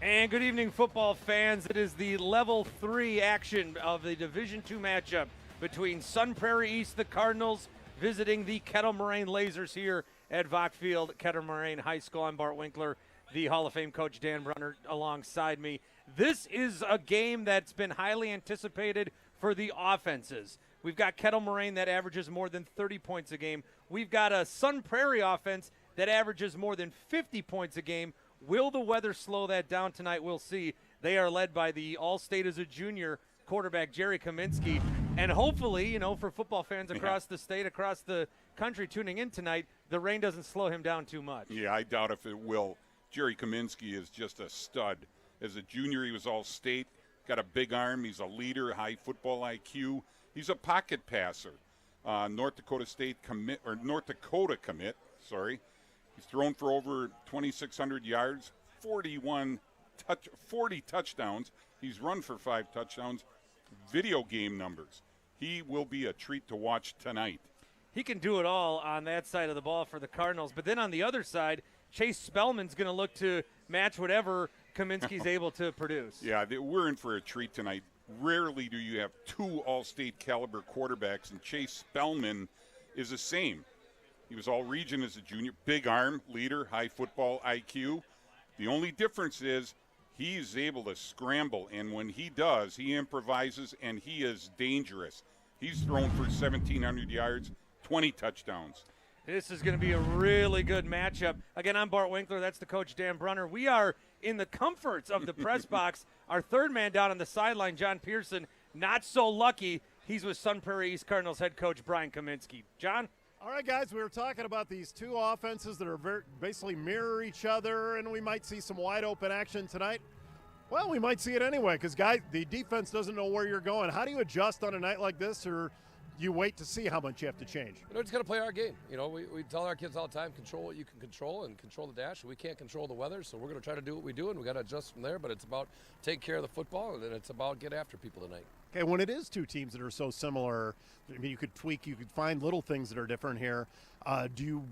And good evening, football fans. It is the Level 3 action of the Division II matchup between Sun Prairie East, the Cardinals, visiting the Kettle Moraine Lasers here at Vaught Field, Kettle Moraine High School. I'm Bart Winkler, the Hall of Fame coach Dan Brunner alongside me. This is a game that's been highly anticipated for the offenses. We've got Kettle Moraine that averages more than 30 points a game. We've got a Sun Prairie offense that averages more than 50 points a game. Will the weather slow that down tonight? We'll see. They are led by the All-State as a junior quarterback, Jerry Kaminsky. And hopefully, for football fans across the state, across the country tuning in tonight, the rain doesn't slow him down too much. Yeah, I doubt if it will. Jerry Kaminsky is just a stud. As a junior, he was All-State, got a big arm. He's a leader, high football IQ. He's a pocket passer. North Dakota commit. He's thrown for over 2,600 yards, 40 touchdowns. He's run for 5 touchdowns. Video game numbers. He will be a treat to watch tonight. He can do it all on that side of the ball for the Cardinals. But then on the other side, Chase Spellman's going to look to match whatever Kaminsky's able to produce. Yeah, we're in for a treat tonight. Rarely do you have 2 All-State caliber quarterbacks, and Chase Spellman is the same. He was all-region as a junior, big arm, leader, high football IQ. The only difference is he's able to scramble, and when he does, he improvises, and he is dangerous. He's thrown for 1,700 yards, 20 touchdowns. This is going to be a really good matchup. Again, I'm Bart Winkler. That's the coach, Dan Brunner. We are in the comforts of the press box. Our third man down on the sideline, John Pearson, not so lucky. He's with Sun Prairie East Cardinals head coach Brian Kaminsky. John? All right, guys, we were talking about these 2 offenses that are basically mirror each other, and we might see some wide-open action tonight. Well, we might see it anyway because, guys, the defense doesn't know where you're going. How do you adjust on a night like this, or you wait to see how much you have to change? Just got to play our game. We tell our kids all the time, control what you can control and control the dash. We can't control the weather, so we're going to try to do what we do, and we got to adjust from there. But it's about take care of the football, and then it's about get after people tonight. Okay, when it is 2 teams that are so similar, I mean, you could tweak, you could find little things that are different here. Do you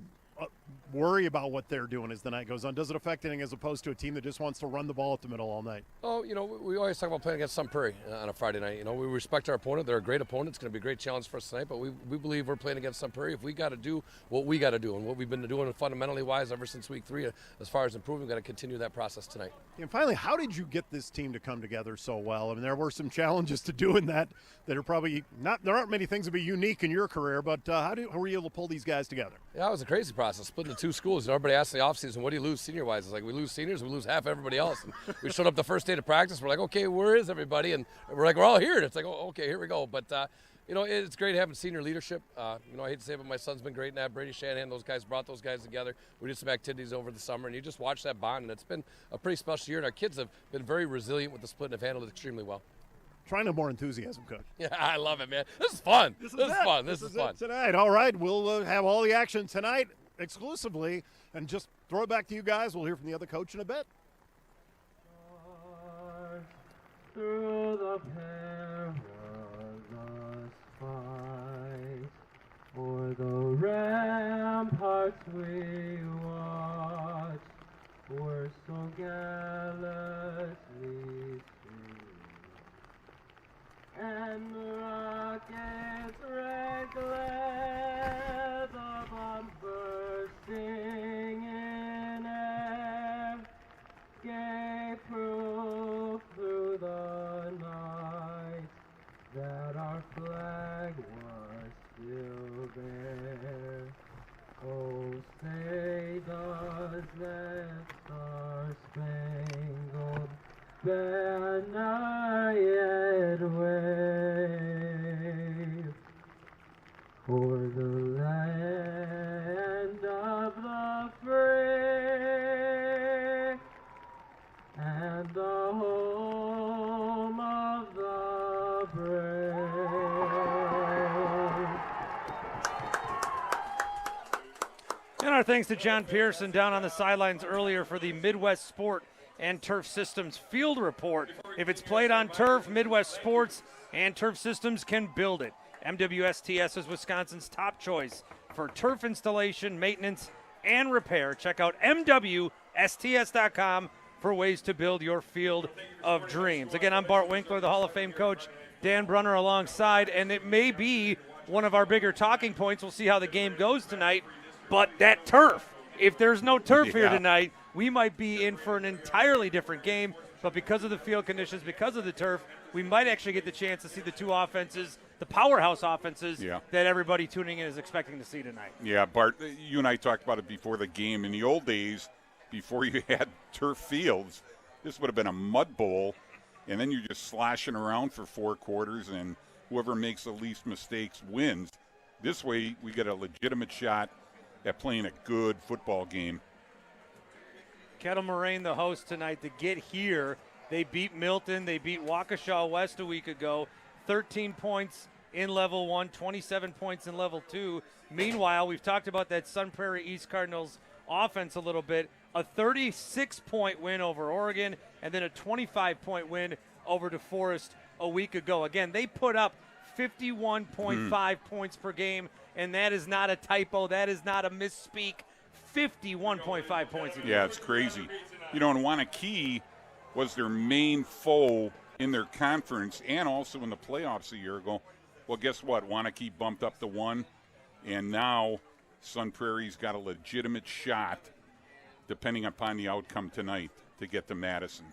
worry about what they're doing as the night goes on? Does it affect anything as opposed to a team that just wants to run the ball up the middle all night? Oh, we always talk about playing against Sun Prairie on a Friday night. We respect our opponent. They're a great opponent. It's going to be a great challenge for us tonight, but we believe we're playing against Sun Prairie. If we got to do what we got to do and what we've been doing fundamentally wise ever since week 3 as far as improving, we've got to continue that process tonight. And finally, how did you get this team to come together so well? I mean, there were some challenges to doing that are probably not, there aren't many things that be unique in your career, but how were you able to pull these guys together? Yeah, it was a crazy process, splitting the 2 schools. Everybody asked in the offseason, what do you lose senior-wise? It's like, we lose seniors, we lose half everybody else. And we showed up the first day of practice, we're like, okay, where is everybody? And we're like, we're all here. And it's like, oh, okay, here we go. But, it's great having senior leadership. I hate to say it, but my son's been great in that. Brady Shanahan, those guys brought those guys together. We did some activities over the summer, and you just watch that bond, and it's been a pretty special year. And our kids have been very resilient with the split and have handled it extremely well. Trying to more enthusiasm, Coach. Yeah, I love it, man. This is fun. This is fun. This is fun. Tonight, all right. We'll have all the action tonight exclusively, and just throw it back to you guys. We'll hear from the other coach in a bit. Through the perilous fight, o'er the ramparts we watched, were so gallantly and the rockets reckless, the bomb bursting in air, gave proof through the night that our flag was still there. Oh, say does that star-spangled banner yet wave for the land of the free and the home of the brave. And our thanks to John Pearson down on the sidelines earlier for the Midwest Sport and Turf Systems Field Report. If it's played on turf, Midwest Sports and Turf Systems can build it. MWSTS is Wisconsin's top choice for turf installation, maintenance, and repair. Check out MWSTS.com for ways to build your field of dreams. Again, I'm Bart Winkler, the Hall of Fame coach, Dan Brunner alongside, and it may be one of our bigger talking points. We'll see how the game goes tonight, but that turf. If there's no turf here tonight, we might be in for an entirely different game, but because of the field conditions, because of the turf, we might actually get the chance to see the two offenses, the powerhouse offenses that everybody tuning in is expecting to see tonight. Yeah, Bart, you and I talked about it before the game. In the old days, before you had turf fields, this would have been a mud bowl, and then you're just sloshing around for 4 quarters, and whoever makes the least mistakes wins. This way, we get a legitimate shot at playing a good football game. Kettle Moraine, the host tonight, to get here. They beat Milton. They beat Waukesha West a week ago. 13 points in Level 1, 27 points in Level 2. Meanwhile, we've talked about that Sun Prairie East Cardinals offense a little bit. A 36-point win over Oregon, and then a 25-point win over DeForest a week ago. Again, they put up 51.5 points per game, and that is not a typo. That is not a misspeak. 51.5 points a game. Yeah, it's crazy. You know, and Wanakee was their main foe in their conference and also in the playoffs a year ago. Well, guess what? Wanakee bumped up to 1, and now Sun Prairie's got a legitimate shot, depending upon the outcome tonight, to get to Madison.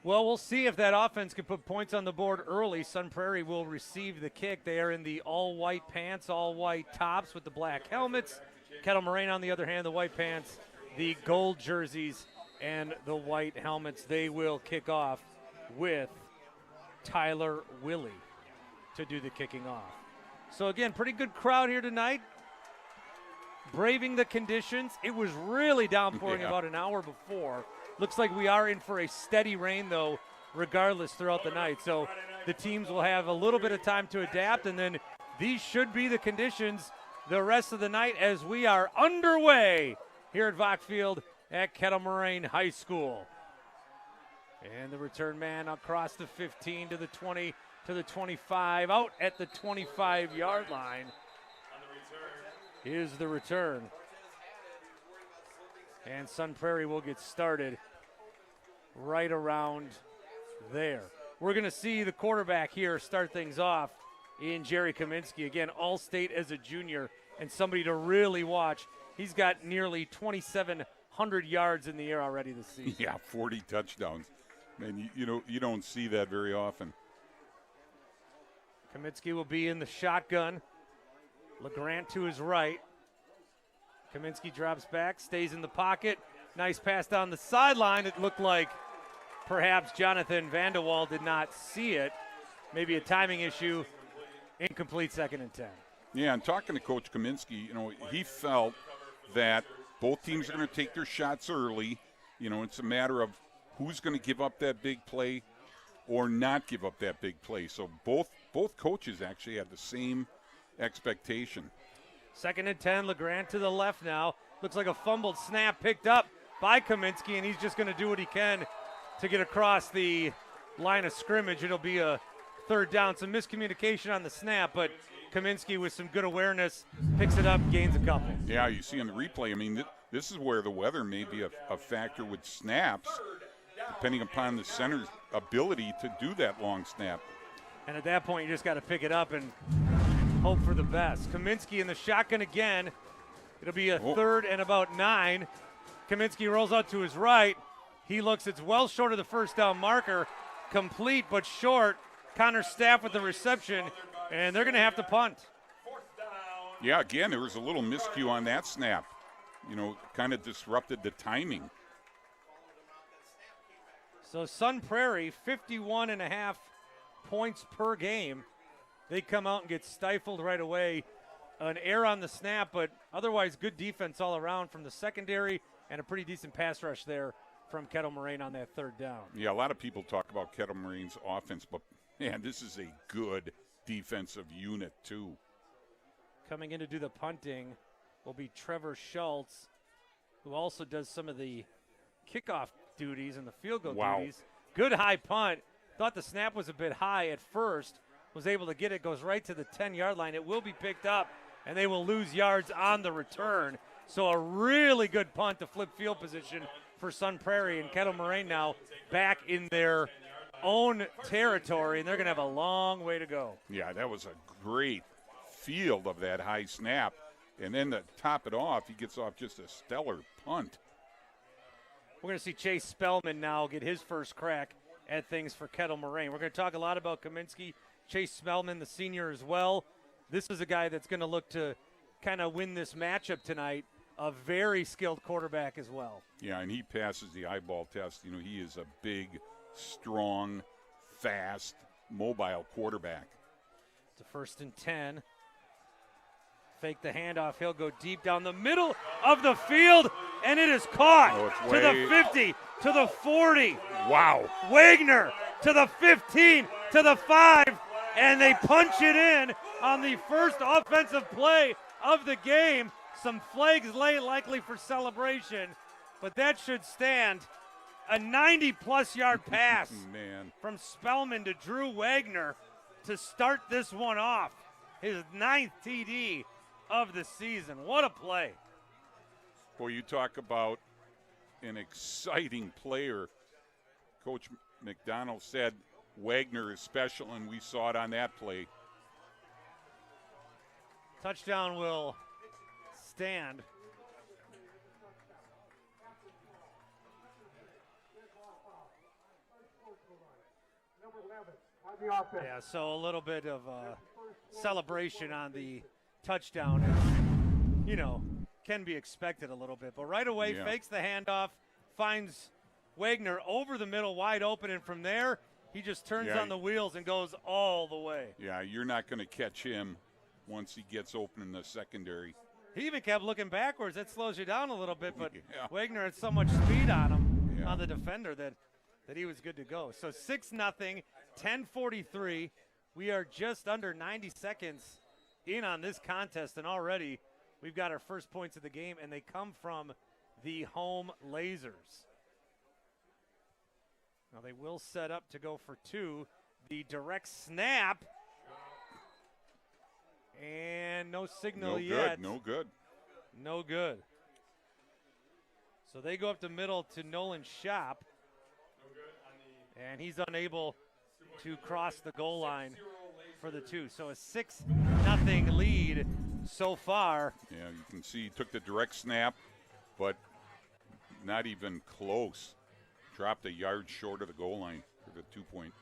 Well, we'll see if that offense can put points on the board early. Sun Prairie will receive the kick. They are in the all-white pants, all-white tops with the black helmets. Kettle Moraine, on the other hand, the white pants, the gold jerseys, and the white helmets. They will kick off with Tyler Willie to do the kicking off. So, again, pretty good crowd here tonight. Braving the conditions. It was really downpouring about an hour before. Looks like we are in for a steady rain, though, regardless throughout the night. So the teams will have a little bit of time to adapt, and then these should be the conditions the rest of the night as we are underway here at Vach Field at Kettle Moraine High School. And the return man across the 15 to the 20 to the 25, out at the 25-yard line. Is the return. And Sun Prairie will get started right around there. We're going to see the quarterback here start things off in Jerry Kaminsky. Again, All-State as a junior and somebody to really watch. He's got nearly 2,700 yards in the air already this season. Yeah, 40 touchdowns. Man, you don't see that very often. Kaminsky will be in the shotgun. LeGrant to his right. Kaminsky drops back, stays in the pocket. Nice pass down the sideline. It looked like perhaps Jonathan Vandewall did not see it. Maybe a timing issue. Incomplete, 2nd and 10. Yeah, and talking to Coach Kaminsky, he felt that both teams are going to take their shots early. It's a matter of who's going to give up that big play or not give up that big play. So both coaches actually had the same expectation. 2nd and 10, LeGrant to the left now. Looks like a fumbled snap picked up by Kaminsky, and he's just going to do what he can to get across the line of scrimmage. It'll be a 3rd down. Some miscommunication on the snap, but Kaminsky with some good awareness picks it up, gains a couple. Yeah, you see in the replay, this is where the weather may be a factor with snaps, depending upon the center's ability to do that long snap. And at that point, you just got to pick it up and hope for the best. Kaminsky in the shotgun again. It'll be a 3rd and about 9. Kaminsky rolls out to his right. He looks, it's well short of the 1st down marker. Complete but short. Connor Staff with the reception, and they're going to have to punt. Yeah, again, there was a little miscue on that snap. Kind of disrupted the timing. So Sun Prairie, 51.5 points per game. They come out and get stifled right away. An error on the snap, but otherwise good defense all around from the secondary and a pretty decent pass rush there from Kettle Moraine on that 3rd down. Yeah, a lot of people talk about Kettle Moraine's offense, but, man, this is a good defensive unit, too. Coming in to do the punting will be Trevor Schultz, who also does some of the kickoff duties and the field goal duties. Good high punt. Thought the snap was a bit high at first. Was able to get it. Goes right to the 10-yard line. It will be picked up, and they will lose yards on the return. So a really good punt to flip field position for Sun Prairie, and Kettle Moraine now back in their own territory, and they're going to have a long way to go. Yeah, that was a great field of that high snap. And then to top it off, he gets off just a stellar punt. We're going to see Chase Spellman now get his first crack at things for Kettle Moraine. We're going to talk a lot about Kaminsky, Chase Spellman, the senior as well. This is a guy that's going to look to kind of win this matchup tonight, a very skilled quarterback as well. Yeah, and he passes the eyeball test. You know, he is a big, strong, fast, mobile quarterback. It's a 1st and 10. Fake the handoff. He'll go deep down the middle of the field, and it is caught to the 50, to the 40. Wow. Wagner to the 15, to the 5, and they punch it in on the first offensive play of the game. Some flags late, likely for celebration, but that should stand. A 90-plus yard pass Man. from Spellman to Drew Wagner to start this one off. His 9th TD of the season. What a play. Boy, you talk about an exciting player. Coach McDonald said Wagner is special, and we saw it on that play. Touchdown will stand. Yeah, so a little bit of celebration on the touchdown, you know, can be expected a little bit. But right away, fakes the handoff, finds Wagner over the middle, wide open, and from there, he just turns on the wheels and goes all the way. Yeah, you're not going to catch him once he gets open in the secondary. He even kept looking backwards. That slows you down a little bit, but Wagner had so much speed on him, on the defender, that he was good to go. So 6-0, 10:43. We are just under 90 seconds in on this contest, and already we've got our first points of the game, and they come from the home Lasers. Now they will set up to go for 2. The direct snap, and no signal yet. No good. No good. So they go up the middle to Nolan Shop, and he's unable to cross the goal line for the 2. So a 6-0 lead so far. Yeah, you can see he took the direct snap, but not even close. Dropped a yard short of the goal line for the 2-point.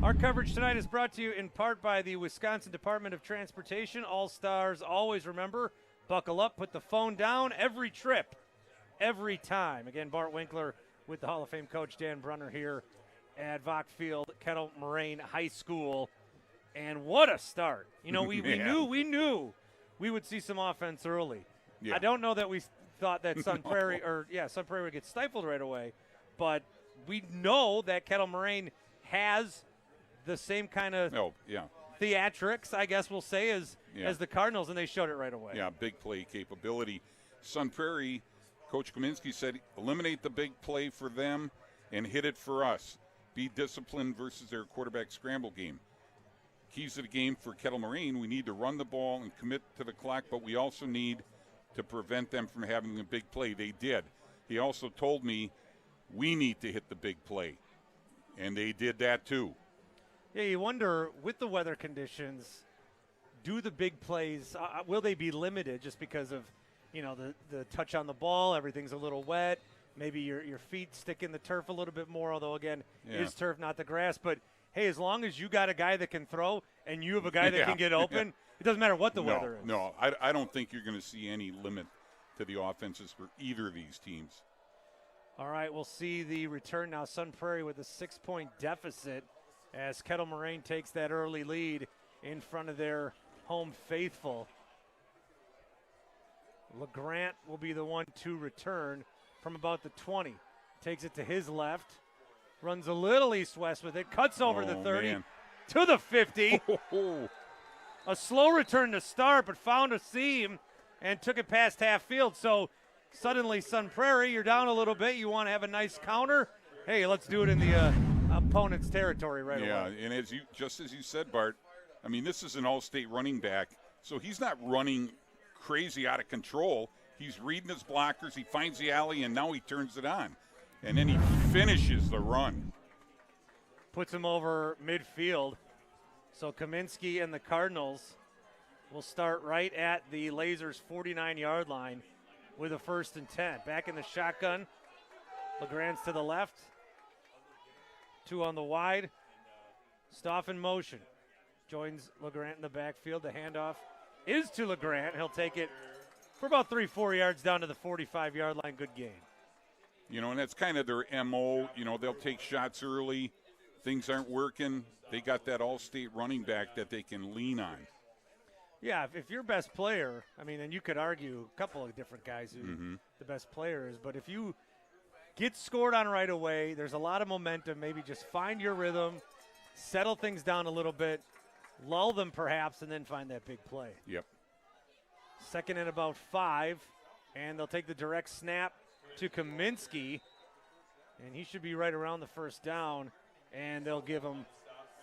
Our coverage tonight is brought to you in part by the Wisconsin Department of Transportation. All Stars always remember, buckle up, put the phone down every trip, every time. Again, Bart Winkler with the Hall of Fame coach Dan Brunner here at Vaught Field, Kettle Moraine High School. And what a start. You know, we knew we would see some offense early. Yeah. I don't know that we thought that Sun Prairie Sun Prairie would get stifled right away, but we know that Kettle Moraine has the same kind of theatrics, I guess we'll say, as the Cardinals, and they showed it right away. Yeah, big play capability. Sun Prairie, Coach Kaminsky said, eliminate the big play for them and hit it for us. Be disciplined versus their quarterback scramble game. Keys to the game for Kettle Moraine, we need to run the ball and commit to the clock, but we also need to prevent them from having a big play. They did. He also told me we need to hit the big play, and they did that too. Yeah, you wonder, with the weather conditions, do the big plays, will they be limited just because of, you know, the touch on the ball, everything's a little wet, maybe your feet stick in the turf a little bit more, although, again, it is turf, not the grass. But, hey, as long as you got a guy that can throw and you have a guy that can get open, it doesn't matter what the weather is. No, I don't think you're going to see any limit to the offenses for either of these teams. All right, we'll see the return now. Sun Prairie with a 6-point deficit as Kettle Moraine takes that early lead in front of their home faithful. LeGrant will be the one to return from about the 20. Takes it to his left, runs a little east-west with it, cuts over the 30 to the 50. A slow return to start, but found a seam and took it past half field. So suddenly, Sun Prairie, you're down a little bit. You want to have a nice counter. Hey, let's do it in the opponent's territory right away. Yeah, and just as you said, Bart, I mean, this is an all-state running back, so he's not running crazy out of control. He's reading his blockers. He finds the alley, and now he turns it on. And then he finishes the run. Puts him over midfield. So Kaminsky and the Cardinals will start right at the Lasers' 49-yard line with a 1st and 10. Back in the shotgun. LeGrand's to the left. 2 on the wide. Stoff in motion. Joins LeGrand in the backfield. The handoff is to LeGrand. He'll take it for about 3-4 yards down to the 45-yard line. Good gain. You know, and that's kind of their MO. You know, they'll take shots early. Things aren't working. They got that all-state running back that they can lean on. Yeah, if your best player, I mean, and you could argue a couple of different guys who the best player is, but if you get scored on right away, there's a lot of momentum. Maybe just find your rhythm, settle things down a little bit, lull them perhaps, and then find that big play. Yep. 2nd and about 5, and they'll take the direct snap to Kaminsky, and he should be right around the 1st down, and they'll give him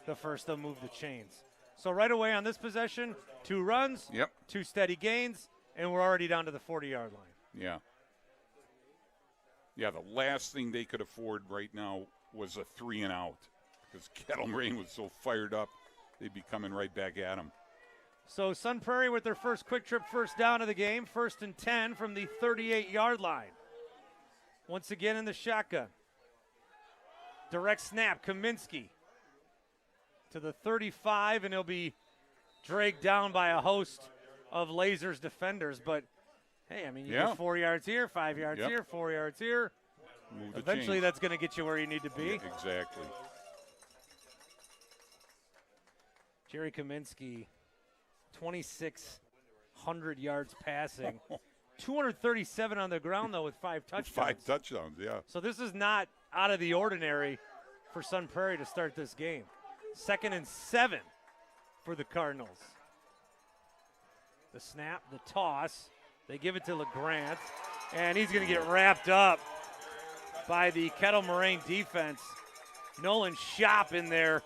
the first. They'll move the chains. So right away on this possession, 2 runs, 2 steady gains, and we're already down to the 40-yard line. Yeah. Yeah, the last thing they could afford right now was a 3 and out because Kettle Moraine was so fired up, they'd be coming right back at him. So Sun Prairie with their first quick trip 1st down of the game, 1st and 10 from the 38-yard line. Once again in the shotgun. Direct snap, Kaminsky to the 35, and he'll be dragged down by a host of Lasers defenders. But, hey, I mean, you get 4 yards here, 5 yards here, 4 yards here. Eventually that's going to get you where you need to be. Yeah, exactly. Jerry Kaminsky, 2,600 yards passing. 237 on the ground, though, with 5 touchdowns. 5 touchdowns, yeah. So this is not out of the ordinary for Sun Prairie to start this game. 2nd and 7 for the Cardinals. The snap, the toss. They give it to LeGrand, and he's going to get wrapped up by the Kettle Moraine defense. Nolan Shop in there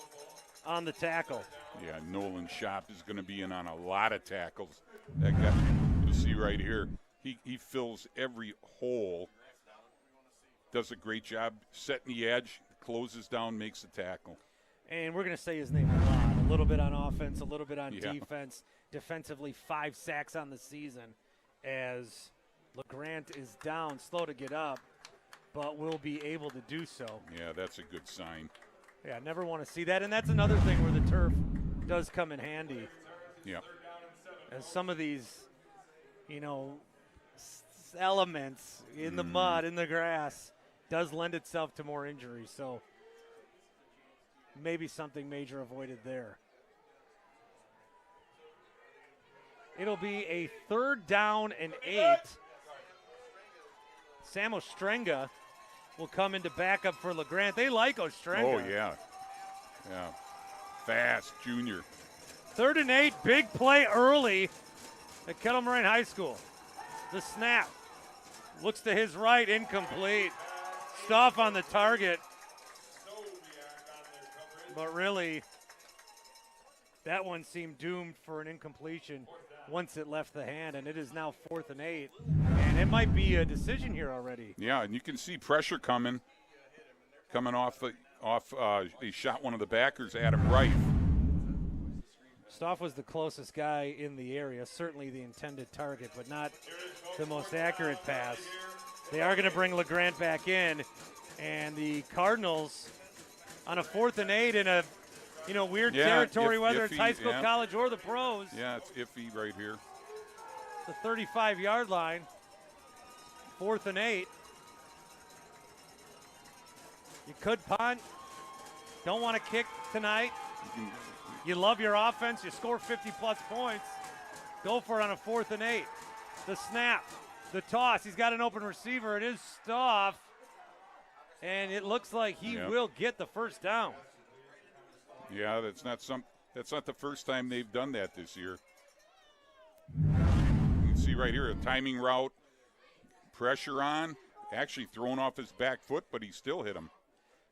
on the tackle. Yeah, Nolan Shop is going to be in on a lot of tackles. That guy, you'll see right here, he fills every hole, does a great job setting the edge, closes down, makes the tackle. And we're going to say his name a lot. A little bit on offense, a little bit on defense. Defensively, 5 sacks on the season as LeGrand is down, slow to get up, but will be able to do so. Yeah, that's a good sign. Yeah, never want to see that. And that's another thing where the turf does come in handy. Yeah. As some of these, you know, elements in the mud, in the grass, does lend itself to more injuries. So maybe something major avoided there. It'll be a 3rd down and 8. Sam Ostrenga will come into backup for LeGrand. They like Ostrenga. Oh, yeah. Yeah. Fast, junior. 3rd and 8, big play early at Kettle Moraine High School. The snap. Looks to his right, incomplete. Stoff on the target. But really, that one seemed doomed for an incompletion once it left the hand, and it is now 4th and 8. And it might be a decision here already. Yeah, and you can see pressure coming off. He shot one of the backers, Adam Reif. Stoff was the closest guy in the area, certainly the intended target, but not the most accurate pass. They are going to bring LeGrand back in, and the Cardinals on a 4th and 8 in a weird territory, whether it's high school, college, or the pros. Yeah, it's iffy right here. The 35-yard line, 4th and 8. You could punt. Don't want to kick tonight. You love your offense. You score 50-plus points. Go for it on a 4th and 8. The snap, the toss. He's got an open receiver. It is Stoff, and it looks like he will get the 1st down. Yeah, that's not the first time they've done that this year. You can see right here a timing route, pressure on, actually thrown off his back foot, but he still hit him.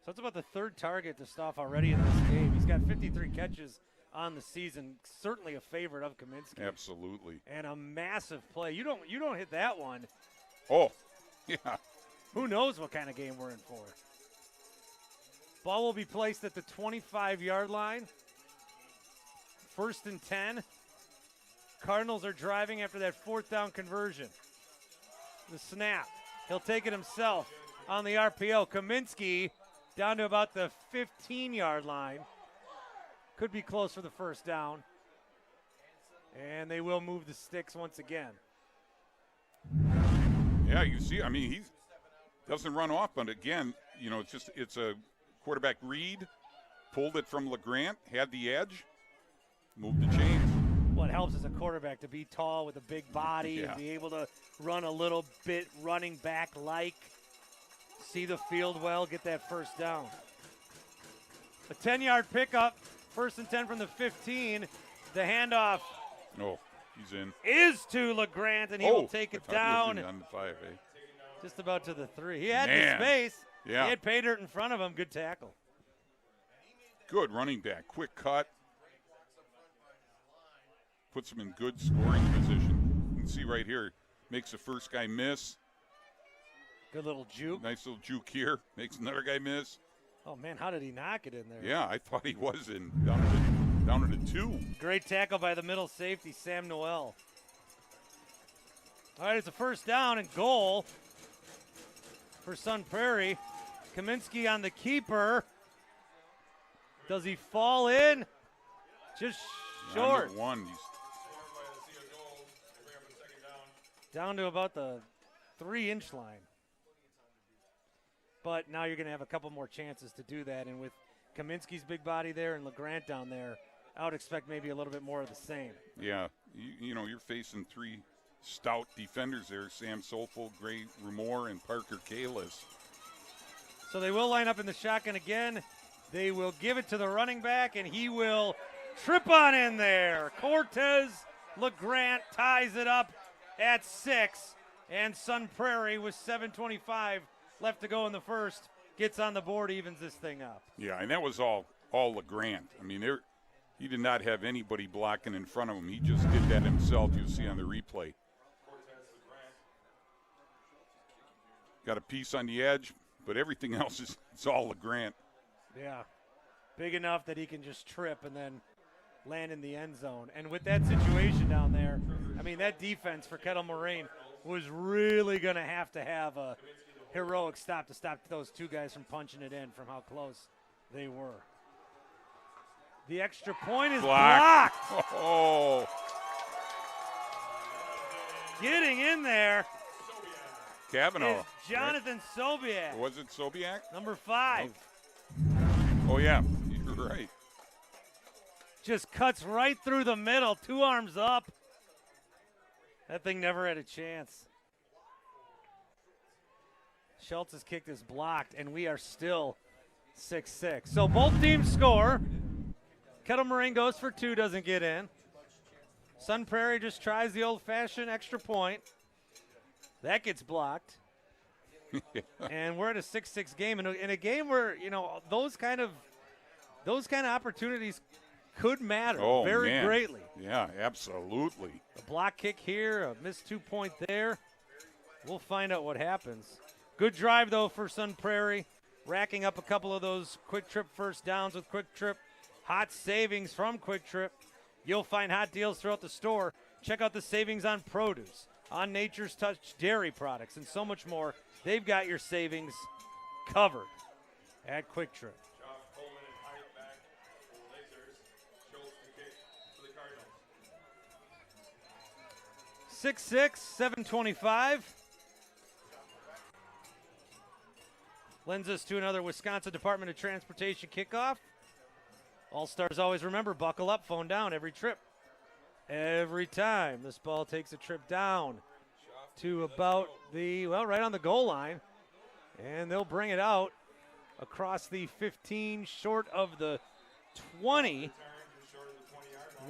So it's about the 3rd target to Stoff already in this game. He's got 53 catches on the season. Certainly a favorite of Kaminsky. Absolutely. And a massive play. You don't hit that one. Oh, yeah. Who knows what kind of game we're in for. Ball will be placed at the 25-yard line. 1st and 10. Cardinals are driving after that 4th down conversion. The snap. He'll take it himself on the RPO. Kaminsky down to about the 15-yard line. Could be close for the 1st down. And they will move the sticks once again. Yeah, you see, I mean, he doesn't run off, but again, it's a quarterback read, pulled it from LeGrant, had the edge, moved the chains. What helps as a quarterback to be tall with a big body and be able to run a little bit running back-like, see the field well, get that 1st down. A 10-yard pickup, 1st and 10 from the 15. The handoff He's in. is to LeGrant, and he will take it down. On the 5, eh? Just about to the 3. He had the space. Yeah. He had pay dirt in front of him. Good tackle. Good running back. Quick cut. Puts him in good scoring position. You can see right here. Makes the first guy miss. Good little juke. Nice little juke here. Makes another guy miss. Oh, man, how did he knock it in there? Yeah, I thought he was in. Down to the 2. Great tackle by the middle safety, Sam Noel. All right, it's a 1st down and goal for Sun Prairie. Kaminsky on the keeper. Does he fall in? Just short. Down to 1. He's down to about the 3-inch line. But now you're going to have a couple more chances to do that. And with Kaminsky's big body there and LeGrant down there, I would expect maybe a little bit more of the same. Yeah, you're facing 3 stout defenders there, Sam Sofel, Gray Rumor, and Parker Kalis. So they will line up in the shotgun again. They will give it to the running back, and he will trip on in there. Cortez LeGrant ties it up at 6, and Sun Prairie with 7:25 left to go in the 1st gets on the board, evens this thing up. Yeah, and that was all LeGrant. I mean, he did not have anybody blocking in front of him. He just did that himself. You'll see on the replay. Got a piece on the edge, but everything else it's all LeGrant. Yeah, big enough that he can just trip and then land in the end zone. And with that situation down there, I mean, that defense for Kettle Moraine was really going to have a heroic stop to stop those 2 guys from punching it in from how close they were. The extra point is blocked. Oh. Getting in there Kavanaugh. is Jonathan Sobiak. Was it Sobiak? Number 5. Oh, yeah, you're right. Just cuts right through the middle, 2 arms up. That thing never had a chance. Schultz's kick is blocked, and we are still 6-6. So both teams score. Kettle Moraine goes for 2, doesn't get in. Sun Prairie just tries the old-fashioned extra point. That gets blocked. And we're at a 6-6 game. In a game where, those kind of opportunities could matter very greatly. Yeah, absolutely. A block kick here, a missed 2-point there. We'll find out what happens. Good drive, though, for Sun Prairie. Racking up a couple of those Quick Trip 1st downs with Quick Trip. Hot savings from Quick Trip. You'll find hot deals throughout the store. Check out the savings on produce, on Nature's Touch dairy products, and so much more. They've got your savings covered at Quick Trip. 6-6, 7:25. Lends us to another Wisconsin Department of Transportation kickoff. All-Stars always remember, buckle up, phone down every trip. Every time this ball takes a trip down to about right on the goal line. And they'll bring it out across the 15, short of the 20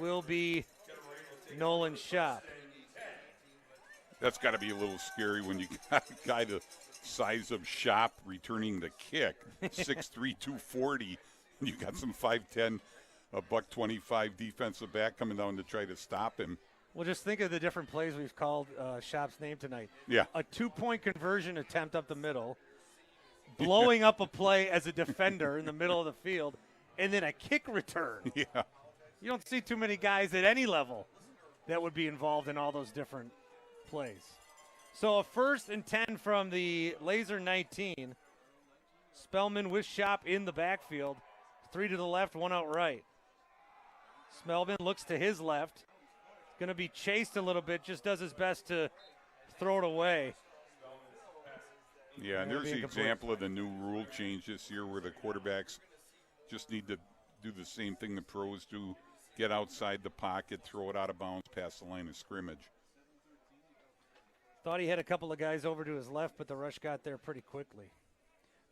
will be Nolan Shop. That's got to be a little scary when you got a guy the size of Shop returning the kick, 6'3", 240. You got some 5'10" a $125 defensive back coming down to try to stop him. Well, just think of the different plays we've called Shop's name tonight. Yeah. A 2-point conversion attempt up the middle, blowing up a play as a defender in the middle of the field, and then a kick return. Yeah. You don't see too many guys at any level that would be involved in all those different plays. So a 1st and 10 from the Laser 19. Spellman with Shop in the backfield. 3 to the left, 1 out right. Spellman looks to his left. Going to be chased a little bit, just does his best to throw it away. Yeah, and there's the example of the new rule change this year where the quarterbacks just need to do the same thing the pros do, get outside the pocket, throw it out of bounds past the line of scrimmage. Thought he had a couple of guys over to his left, but the rush got there pretty quickly.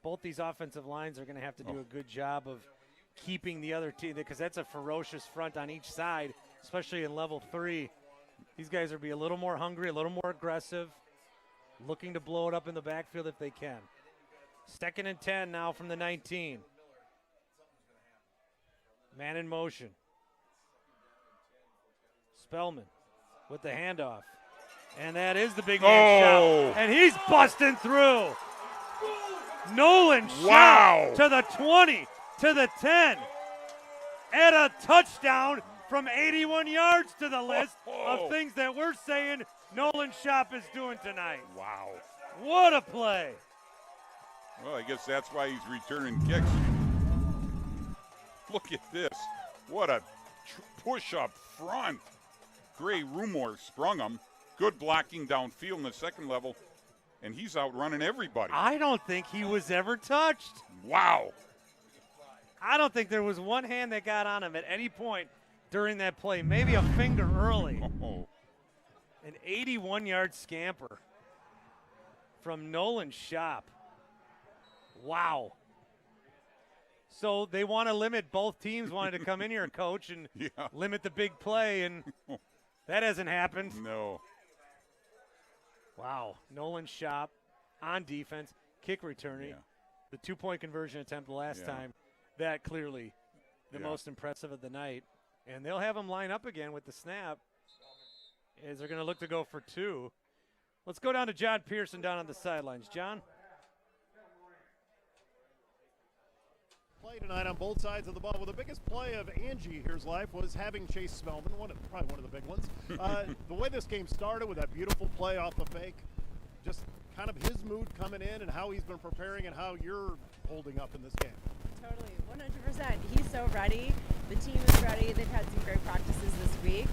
Both these offensive lines are going to have to do a good job of keeping the other team, because that's a ferocious front on each side, especially in level 3. These guys are be a little more hungry, a little more aggressive, looking to blow it up in the backfield if they can. 2nd and 10 now from the 19. Man in motion. Spellman with the handoff. And that is the big man shot. And he's busting through. Nolan shot to the 20, to the 10. And a touchdown from 81 yards to the list of things that we're saying Nolan Shop is doing tonight. Wow. What a play. Well, I guess that's why he's returning kicks. Look at this. What a push up front. Gray Rumor sprung him. Good blocking downfield in the second level, and he's outrunning everybody. I don't think he was ever touched. Wow. I don't think there was one hand that got on him at any point during that play. Maybe a finger early. Oh. An 81-yard scamper from Nolan Shop. Wow. So they want to limit, both teams wanted to come in here, coach, and limit the big play, and that hasn't happened. No. Wow. Nolan Shop on defense, kick returning. The 2-point conversion attempt the last time. That clearly the most impressive of the night. And they'll have him line up again with the snap as they're going to look to go for 2. Let's go down to John Pearson down on the sidelines. John? Play tonight on both sides of the ball. Well, the biggest play of Angie here's life was having Chase Spellman, probably one of the big ones. The way this game started with that beautiful play off the fake, just kind of his mood coming in and how he's been preparing and how you're holding up in this game. Totally, 100%. He's so ready. The team is ready. They've had some great practices this week.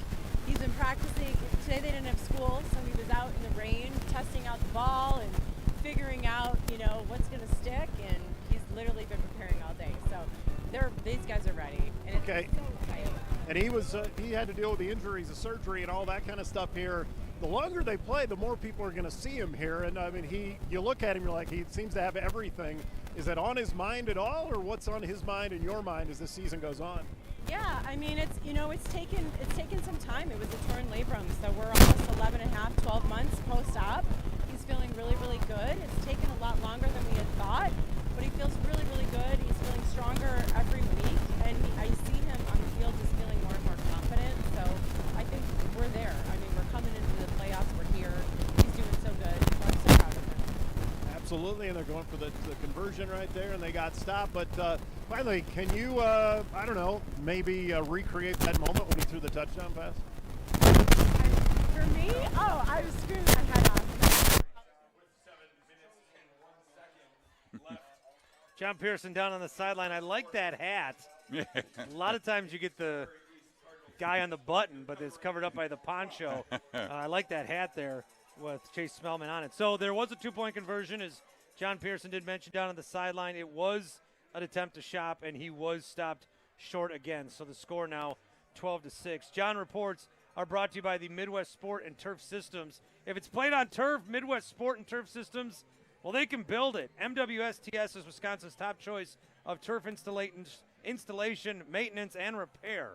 He's been practicing. Today they didn't have school, so he was out in the rain testing out the ball and figuring out, what's going to stick, and he's literally been preparing all day. So these guys are ready, and it's so exciting. And he had to deal with the injuries, the surgery, and all that kind of stuff here. The longer they play, the more people are going to see him here. And I mean, you look at him, you're like, he seems to have everything. Is that on his mind at all, or what's on his mind and your mind as the season goes on? Yeah, I mean, it's taken some time. It was a torn labrum, so we're almost 11 and a half, 12 months post-op. He's feeling really, really good. It's taken a lot longer than we had thought, but he feels really, really good. He's feeling stronger every week, and I see him on the field just feeling more and more confident. So I think we're there. I mean, we're coming into the playoffs. We're here. He's doing so good. So I'm so proud of him. Absolutely, and they're going for the conversion right there, and they got stopped. But finally, can you, maybe recreate that moment when he threw the touchdown pass? For me? Oh, I was screwing my head off. John Pearson down on the sideline. I like that hat. A lot of times you get the guy on the button, but it's covered up by the poncho. I like that hat there with Chase Spellman on it. So there was a 2-point conversion, as John Pearson did mention down on the sideline. It was an attempt to shop, and he was stopped short again. So the score now 12-6. John reports are brought to you by the Midwest Sport and Turf Systems. If it's played on turf, Midwest Sport and Turf Systems, well, they can build it. MWSTS is Wisconsin's top choice of turf installation, maintenance, and repair.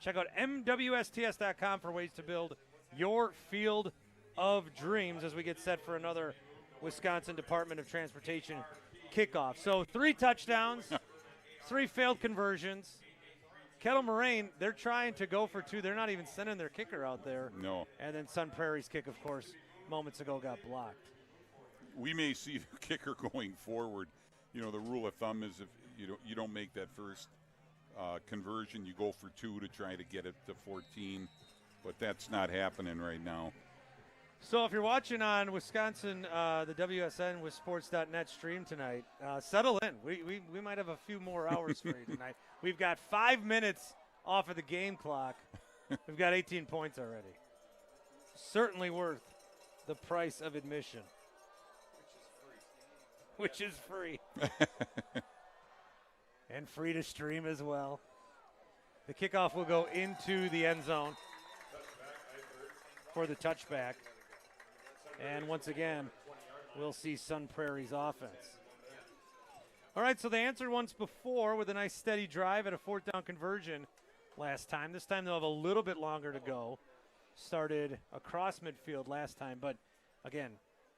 Check out MWSTS.com for ways to build your field of dreams as we get set for another Wisconsin Department of Transportation kickoff. So 3 touchdowns, 3 failed conversions. Kettle Moraine, they're trying to go for two. They're not even sending their kicker out there. No. And then Sun Prairie's kick, of course, moments ago got blocked. We may see the kicker going forward. You know, the rule of thumb is if you don't make that first conversion, you go for two to try to get it to 14. But that's not happening right now. So if you're watching on Wisconsin, the WSN with sports.net stream tonight, settle in. We might have a few more hours for you tonight. We've got 5 minutes off of the game clock. We've got 18 points already. Certainly worth the price of admission. Which is free. And free to stream as well. The kickoff will go into the end zone for the touchback. And once again, we'll see Sun Prairie's offense. All right, so they answered once before with a nice steady drive at a fourth down conversion last time. This time they'll have a little bit longer to go. Started across midfield last time, but again,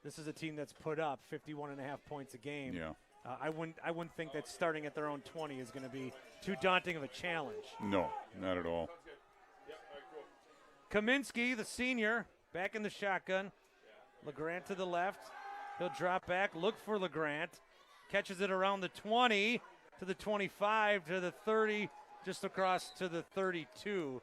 this is a team that's put up 51.5 points a game. Yeah. I wouldn't think that starting at their own 20 is going to be too daunting of a challenge. No, not at all. Kaminsky, the senior, back in the shotgun. LeGrant to the left. He'll drop back, look for LeGrant. Catches it around the 20 to the 25 to the 30, just across to the 32.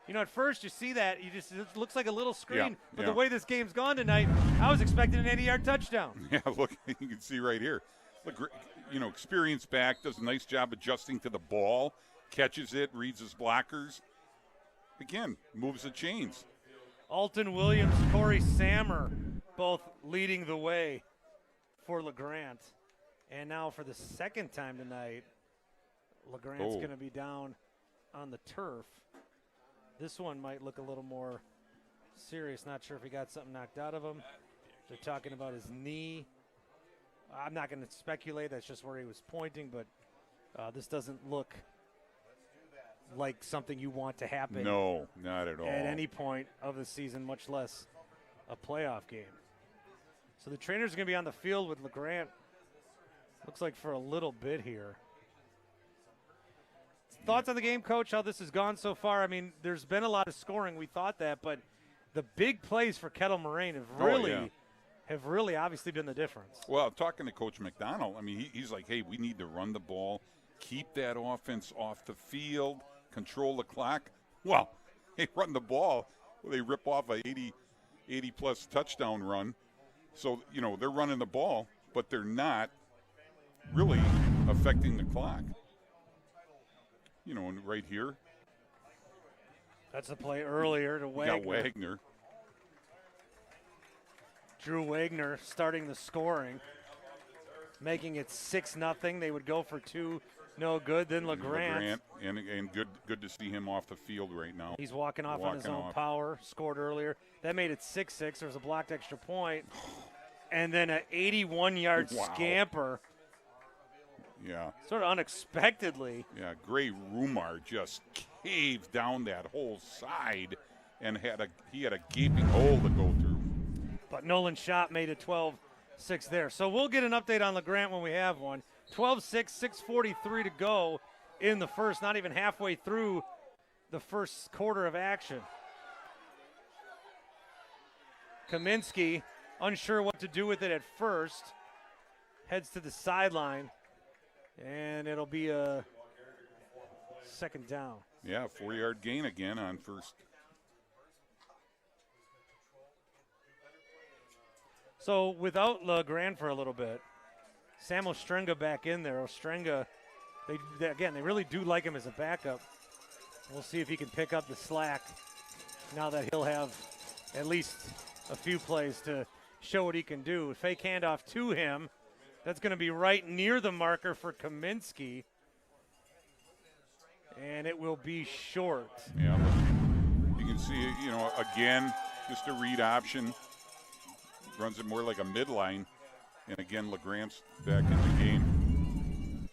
You know, at first you see that, it looks like a little screen, but the way this game's gone tonight, I was expecting an 80-yard touchdown. Yeah, look, you can see right here. Look, you know, experienced back, does a nice job adjusting to the ball, catches it, reads his blockers. Again, moves the chains. Alton Williams, Corey Sammer, both leading the way for LeGrant. And now for the second time tonight, LeGrant's going to be down on the turf. This one might look a little more serious. Not sure if he got something knocked out of him. They're talking about his knee. I'm not going to speculate. That's just where he was pointing, but this doesn't look like something you want to happen. No, not at all. At any point of the season, much less a playoff game. So the trainer's going to be on the field with LeGrant. Looks like for a little bit here. Thoughts on the game, Coach, how this has gone so far? I mean, there's been a lot of scoring. We thought that, but the big plays for Kettle Moraine have really obviously been the difference. Well, talking to Coach McDonald, I mean, he's like, hey, we need to run the ball, keep that offense off the field, control the clock. Well, they run the ball. They rip off a 80-plus touchdown run. So, you know, they're running the ball, but they're not really affecting the clock. You know, and right here. That's the play earlier to Wagner. Got Wagner. Drew Wagner starting the scoring, making it 6-0. They would go for two, no good. Then LeGrant. And good to see him off the field right now. He's walking off on his own power, scored earlier. That made it 6-6. There was a blocked extra point. And then an 81-yard scamper. Yeah. Sort of unexpectedly. Yeah, Gray Rumar just caved down that whole side and he had a gaping hole to go through. But Nolan Schott made it 12-6 there. So we'll get an update on LeGrant when we have one. 12-6, 6:43 to go in the first, not even halfway through the first quarter of action. Kaminsky, unsure what to do with it at first, heads to the sideline, and it'll be a second down. Yeah, 4-yard gain again on first. So without LeGrant for a little bit, Sam Ostrenga back in there. Ostrenga, they really do like him as a backup. We'll see if he can pick up the slack now that he'll have at least a few plays to show what he can do. Fake handoff to him. That's going to be right near the marker for Kaminsky. And it will be short. Yeah, you can see, you know, again, just a read option. Runs it more like a midline. And again, LeGrant's back in the game.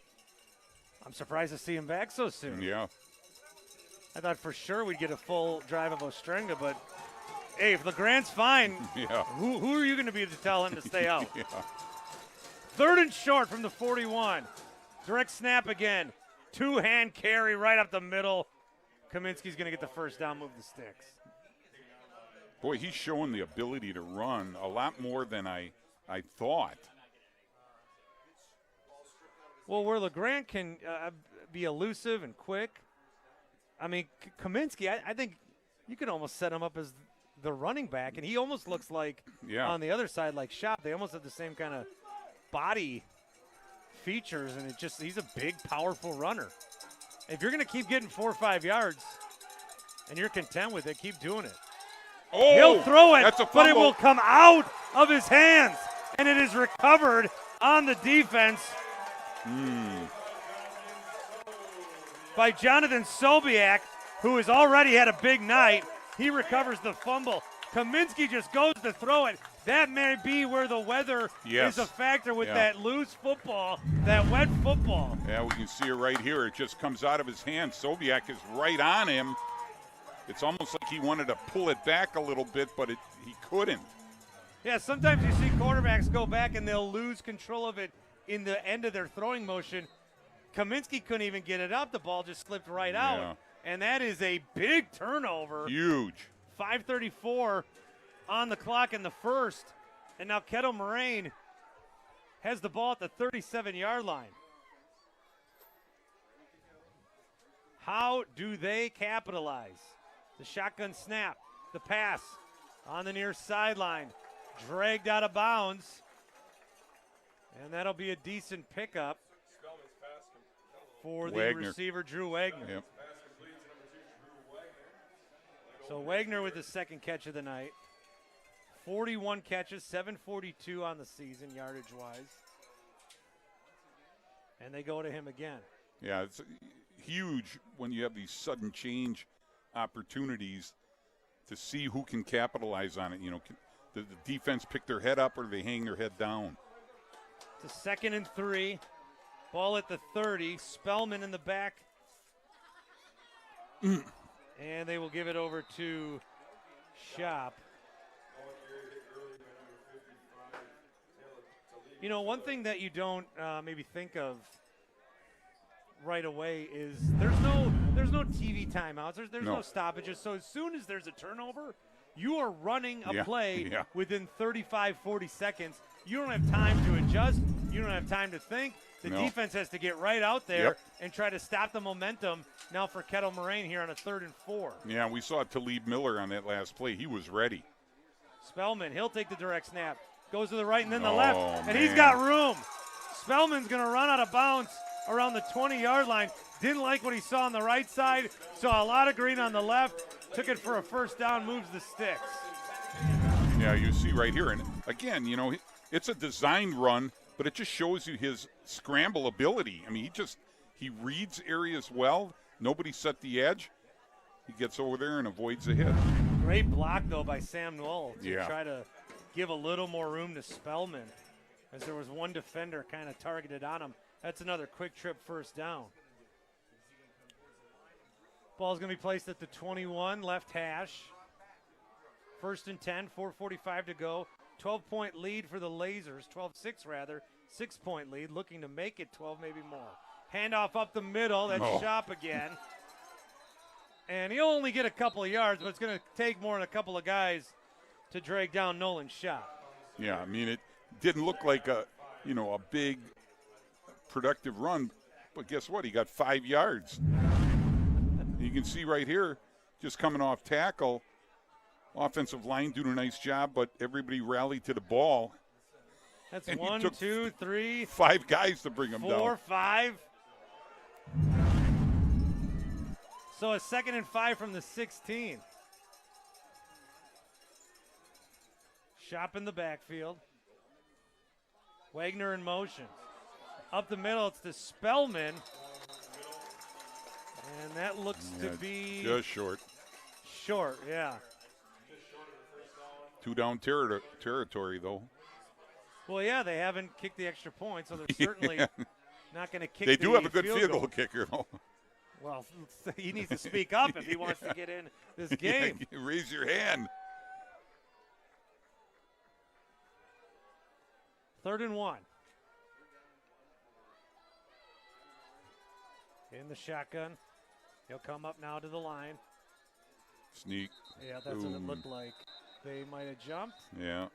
I'm surprised to see him back so soon. Yeah. I thought for sure we'd get a full drive of Ostrenga, but hey, if LeGrant's fine, who are you going to be to tell him to stay out? Yeah. Third and short from the 41. Direct snap again. Two-hand carry right up the middle. Kaminsky's going to get the first down, move the sticks. Boy, he's showing the ability to run a lot more than I thought. Well, where LeGrand can be elusive and quick, I mean, Kaminsky, I think you could almost set him up as the running back, and he almost looks like on the other side like Shop. They almost have the same kind of body features, and he's a big, powerful runner. If you're going to keep getting 4 or 5 yards and you're content with it, keep doing it. Oh, he'll throw it, that's a but it fumble. will come out of his hands, and it is recovered on the defense by Jonathan Sobiak, who has already had a big night. He recovers the fumble. Kaminsky just goes to throw it. That may be where the weather is a factor with that loose football, that wet football. Yeah, we can see it right here. It just comes out of his hand. Sobiak is right on him. It's almost like he wanted to pull it back a little bit, but he couldn't. Yeah, sometimes you see quarterbacks go back and they'll lose control of it in the end of their throwing motion. Kaminsky couldn't even get it up. The ball just slipped right out. And that is a big turnover. Huge. 5:34 on the clock in the first. And now Kettle Moraine has the ball at the 37-yard line. How do they capitalize? The shotgun snap, the pass on the near sideline, dragged out of bounds. And that'll be a decent pickup for the receiver, Drew Wagner. Yep. So Wagner with the second catch of the night. 41 catches, 742 on the season, yardage-wise. And they go to him again. Yeah, it's huge when you have these sudden change opportunities to see who can capitalize on it. You know, does the defense pick their head up or do they hang their head down? It's a 2nd and 3. Ball at the 30. Spellman in the back. And they will give it over to Shop. You know, one thing that you don't maybe think of right away is there's no TV timeouts. There's no stoppages. So as soon as there's a turnover, you are running a play within 35, 40 seconds. You don't have time to adjust. You don't have time to think. The defense has to get right out there and try to stop the momentum now for Kettle Moraine here on a 3rd and 4. Yeah, we saw Talib Miller on that last play. He was ready. Spellman, he'll take the direct snap. Goes to the right and then the left, and he's got room. Spellman's going to run out of bounds around the 20-yard line. Didn't like what he saw on the right side. Saw a lot of green on the left. Took it for a first down, moves the sticks. Yeah, you see right here. And again, you know, it's a designed run, but it just shows you his scramble ability. I mean, he reads areas well. Nobody set the edge. He gets over there and avoids the hit. Great block, though, by Sam Knoll to Yeah. try to give a little more room to Spellman, as there was one defender kind of targeted on him. That's another quick trip first down. Ball's going to be placed at the 21, left hash. 1st and 10, 4:45 to go. 12-point lead for the Lasers, 12-6 rather. 6-point lead, looking to make it 12, maybe more. Handoff up the middle, that's Shop again. And he'll only get a couple of yards, but it's going to take more than a couple of guys to drag down Nolan Shop. Yeah, I mean, it didn't look like a big productive run, but guess what? He got 5 yards. You can see right here, just coming off tackle, offensive line doing a nice job, but everybody rallied to the ball. That's and 1, 2, 3, 5 guys to bring him 4, down. 5. So a 2nd and 5 from the 16. Shop in the backfield. Wagner in motion. Up the middle, it's to Spellman. And that looks to be just short. Short, yeah. 2 down territory, though. Well, yeah, they haven't kicked the extra point, so they're certainly not going to kick They do have a good field goal kicker, though. Well, he needs to speak up if he wants to get in this game. Yeah, raise your hand. 3rd and 1. In the shotgun. He'll come up now to the line. Sneak. Yeah, that's what it Boom. looked like. They might have jumped. Yeah.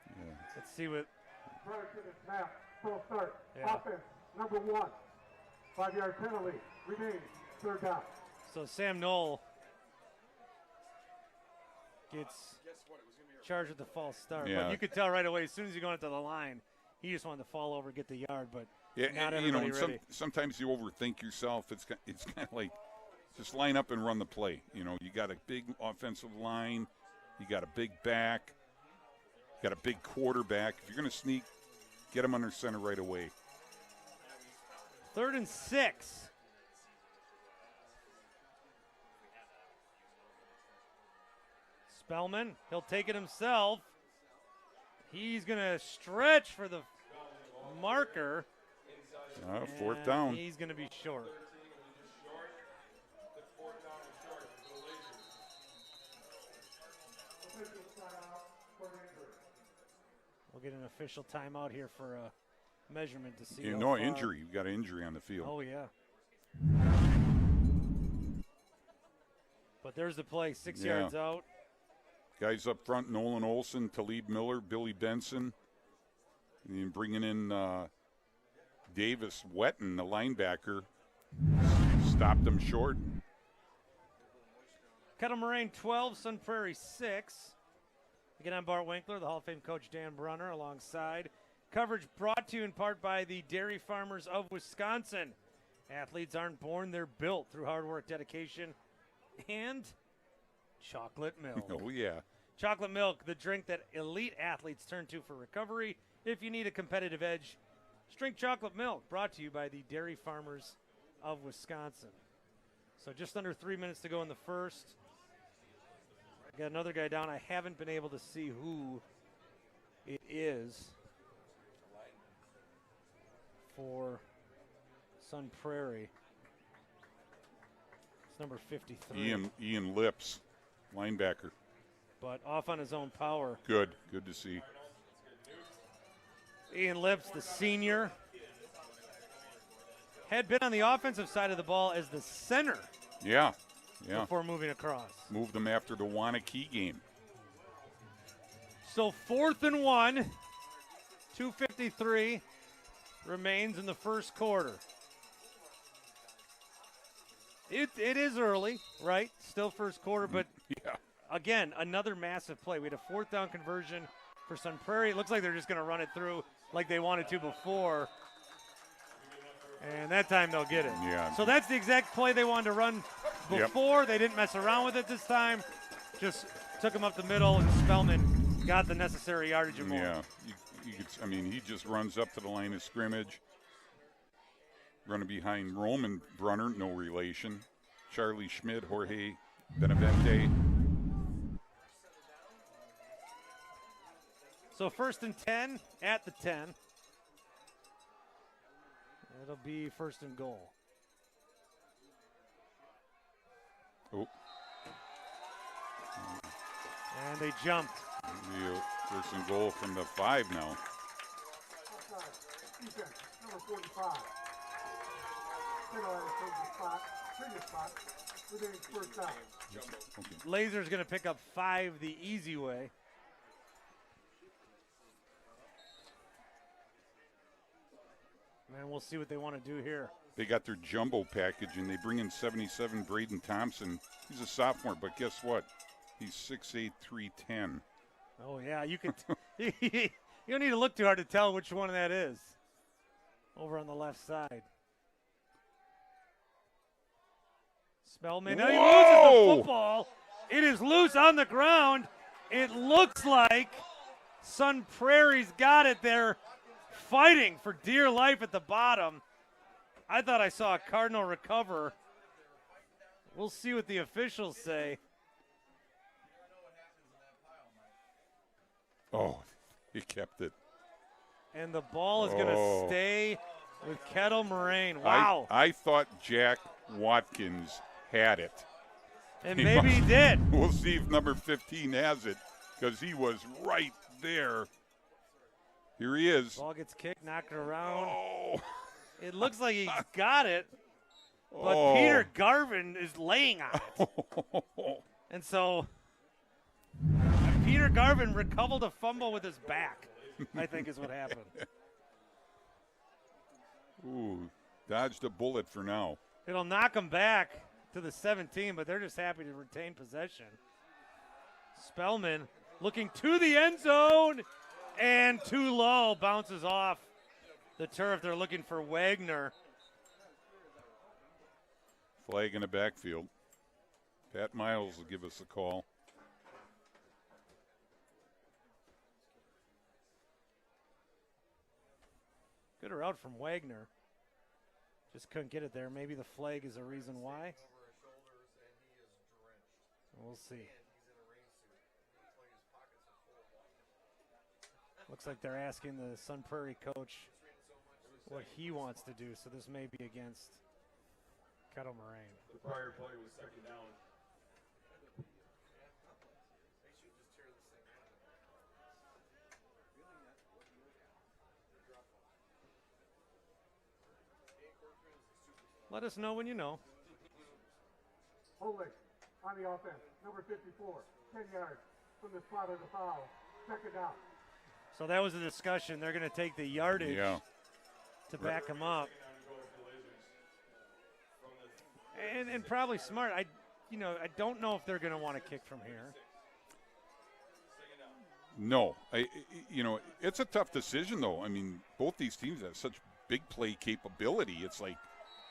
Yeah. Let's see what. Prior to the snap, full start. Yeah. Offense, number 1. 5-yard penalty. Remains. Third down. So Sam Knoll gets charged with the false start. Yeah. But you could tell right away, as soon as he got into the line, he just wanted to fall over, get the yard, but Yeah, not and, you know, everybody and ready. sometimes you overthink yourself. It's kind of like just line up and run the play. You know, you got a big offensive line, you got a big back, you got a big quarterback. If you're going to sneak, get him under center right away. 3rd and 6. Spellman, he'll take it himself. He's going to stretch for the marker. 4th and down. He's going to be short. We'll get an official timeout here for a measurement to see. You how know, far- injury. You've got an injury on the field. Oh, yeah. But there's the play, 6 Yeah. yards out. Guys up front, Nolan Olson, Talib Miller, Billy Benson. And then bringing in Davis Wetton, the linebacker. Stopped them short. Kettle Moraine 12, Sun Prairie 6. Again, I'm Bart Winkler, the Hall of Fame coach Dan Brunner alongside. Coverage brought to you in part by the Dairy Farmers of Wisconsin. Athletes aren't born, they're built through hard work, dedication, and chocolate milk. Oh, yeah. Chocolate milk, the drink that elite athletes turn to for recovery. If you need a competitive edge, drink chocolate milk. Brought to you by the Dairy Farmers of Wisconsin. So just under 3 minutes to go in the first. I got another guy down. I haven't been able to see who it is for Sun Prairie. It's number 53. Ian Lips, linebacker. But off on his own power. Good to see. Ian Lips, the senior, had been on the offensive side of the ball as the center Yeah. before moving across. Moved them after the Wanakee game. So 4th and 1, 2:53 remains in the first quarter. It is early, right? Still first quarter, but Yeah. again, another massive play. We had a 4th down conversion for Sun Prairie. It looks like they're just going to run it through like they wanted to before. And that time they'll get it. Yeah. So that's the exact play they wanted to run Yep. before. They didn't mess around with it this time. Just took him up the middle, and Spellman got the necessary yardage and more. Yeah. You could, I mean, he just runs up to the line of scrimmage. Running behind Roman Brunner, no relation. Charlie Schmidt, Jorge Benavente. So 1st and 10 at the 10. It'll be 1st and goal. Oh, And they jumped. the 1st and goal from the 5 now. Defense, number 45. Penalty spot. Previous spot. Remains first down. Okay. Laser's going to pick up 5 the easy way. And we'll see what they want to do here. They got their jumbo package, and they bring in 77 Braden Thompson. He's a sophomore, but guess what? He's 6'8", 310. Oh, yeah, you can. You don't need to look too hard to tell which one that is. Over on the left side. Spellman. Now he loses Whoa! the football. It is loose on the ground. It looks like Sun Prairie's got it there, fighting for dear life at the bottom. I thought I saw a Cardinal recover. We'll see what the officials say. Oh, he kept it. And the ball is going Oh. to stay with Kettle Moraine. Wow. I thought Jack Watkins had it. And He maybe he must- did. We'll see if number 15 has it, because he was right there. Here he is. Ball gets kicked, knocked around. Oh. It looks like he got it, but Oh. Peter Garvin is laying on it. And so Peter Garvin recovered a fumble with his back, I think is what happened. Ooh, dodged a bullet for now. It'll knock them back to the 17, but they're just happy to retain possession. Spellman looking to the end zone and too low, bounces off the turf. They're looking for Wagner. Flag in the backfield. Pat Miles will give us a call. Good route from Wagner. Just couldn't get it there. Maybe the flag is a reason why. We'll see. Looks like they're asking the Sun Prairie coach what he wants to do, so this may be against Kettle Moraine. The prior play was second down. Let us know when you know. Holding on the offense, number 54, 10 yards from the spot of the foul. Second down. So that was a discussion. They're going to take the yardage to back him up. And probably smart. I don't know if they're going to want to kick from here. No, it's a tough decision though. I mean, both these teams have such big play capability. It's like,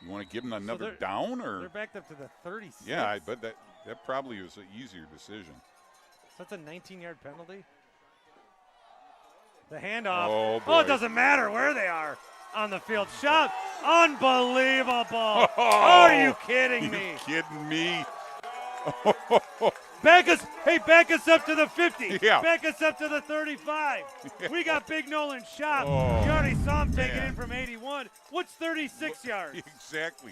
you want to give them another down, or they're backed up to the 36. Yeah, I bet that probably was an easier decision. So that's a 19-yard penalty. The handoff. Oh, boy. It doesn't matter where they are on the field. Shot. Unbelievable. Are you kidding me? You kidding me? Back us up to the 50. Yeah. Back us up to the 35. We got Big Nolan Shop. Oh, You already saw him take it man. in from 81. What's 36 yards? Exactly.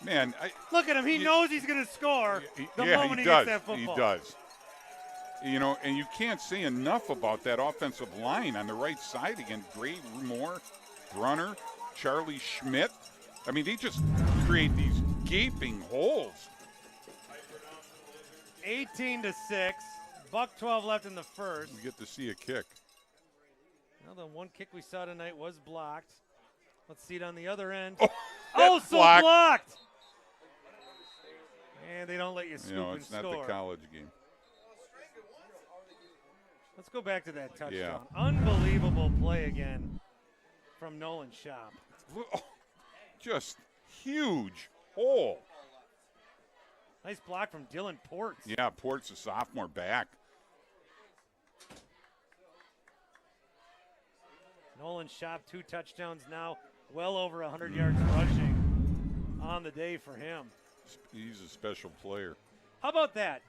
Man, Look at him. He knows he's going to score the moment he does. gets that football. He does. And you can't say enough about that offensive line on the right side again. Gray, Moore, Brunner, Charlie Schmidt. I mean, they just create these gaping holes. 18-6. Buck 12 left in the first. We get to see a kick. Well, the one kick we saw tonight was blocked. Let's see it on the other end. Oh, Also blocked. And they don't let you scoop and it's not score. the college game. Let's go back to that touchdown. Yeah. Unbelievable play again from Nolan Shop. Oh, just huge hole. Nice block from Dylan Ports. Yeah, Port's a sophomore back. Nolan Shop, 2 touchdowns now, well over 100 yards rushing on the day for him. He's a special player. How about that?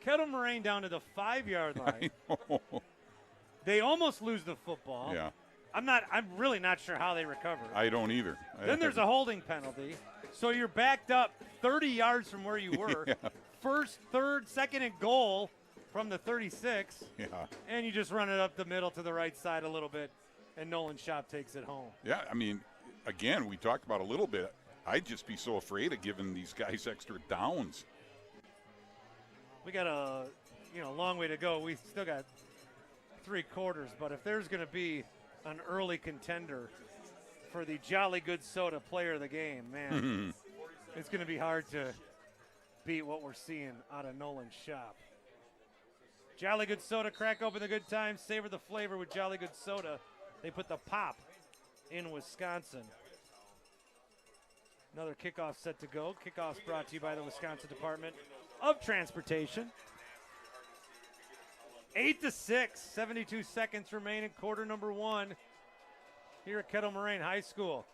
Kettle Moraine down to the 5-yard line. I know. They almost lose the football. Yeah, I'm really not sure how they recover. I don't either. Then there's a holding penalty. So you're backed up 30 yards from where you were. Yeah. First, third, second and goal from the 36. Yeah. And you just run it up the middle to the right side a little bit, and Nolan Shop takes it home. Yeah, I mean, again, we talked about a little bit. I'd just be so afraid of giving these guys extra downs. We got a long way to go. We still got 3 quarters, but if there's going to be an early contender for the Jolly Good Soda player of the game, man, it's going to be hard to beat what we're seeing out of Nolan Shop. Jolly Good Soda, crack open the good times, savor the flavor with Jolly Good Soda. They put the pop in Wisconsin. Another kickoff set to go. Kickoff's brought to you by the Wisconsin Department of Transportation. 8-6, 72 seconds remaining, quarter number 1 here at Kettle Moraine High School.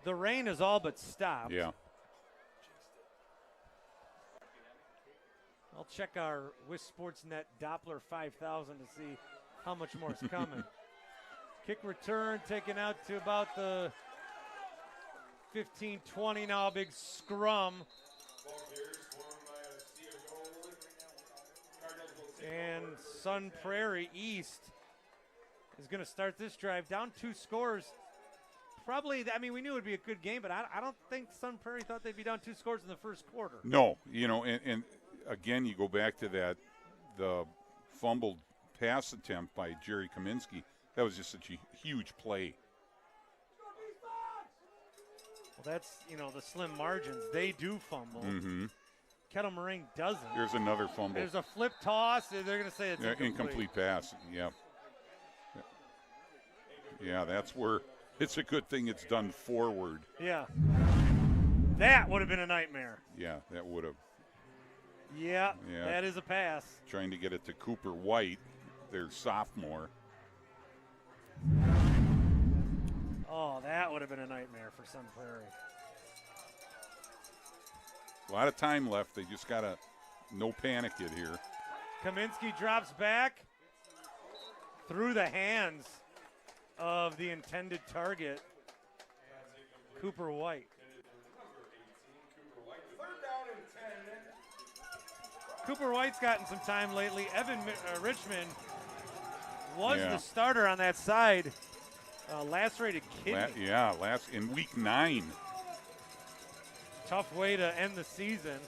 The rain is all but stopped. Yeah. I'll check our WIS Sportsnet Doppler 5000 to see how much more is coming. Kick return taken out to about the 15-20 now, a big scrum. And Sun Prairie East is going to start this drive. Down 2 scores. Probably, I mean, we knew it would be a good game, but I don't think Sun Prairie thought they'd be down 2 scores in the first quarter. No, and again, you go back to the fumbled pass attempt by Jerry Kaminsky. That was just such a huge play. Well, that's, the slim margins. They do fumble. Mm-hmm. Kettle Moraine doesn't. There's another fumble. There's a flip toss. They're going to say it's incomplete pass. Yeah. Yeah, that's where it's a good thing it's done forward. Yeah. That would have been a nightmare. Yeah, that would have. Yeah, that is a pass. Trying to get it to Cooper White, their sophomore. Oh, that would have been a nightmare for Sun Prairie. A lot of time left. They just got to no panic it here. Kaminsky drops back through the hands of the intended target, Cooper White. Cooper White's gotten some time lately. Evan Richmond was the starter on that side. Lacerated kidney. Last in week 9. Tough way to end the season.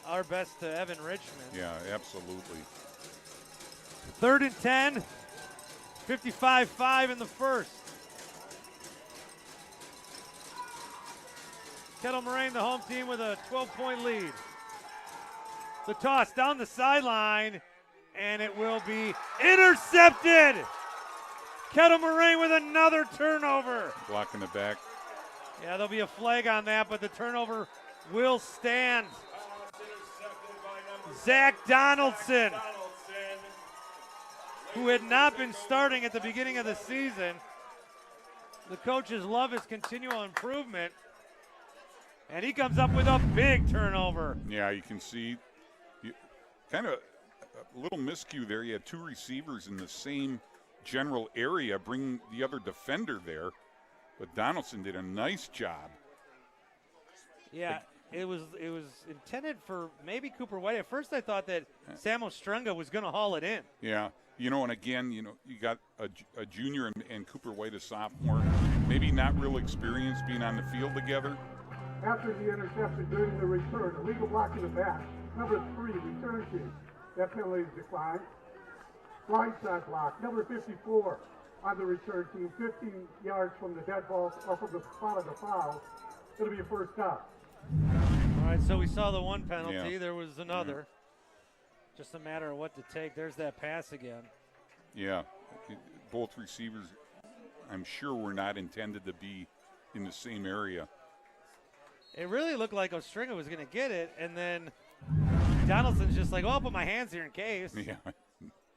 Our best to Evan Richmond. Yeah, absolutely. 3rd and 10. 55-5 in the first. Kettle Moraine, the home team, with a 12-point lead. The toss down the sideline, and it will be intercepted. Kettle Moraine with another turnover. Blocking the back. Yeah, there'll be a flag on that, but the turnover will stand. Zach Donaldson, who had not been starting at the beginning of the season. The coaches love his continual improvement, and he comes up with a big turnover. Yeah, you can see kind of a little miscue there. You had 2 receivers in the same general area, bring the other defender there, but Donaldson did a nice job. Yeah, it was intended for maybe Cooper White. At first I thought that Sam Ostrenga was going to haul it in. Yeah, and again, you got a junior and Cooper White, a sophomore, maybe not real experienced being on the field together. After the interception during the return, illegal block in the back. Number 3, return team. That penalty is declined. Blindside block. Number 54 on the return team, 15 yards from the dead ball or from the spot of the foul. It'll be a first down. All right, so we saw the 1 penalty. Yeah. There was another. Just a matter of what to take. There's that pass again. Yeah, both receivers, I'm sure, were not intended to be in the same area. It really looked like Ostrenga was going to get it, and then Donaldson's just like, I'll put my hands here in case. Yeah.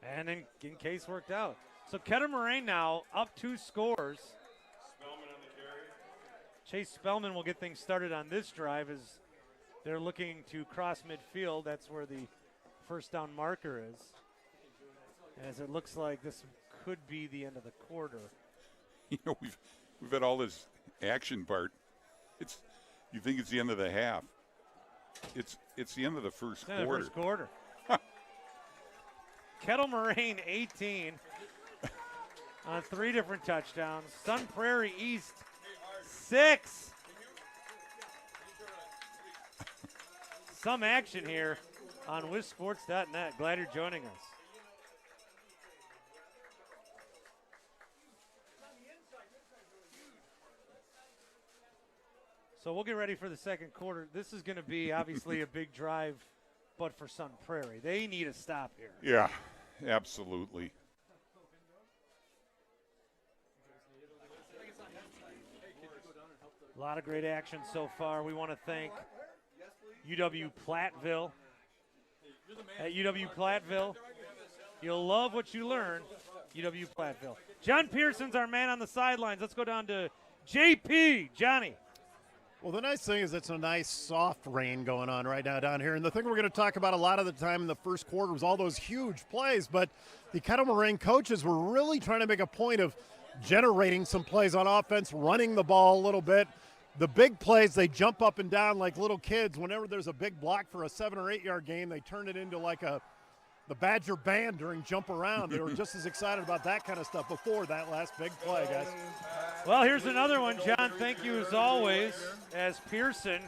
And then in case worked out. So Kettle Moraine now up 2 scores. Spellman on the carry. Chase Spellman will get things started on this drive as they're looking to cross midfield. That's where the first down marker is. As it looks like this could be the end of the quarter. We've had all this action part. You think it's the end of the half. It's the end of the first quarter. The first quarter. Kettle Moraine 18 on 3 different touchdowns. Sun Prairie East 6. Some action here on WISSports.net. Glad you're joining us. So we'll get ready for the second quarter. This is going to be obviously a big drive, but for Sun Prairie. They need a stop here. Yeah, absolutely. A lot of great action so far. We want to thank UW Platteville. At UW Platteville, you'll love what you learn. UW Platteville. John Pearson's our man on the sidelines. Let's go down to JP. Johnny. Well, the nice thing is it's a nice soft rain going on right now down here. And the thing we're going to talk about a lot of the time in the first quarter was all those huge plays. But the Kettle Moraine coaches were really trying to make a point of generating some plays on offense, running the ball a little bit. The big plays, they jump up and down like little kids. Whenever there's a big block for a 7 or 8 yard gain, they turn it into like a the Badger band during jump around. They were just as excited about that kind of stuff before that last big play, guys. Well, here's another one, John. Thank you as always, as Pearson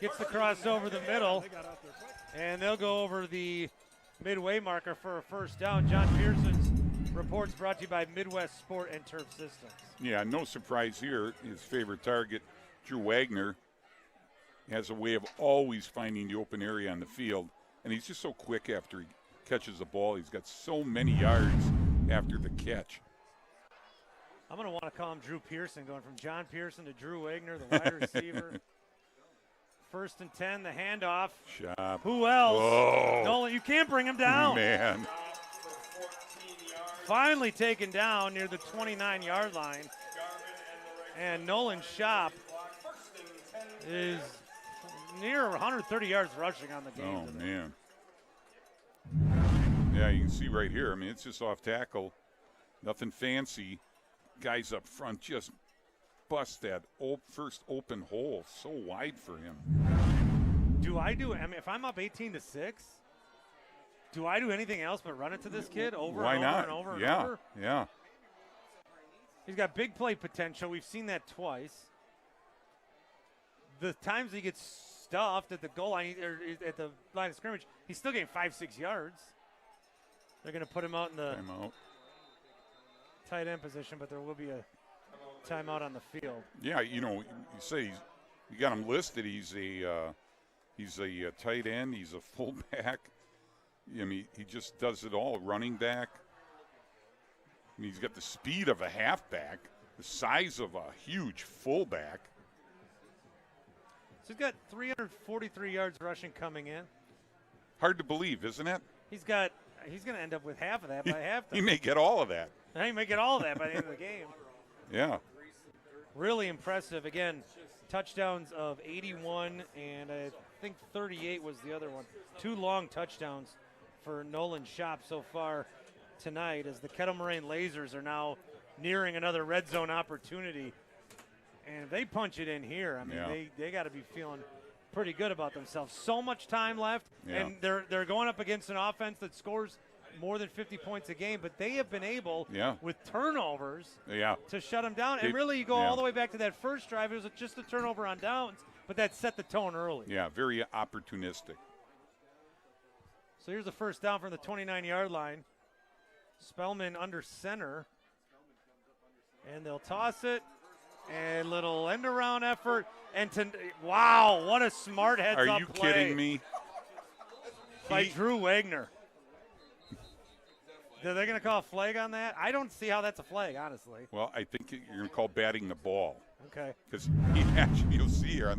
gets the cross over the middle, and they'll go over the midway marker for a first down. John Pearson's reports brought to you by Midwest Sport and Turf Systems. Yeah, no surprise here. His favorite target, Drew Wagner, has a way of always finding the open area on the field, and he's just so quick after he catches the ball. He's got so many yards after the catch. I'm going to want to call him Drew Pearson, going from John Pearson to Drew Wagner, the wide receiver. 1st and 10, the handoff. Shop. Who else? Oh. Nolan, you can't bring him down. Man. Finally taken down near the 29-yard line. And Nolan Shop is near 130 yards rushing on the game. Oh, today. man. Yeah, you can see right here. I mean, it's just off tackle. Nothing fancy. Guys up front just bust that first open hole so wide for him. I mean, if I'm up 18-6, do I do anything else but run it to this kid over Why and not? over and over and yeah, over? Yeah. He's got big play potential. We've seen that twice. The times he gets stuffed at the goal line or at the line of scrimmage, he's still getting 5-6 yards. They're going to put him out in the Timeout. tight end position, but there will be a timeout on the field. Yeah, you know, you say you got him listed. He's a tight end. He's a fullback. I mean, he just does it all. Running back. I mean, he's got the speed of a halfback, the size of a huge fullback. So he's got 343 yards rushing coming in. Hard to believe, isn't it? He's going to end up with half of that by halftime. He may get all of that. He may get all of that by the end of the game. Yeah. Really impressive. Again, touchdowns of 81 and I think 38 was the other one. 2 long touchdowns for Nolan Shop so far tonight as the Kettle Moraine Lasers are now nearing another red zone opportunity. And if they punch it in here, I mean, they got to be feeling pretty good about themselves. So much time left, and they're going up against an offense that scores more than 50 points a game, but they have been able, with turnovers, to shut them down. And really, you go all the way back to that first drive. It was just a turnover on downs, but that set the tone early. Yeah, very opportunistic. So here's the first down from the 29-yard line. Spellman under center, and they'll toss it. And little end-around effort. And wow, what a smart heads-up play. Are you kidding me? By Drew Wagner. Are they going to call a flag on that? I don't see how that's a flag, honestly. Well, I think you're going to call batting the ball. Okay. Because he actually, you'll see here.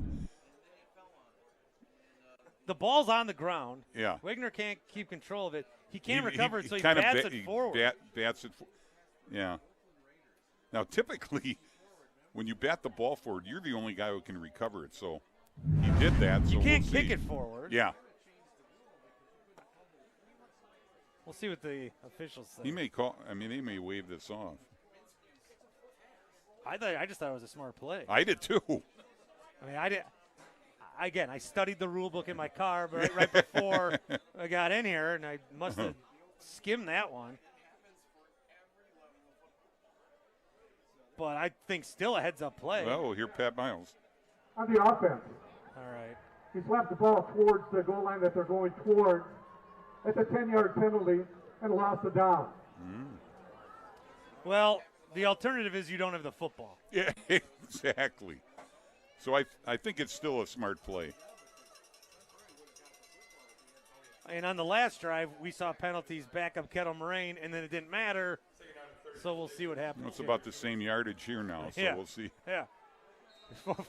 The ball's on the ground. Yeah. Wagner can't keep control of it. He can't recover it, so he kind of bats it forward. Bats it. Yeah. Now, typically, when you bat the ball forward, you're the only guy who can recover it. So he did that. So you can't we'll kick see. it forward. Yeah. We'll see what the officials say. He may call. I mean, he may wave this off. I just thought it was a smart play. I did too. I mean, I did. Again, I studied the rule book in my car, but right before I got in here, and I must have skimmed that one. But I think still a heads-up play. Well, we'll hear Pat Miles. On the offense, All right. he slapped the ball towards the goal line that they're going towards at the 10-yard penalty and lost the down. Well, the alternative is you don't have the football. Yeah, exactly. So I think it's still a smart play. And on the last drive, we saw penalties back up Kettle Moraine, and then it didn't matter. So we'll see what happens. It's about the same yardage here now, so we'll see. Yeah.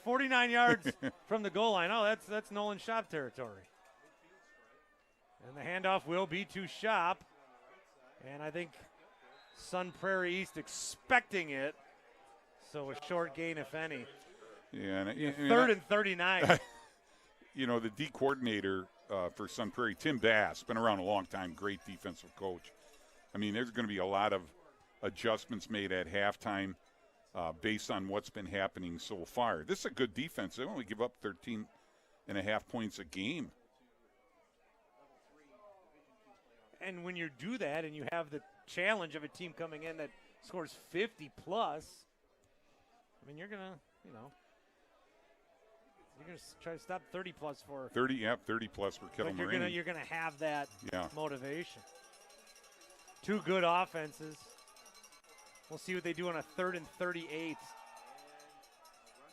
49 yards from the goal line. Oh, that's Nolan Shop territory. And the handoff will be to Shop. And I think Sun Prairie East expecting it. So a short gain, if any. Yeah. Third and 39. You know, the D coordinator for Sun Prairie, Tim Bass, been around a long time, great defensive coach. I mean, there's going to be a lot of adjustments made at halftime based on what's been happening so far. This is a good defense. They only give up 13.5 points a game. And when you do that and you have the challenge of a team coming in that scores 50 plus, I mean, you're going to, you're going to try to stop 30 plus for 30 plus for Kettle Moraine. You're going to have that Yeah. motivation. Two good offenses. We'll see what they do on a 3rd and 38.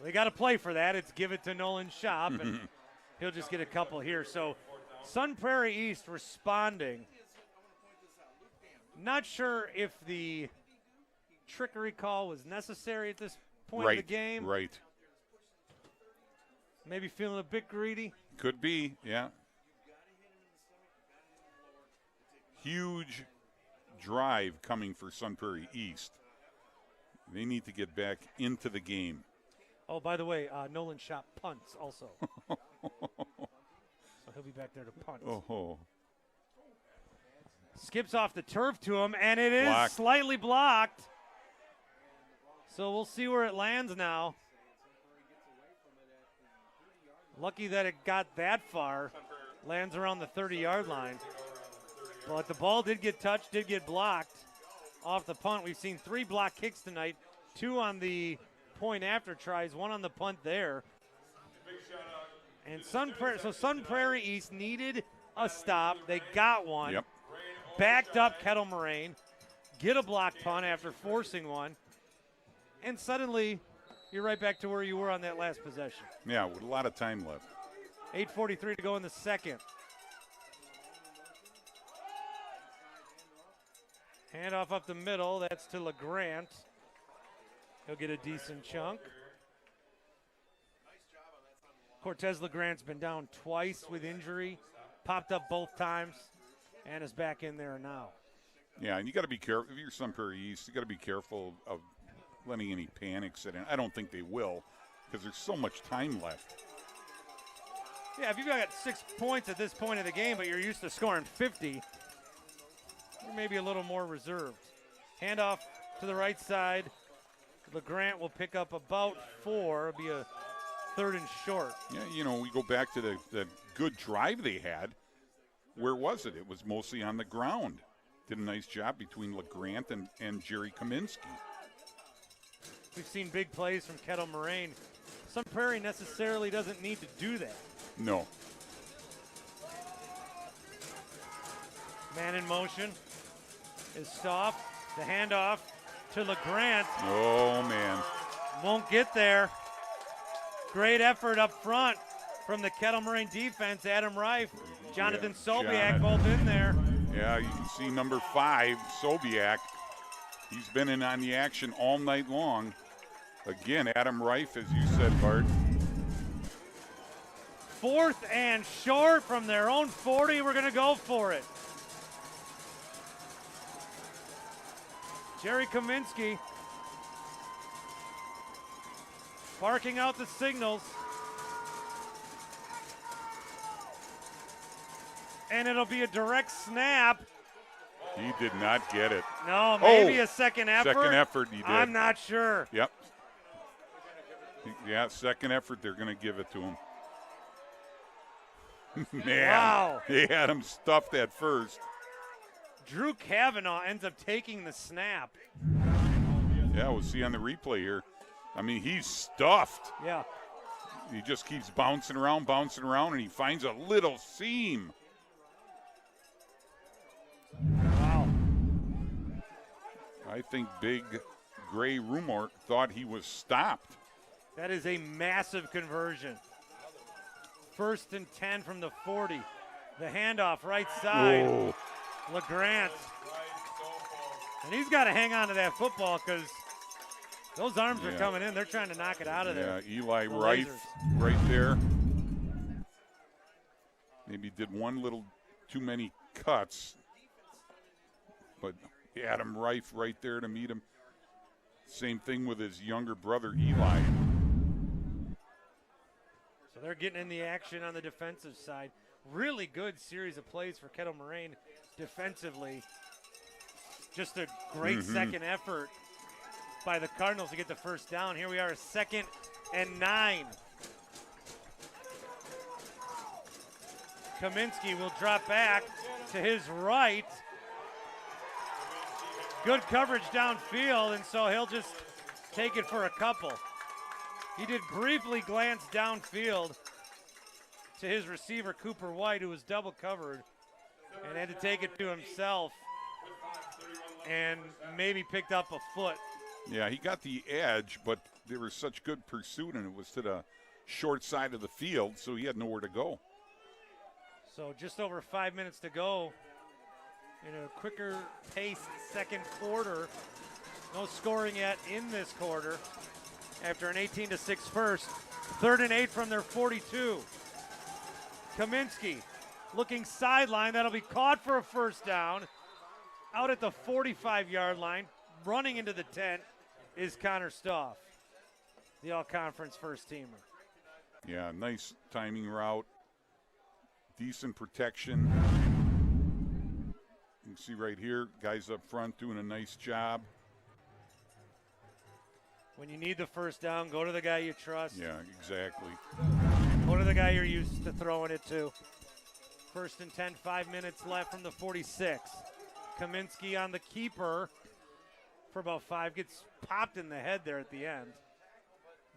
They got to play for that. It's give it to Nolan Shop, and he'll just get a couple here. So Sun Prairie East responding. Not sure if the trickery call was necessary at this point of the game. Right. Maybe feeling a bit greedy. Could be, yeah. Huge drive coming for Sun Prairie East. They need to get back into the game. Oh, by the way, Nolan Shop punts also. So he'll be back there to punt. Oh. Skips off the turf to him, and it is Blocked. slightly blocked. So we'll see where it lands now. Lucky that it got that far. Lands around the 30-yard line. But the ball did get touched, did get blocked off the punt. We've seen 3 block kicks tonight, 2 on the point after tries, 1 on the punt there. And Sun Prairie East needed a stop. They got one. Yep. Backed up Kettle Moraine, get a block punt after forcing one, and suddenly you're right back to where you were on that last possession. Yeah, with a lot of time left. 8:43 to go in the second. Handoff up the middle, that's to LeGrant. He'll get a decent chunk. Cortez LeGrant's been down twice with injury, popped up both times, and is back in there now. Yeah, and you got to be careful. If you're Sun Prairie East, you got to be careful of letting any panic set in. I don't think they will, because there's so much time left. Yeah, if you've got 6 points at this point of the game, but you're used to scoring 50, you're maybe a little more reserved. Handoff to the right side. LeGrant will pick up about 4. It'll be a 3rd and short. Yeah, we go back to the good drive they had. Where was it? It was mostly on the ground. Did a nice job between LeGrant and Jerry Kaminsky. We've seen big plays from Kettle Moraine. Sun Prairie necessarily doesn't need to do that. No. Man in motion is Stoff. The handoff to LeGrant. Oh, man. Won't get there. Great effort up front from the Kettle Moraine defense. Adam Reif, Jonathan Sobiak both in there. Yeah, you can see number 5, Sobiak. He's been in on the action all night long. Again, Adam Reif, as you said, Bart. 4th and short from their own 40. We're going to go for it. Jerry Kaminsky barking out the signals. And it'll be a direct snap. He did not get it. No, maybe a second effort. Second effort, he did. I'm not sure. Yep. Yeah, second effort, they're going to give it to him. Man, wow. They had him stuffed at first. Drew Kavanaugh ends up taking the snap. Yeah, we'll see on the replay here. I mean, he's stuffed. Yeah. He just keeps bouncing around, and he finds a little seam. Wow. I think Big Gray Rumort thought he was stopped. That is a massive conversion. 1st and 10 from the 40. The handoff right side. Oh. LeGrant. And he's got to hang on to that football because those arms are coming in. They're trying to knock it out of there. Yeah, Eli The Reif Lasers. right there. Maybe did one little too many cuts. But Adam Reif right there to meet him. Same thing with his younger brother, Eli. So they're getting in the action on the defensive side. Really good series of plays for Kettle Moraine defensively. Just a great second effort by the Cardinals to get the first down. Here we are, 2nd and 9. Kaminsky will drop back to his right. Good coverage downfield, and so he'll just take it for a couple. He did briefly glance downfield to his receiver, Cooper White, who was double covered and had to take it to himself and maybe picked up a foot. Yeah, he got the edge, but there was such good pursuit, and it was to the short side of the field, so he had nowhere to go. So just over 5 minutes to go in a quicker paced second quarter. No scoring yet in this quarter after an 18-6 first. 3rd and 8 from their 42. Kaminsky looking sideline. That'll be caught for a first down. Out at the 45-yard line, running into the tent, is Connor Stoff, the all-conference first-teamer. Yeah, nice timing route. Decent protection. You can see right here, guys up front doing a nice job. When you need the first down, go to the guy you trust. Yeah, exactly. Go to the guy you're used to throwing it to. 1st and 10, 5 minutes left from the 46. Kaminsky on the keeper for about 5. Gets popped in the head there at the end.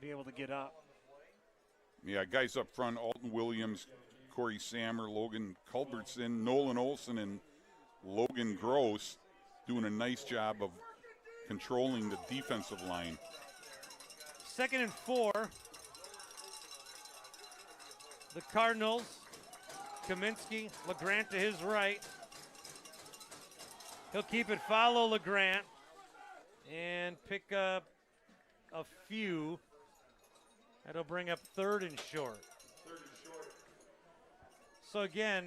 Be able to get up. Yeah, guys up front, Alton Williams, Corey Sammer, Logan Culbertson, Nolan Olson, and Logan Gross doing a nice job of controlling the defensive line. 2nd and 4. The Cardinals. Kaminsky, LeGrant to his right. He'll keep it, follow LeGrant, and pick up a few. That'll bring up 3rd and short. So again,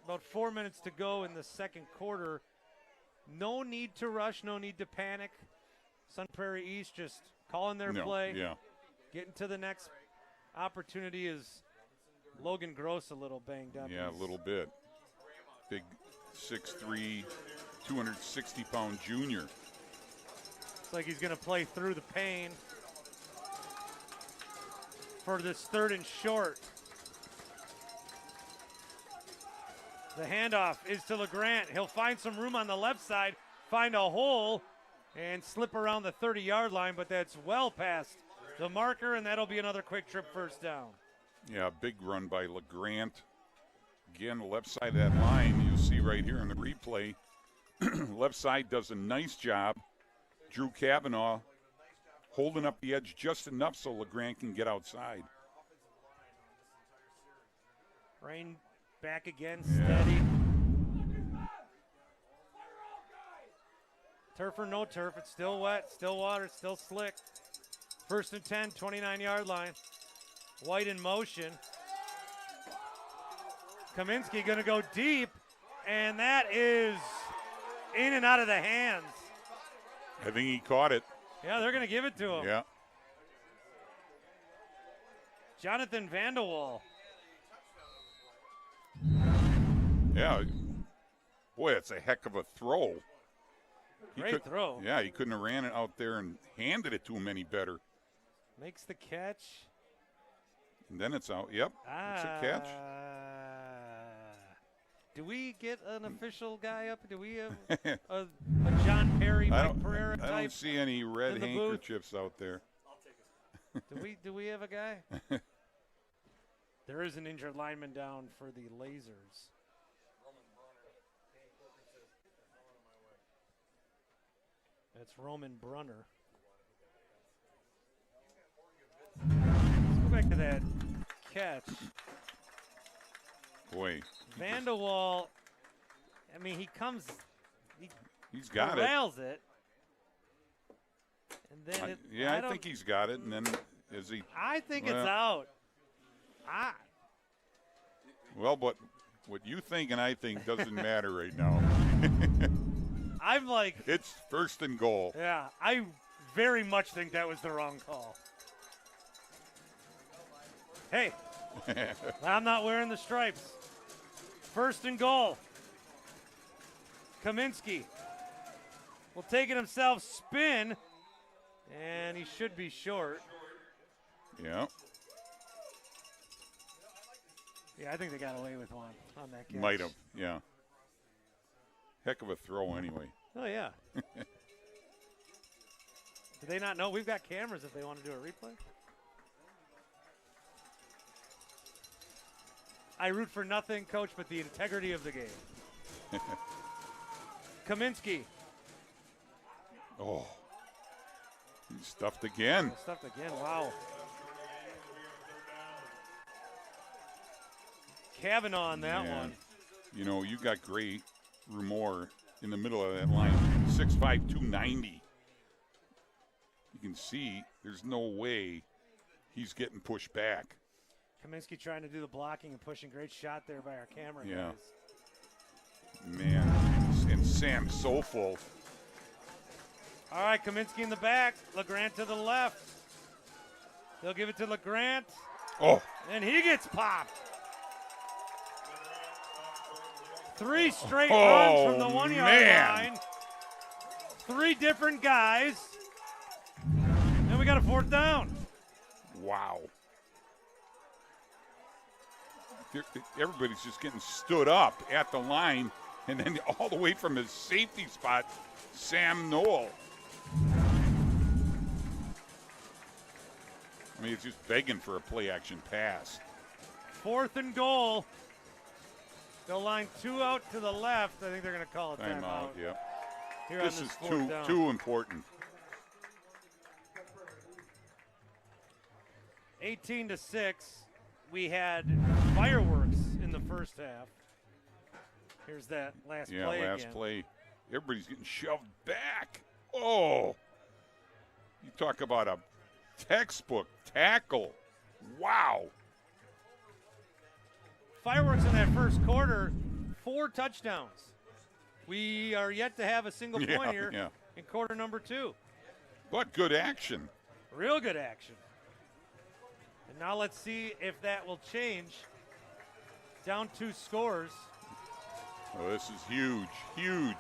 about 4 minutes to go in the second quarter. No need to rush, no need to panic. Sun Prairie East just calling their play. Yeah. Getting to the next opportunity. Is Logan Gross a little banged up? Yeah, a little bit. Big 6'3", 260-pound junior. Looks like he's going to play through the pain for this 3rd and short. The handoff is to LeGrant. He'll find some room on the left side, find a hole, and slip around the 30-yard line, but that's well past the marker, and that'll be another quick trip first down. Yeah, big run by LeGrant. Again, the left side of that line, you'll see right here in the replay. Left side does a nice job. Drew Kavanaugh holding up the edge just enough so LeGrant can get outside. Rain back again, steady. Turf or no turf, it's still wet, still water, still slick. 1st and 10, 29-yard line. White in motion. Kaminsky going to go deep, and that is in and out of the hands. I think he caught it. Yeah, they're going to give it to him. Yeah. Jonathan Vanderwall. Yeah. Boy, it's a heck of a throw. Great throw. Yeah, he couldn't have ran it out there and handed it to him any better. Makes the catch. And then it's out. Yep, it's a catch. Do we get an official guy up? Do we have a John Perry, Mike Pereira type? I don't see any red in the handkerchiefs out there. Do we have a guy? There is an injured lineman down for the Lasers. That's Roman Brunner. Let's go back to that catch. Boy. Vanderwall, I mean, He's got it. corrals it. And then I think he's got it. And then is he? I think it's out. Well, but what you think and I think doesn't matter right now. I'm like, it's 1st and goal. yeah, I very much think that was the wrong call. Hey, I'm not wearing the stripes. 1st and goal. Kaminsky will take it himself, spin, and he should be short. Yeah. Yeah, I think they got away with one on that catch. Might have, yeah. Heck of a throw anyway. Oh, yeah. Do they not know? We've got cameras if they want to do a replay. I root for nothing, Coach, but the integrity of the game. Kaminsky. Oh. He's stuffed again. Stuffed again, wow. Kavanaugh on that one. You know, you got Gray Rumor in the middle of that line. 6'5", 290. You can see there's no way he's getting pushed back. Kaminsky trying to do the blocking and pushing. Great shot there by our camera Yeah. guys. Man, and Sam so full. All right, Kaminsky in the back. LeGrant to the left. They'll give it to LeGrant. Oh. And he gets popped. 3 straight runs from the 1 yard line. 3 different guys. And we got a 4th down. Wow. Everybody's just getting stood up at the line, and then all the way from his safety spot, Sam Noel. I mean, it's just begging for a play-action pass. 4th and goal. They'll line 2 out to the left. I think they're going to call it Timeout, yeah. Here This on is 4th down. too important. 18-6. We had fireworks in the first half. Here's that last play last again. play. Everybody's getting shoved back. Oh. You talk about a textbook tackle. Wow. Fireworks in that first quarter, 4 touchdowns. We are yet to have a single point here in quarter number 2. But good action. Real good action. And now let's see if that will change. Down 2 scores. Oh, this is huge, huge.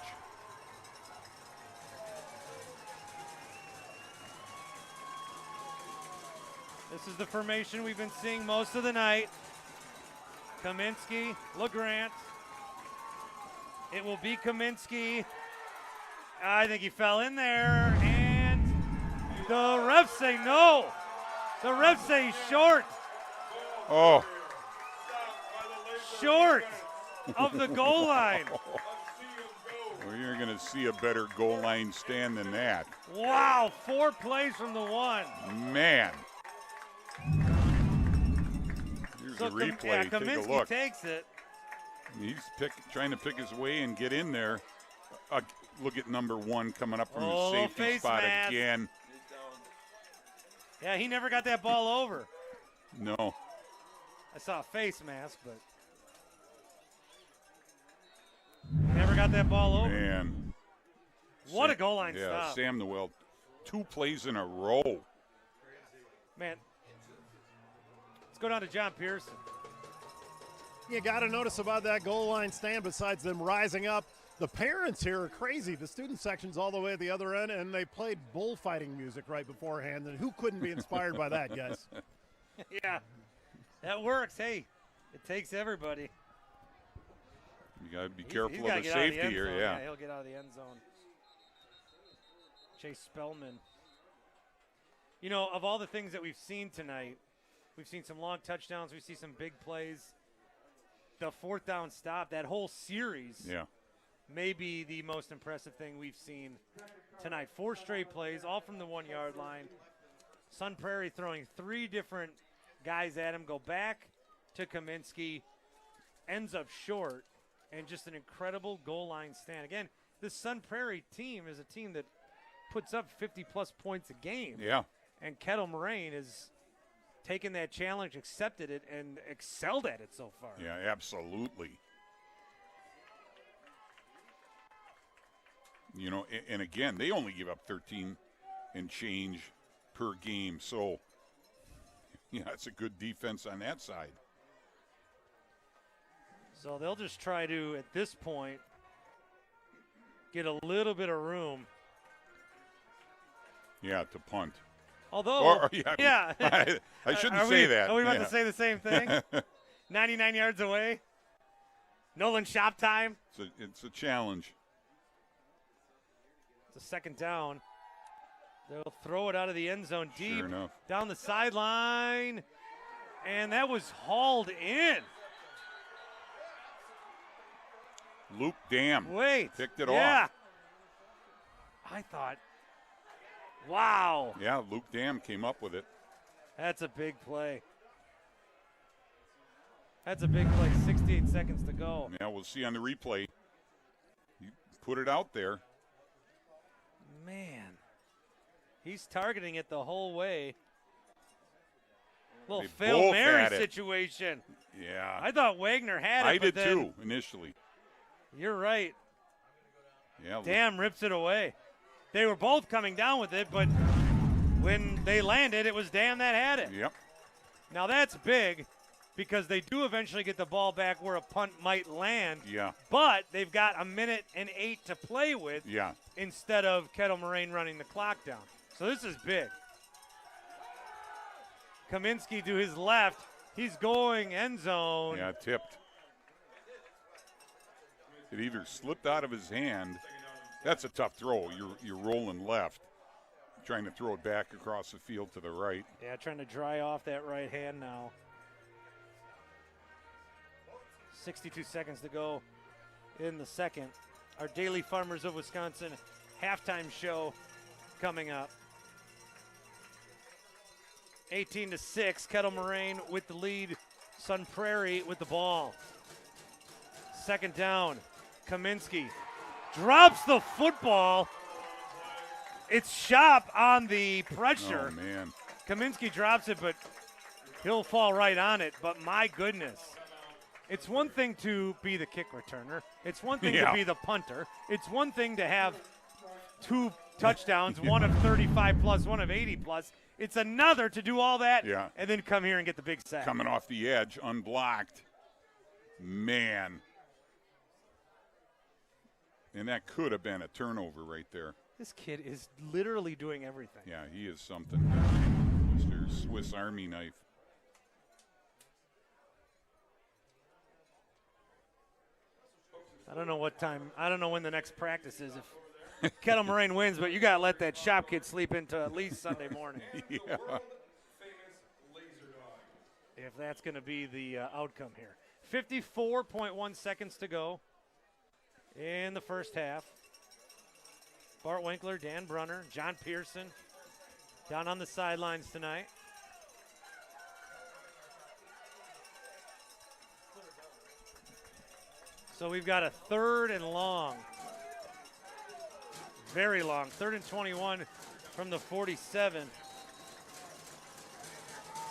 This is the formation we've been seeing most of the night. Kaminsky, LeGrant. It will be Kaminsky. I think he fell in there, and the refs say no. The refs say he's short. Oh. Short of the goal line. Well, you're going to see a better goal line stand than that. Wow, 4 plays from the 1. Man. Here's So a replay. yeah, Take a Kaminsky look. takes it. He's trying to pick his way and get in there. Look at number 1 coming up from Oh, his safety face spot mask. again. Yeah, he never got that ball over. No. I saw a face mask, but never got that ball over. Man. What a goal line Yeah, stop. Sam Noel, 2 plays in a row. Man, let's go down to John Pearson. You got to notice about that goal line stand, besides them rising up, the parents here are crazy. The student section's all the way at the other end, and they played bullfighting music right beforehand, and who couldn't be inspired by that, guys? Yeah, that works. Hey, it takes everybody. You got to be He's careful gotta of the get out of safety end here, zone. yeah. He'll get out of the end zone. Chase Spellman. You know, of all the things that we've seen tonight, we've seen some long touchdowns. We see some big plays. The 4th down stop, that whole series, may be the most impressive thing we've seen tonight. 4 straight plays, all from the 1 yard line. Sun Prairie throwing 3 different guys at him, go back to Kaminsky, ends up short, and just an incredible goal line stand. Again, this Sun Prairie team is a team that puts up 50-plus points a game. Yeah. And Kettle Moraine has taken that challenge, accepted it, and excelled at it so far. Yeah, absolutely. You know, and again, they only give up 13 and change per game. So, yeah, it's a good defense on that side. So they'll just try to, at this point, get a little bit of room. Yeah, to punt. Although, I shouldn't say that. Are we about Yeah. to say the same thing? 99 yards away. Nolan shop time. It's a challenge. It's a second down. They'll throw it out of the end zone deep. Sure enough. Down the sideline. And that was hauled in. Luke Dam Wait. picked it yeah. off. I thought, wow. Yeah, Luke Dam came up with it. That's a big play. That's a big play. 68 seconds to go. Yeah, we'll see on the replay. You put it out there. Man. He's targeting it the whole way. Little They Fail both Mary had it. situation. Yeah. I thought Wagner had it. I but did then, too, initially. You're right. Yeah. Dam rips it away. They were both coming down with it, but when they landed, it was Dam that had it. Yep. Now that's big because they do eventually get the ball back where a punt might land. Yeah. But they've got 1:08 to play with Yeah. instead of Kettle Moraine running the clock down. So this is big. Kaminsky to his left. He's going end zone. Yeah, tipped. It either slipped out of his hand. That's a tough throw. You're rolling left, trying to throw it back across the field to the right. Yeah, trying to dry off that right hand now. 62 seconds to go in the second. Our Daily Farmers of Wisconsin halftime show coming up. 18-6, Kettle Moraine with the lead. Sun Prairie with the ball. Second down, Kaminsky drops the football. It's Shop on the pressure. Oh, man. Kaminsky drops it, but he'll fall right on it. But my goodness, it's one thing to be the kick returner. It's one thing to be the punter. It's one thing to have 2 touchdowns, one of 35 plus, one of 80 plus. It's another to do all that and then come here and get the big sack. Coming off the edge, unblocked. Man. And that could have been a turnover right there. This kid is literally doing everything. Yeah, he is something. Mr. Swiss Army knife. I don't know when the next practice is if Kettle Moraine wins, but you got to let that Shop kid sleep into at least Sunday morning. Yeah. If that's going to be the outcome here. 54.1 seconds to go in the first half. Bart Winkler, Dan Brunner, John Pearson down on the sidelines tonight. So we've got a 3rd and long. Very long. 3rd and 21 from the 47.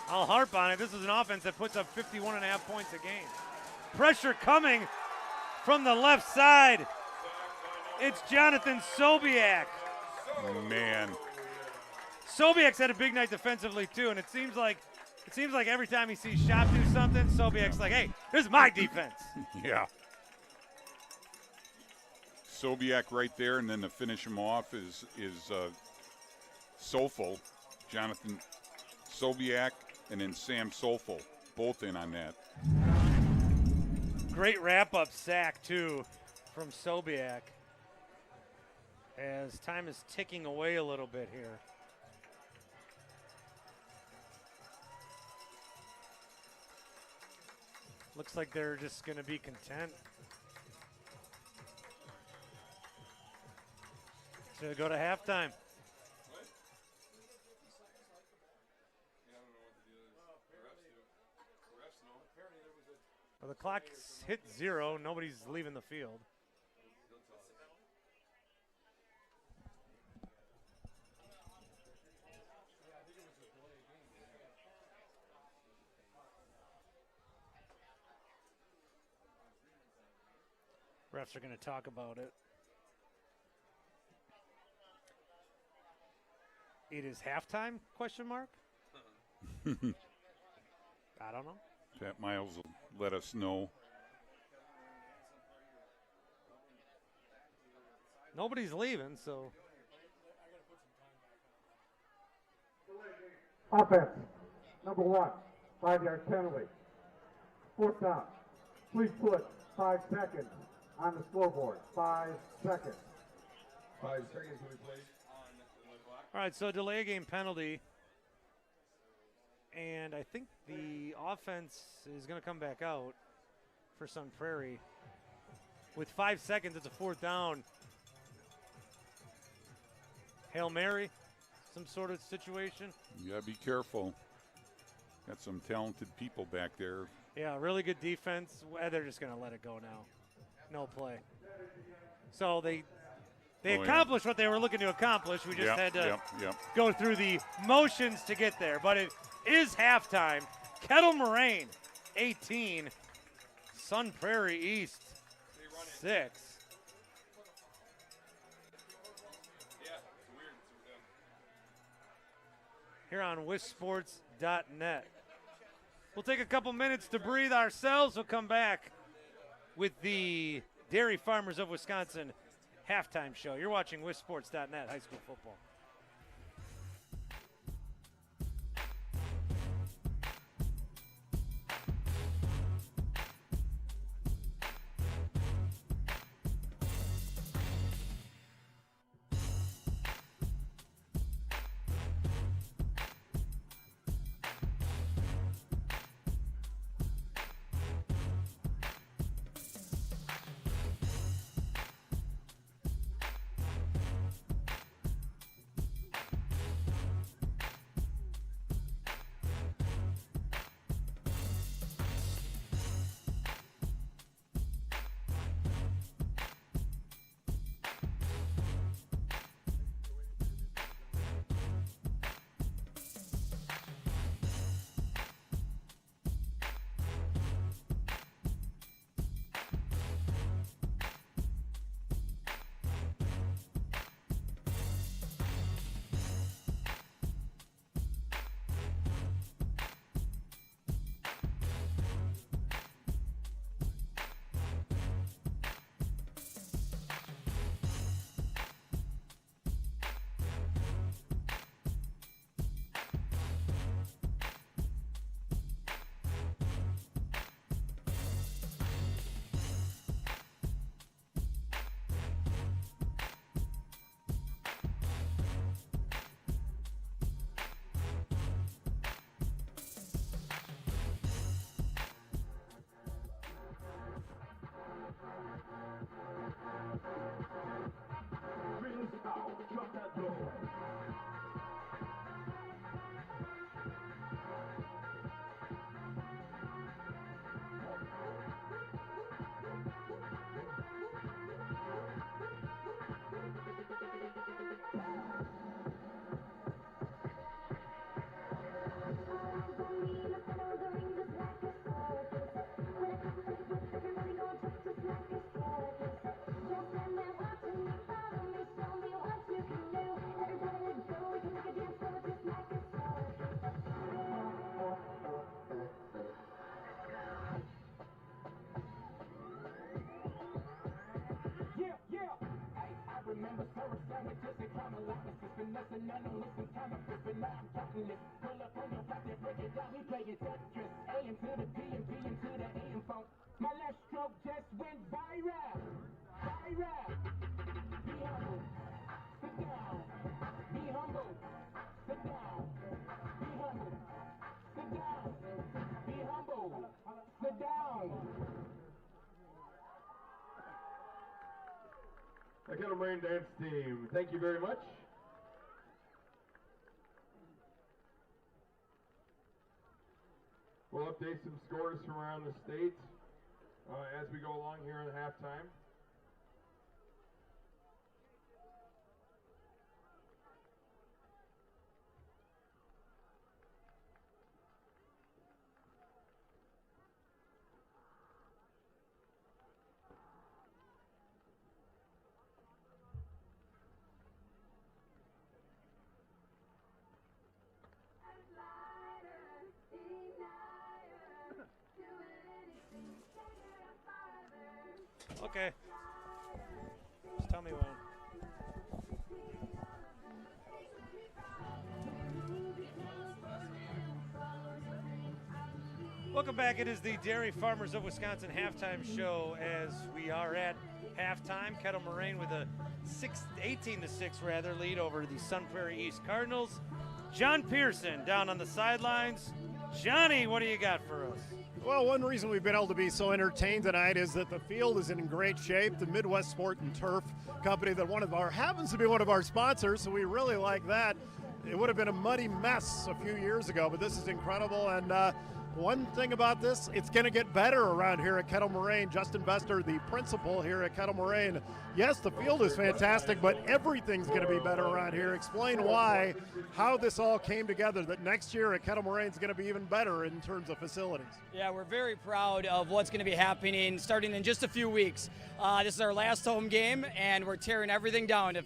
I'll harp on it. This is an offense that puts up 51.5 points a game. Pressure coming from the left side. It's Jonathan Sobiak. Man. Sobiak's had a big night defensively too, and it seems like every time he sees Shop do something, Sobiak's like, "Hey, this is my defense." Yeah. Sobiak right there, and then to finish him off is Sofel, Jonathan Sobiak, and then Sam Sofel, both in on that. Great wrap-up sack too from Sobiak. As time is ticking away a little bit here. Looks like they're just going to be content. To go to halftime. Well, the clock's hit 0. Nobody's leaving the field. Refs are going to talk about it. It is halftime, question mark? I don't know. Pat Miles will let us know. Nobody's leaving, so. Offense, number 1, 5-yard penalty. Fourth down. Please put 5 seconds on the scoreboard. 5 seconds. 5 seconds will be played on the clock. All right, so delay game penalty. And I think the offense is going to come back out for Sun Prairie. With 5 seconds, it's a fourth down. Hail Mary, some sort of situation. You gotta be careful. Got some talented people back there. Yeah, really good defense. They're just going to let it go now. No play. So they accomplished what they were looking to accomplish. We just had to go through the motions to get there. But it is halftime. Kettle Moraine, 18. Sun Prairie East, 6. Yeah, it's weird. Here on wisports.net. We'll take a couple minutes to breathe ourselves. We'll come back with the Dairy Farmers of Wisconsin halftime show. You're watching wisports.net high school football. The Kettle Moraine dance team, thank you very much. We'll update some scores from around the state as we go along here in the halftime. Okay. Just tell me when. Welcome back. It is the Dairy Farmers of Wisconsin halftime show as we are at halftime. Kettle Moraine with a 18-6 lead over the Sun Prairie East Cardinals. John Pearson down on the sidelines. Johnny, what do you got for us? Well, one reason we've been able to be so entertained tonight is that the field is in great shape. The Midwest Sport and Turf Company that happens to be one of our sponsors, so we really like that. It would have been a muddy mess a few years ago, but this is incredible. And one thing about this, it's going to get better around here at Kettle Moraine. Justin Vester, the principal here at Kettle Moraine. Yes, the field is fantastic, but everything's going to be better around here. Explain why, how this all came together, that next year at Kettle Moraine is going to be even better in terms of facilities. Yeah, we're very proud of what's going to be happening starting in just a few weeks. This is our last home game, and we're tearing everything down. Of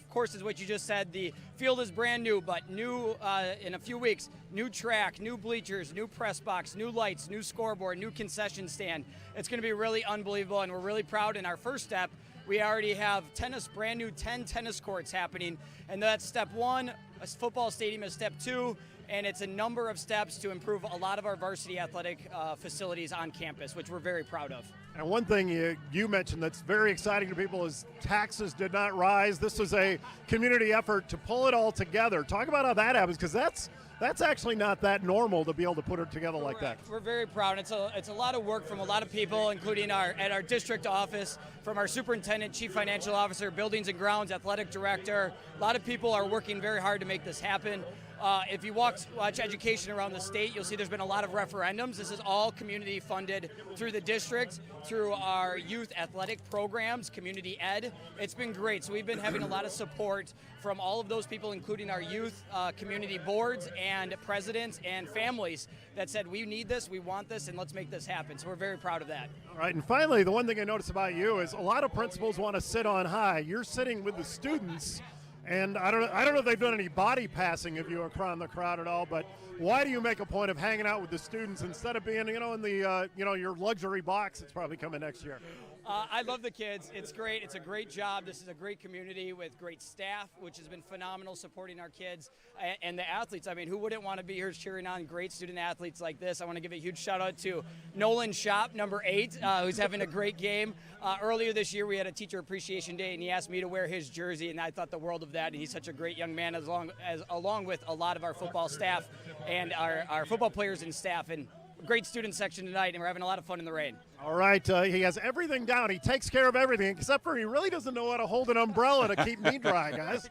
course, is what you just said. The field is brand new, but new in a few weeks. New track, new bleachers, new press box, new lights, new scoreboard, new concession stand. It's going to be really unbelievable, and we're really proud. In our first step, we already have brand new 10 tennis courts happening, and that's step one. A football stadium is step two, and it's a number of steps to improve a lot of our varsity athletic facilities on campus, which we're very proud of. And one thing you mentioned that's very exciting to people is taxes did not rise. This was a community effort to pull it all together. Talk about how that happens, because that's actually not that normal to be able to put it together like that. We're very proud. It's a lot of work from a lot of people, including at our district office, from our superintendent, chief financial officer, buildings and grounds, athletic director. A lot of people are working very hard to make this happen. If you watch education around the state, you'll see there's been a lot of referendums. This is all community funded through the district, through our youth athletic programs, community ed. It's been great. So we've been having a lot of support from all of those people, including our youth community boards and presidents and families that said, we need this, we want this, and let's make this happen. So we're very proud of that. All right, and finally, the one thing I noticed about you is a lot of principals want to sit on high. You're sitting with the students. And I don't know if they've done any body passing of you around the crowd at all, but why do you make a point of hanging out with the students instead of being, in the, your luxury box that's probably coming next year? I love the kids. It's great. It's a great job. This is a great community with great staff, which has been phenomenal supporting our kids and the athletes. I mean, who wouldn't want to be here cheering on great student athletes like this? I want to give a huge shout out to Nolan Shop, number 8, who's having a great game. Earlier this year, we had a teacher appreciation day, and he asked me to wear his jersey, and I thought the world of that. And he's such a great young man, along with a lot of our football staff and our football players and staff. And great student section tonight, and we're having a lot of fun in the rain. All right, he has everything down. He takes care of everything, except for he really doesn't know how to hold an umbrella to keep me dry, guys.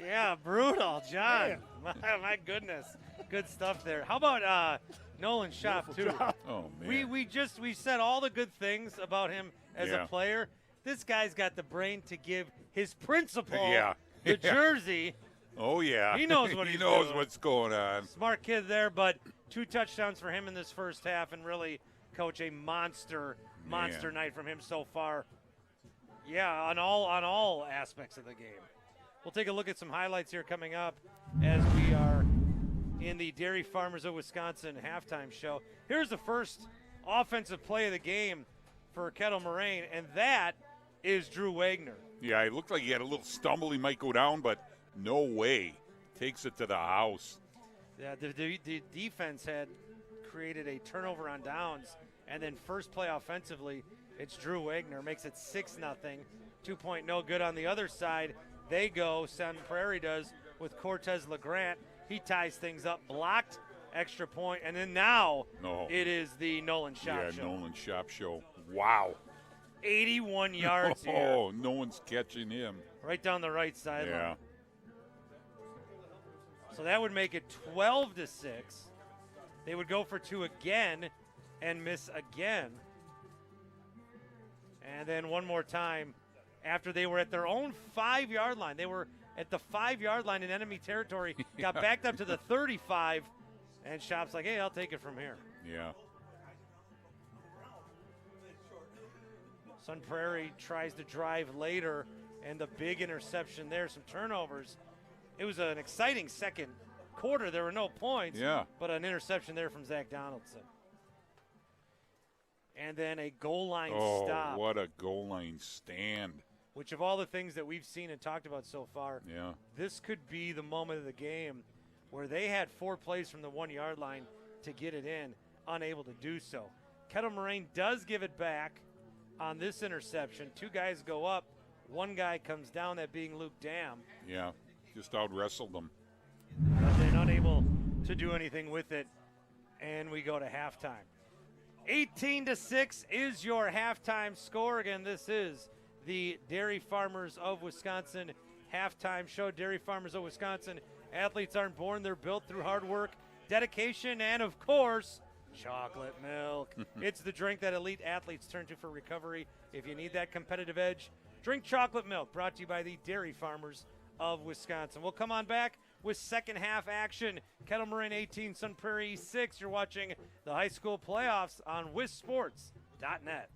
Yeah, brutal, John. My goodness. Good stuff there. How about Nolan Shop, too? Oh, man. We said all the good things about him as a player. This guy's got the brain to give his principal the jersey. Oh, yeah. He knows what he he's knows doing. what's going on. Smart kid there, but 2 touchdowns for him in this first half, and really, Coach, a monster night from him so far. Yeah, on all aspects of the game. We'll take a look at some highlights here coming up as we are in the Dairy Farmers of Wisconsin halftime show. Here's the first offensive play of the game for Kettle Moraine, and that is Drew Wagner. Yeah, it looked like he had a little stumble. He might go down, but no way. Takes it to the house. Yeah, the defense had created a turnover on downs, and then first play offensively, it's Drew Wagner, makes it 6-0. 2-point no good on the other side. They go, Sun Prairie does, with Cortez LeGrant. He ties things up, blocked, extra point, and then now it is the Nolan Shop show. Nolan Shop show. Wow. 81 yards here. Oh, no one's catching him. Right down the right sideline. Yeah. So that would make it 12-6. They would go for 2 again and miss again. And then one more time after they were at their own 5-yard line. They were at the 5-yard line in enemy territory, got backed up to the 35, and Shop's like, hey, I'll take it from here. Yeah. Sun Prairie tries to drive later, and the big interception there, some turnovers. It was an exciting second quarter. There were no points, but an interception there from Zach Donaldson. And then a goal line stop. Oh, what a goal line stand. Which of all the things that we've seen and talked about so far, this could be the moment of the game where they had 4 plays from the 1-yard line to get it in. unable to do so. Kettle Moraine does give it back on this interception. 2 guys go up, 1 guy comes down, that being Luke Dam. Yeah, just out-wrestled them. But they're unable to do anything with it, and we go to halftime. 18-6 is your halftime score. Again, this is the Dairy Farmers of Wisconsin halftime show. Dairy Farmers of Wisconsin, athletes aren't born, they're built through hard work, dedication, and of course, chocolate milk. It's the drink that elite athletes turn to for recovery. If you need that competitive edge, drink chocolate milk. Brought to you by the Dairy Farmers of Wisconsin. We'll come on back with second half action. Kettle Moraine 18, Sun Prairie East 6. You're watching the high school playoffs on WISSports.net.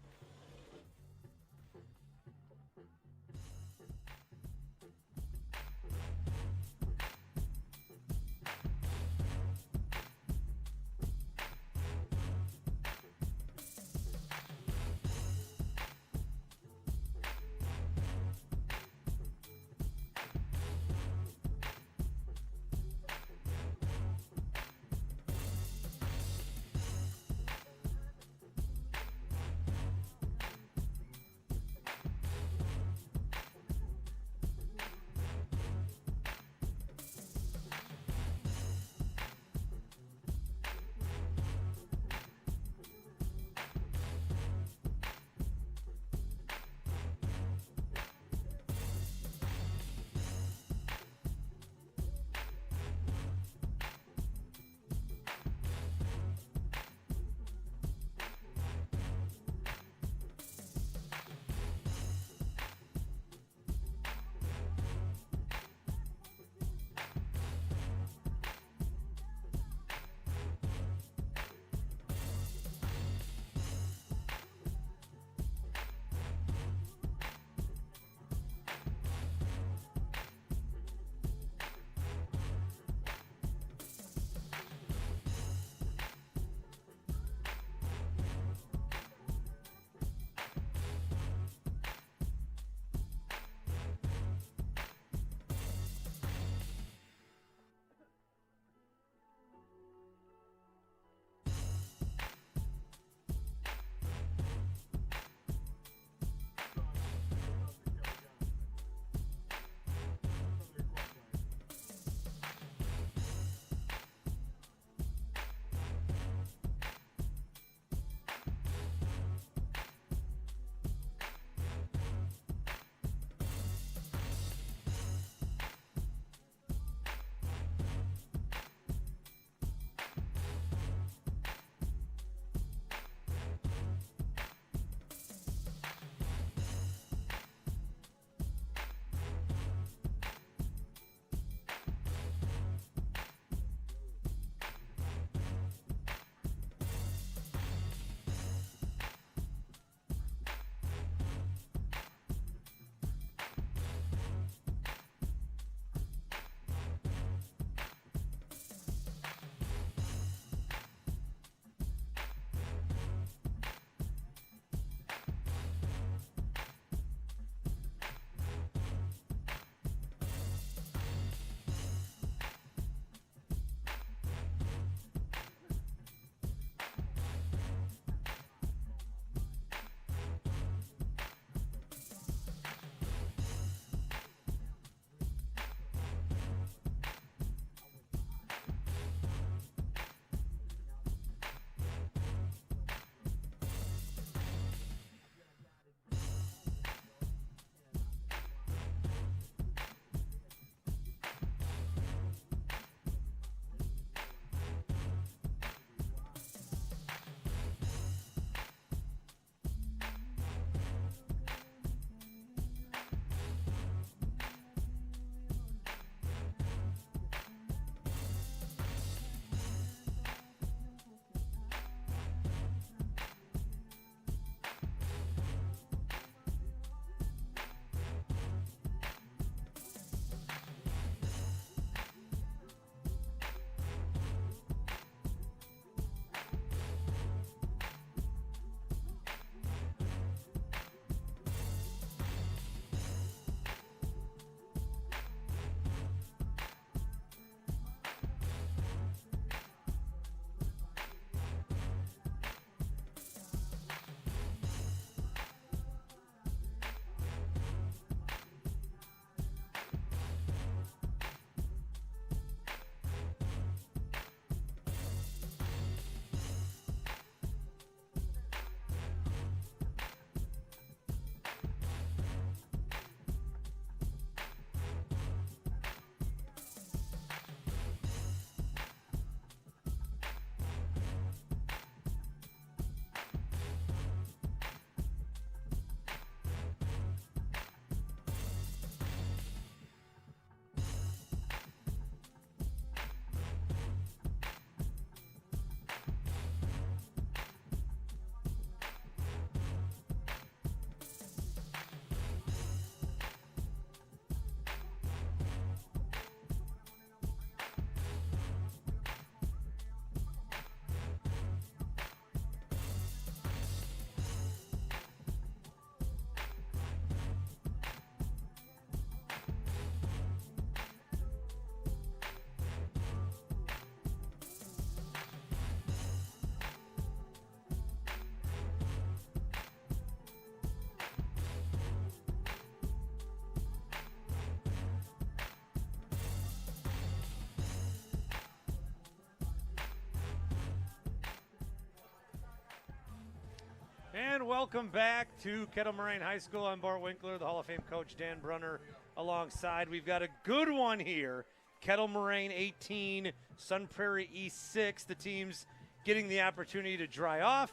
And welcome back to Kettle Moraine High School. I'm Bart Winkler, the Hall of Fame coach Dan Brunner alongside. We've got a good one here. Kettle Moraine 18, Sun Prairie East 6. The teams getting the opportunity to dry off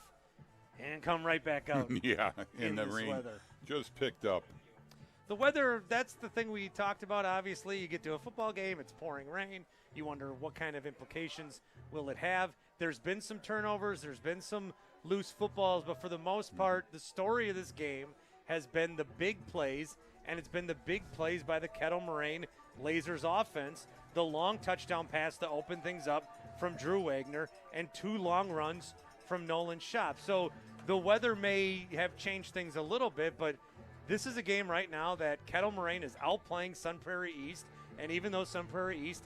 and come right back out. Yeah, in the this rain weather. just picked up. The weather, that's the thing we talked about, obviously. You get to a football game, it's pouring rain. You wonder what kind of implications will it have. There's been some turnovers, there's been some loose footballs, but for the most part, the story of this game has been the big plays, and it's been the big plays by the Kettle Moraine Lasers offense. The long touchdown pass to open things up from Drew Wagner, and 2 long runs from Nolan Shop. So the weather may have changed things a little bit, but this is a game right now that Kettle Moraine is outplaying Sun Prairie East, and even though Sun Prairie East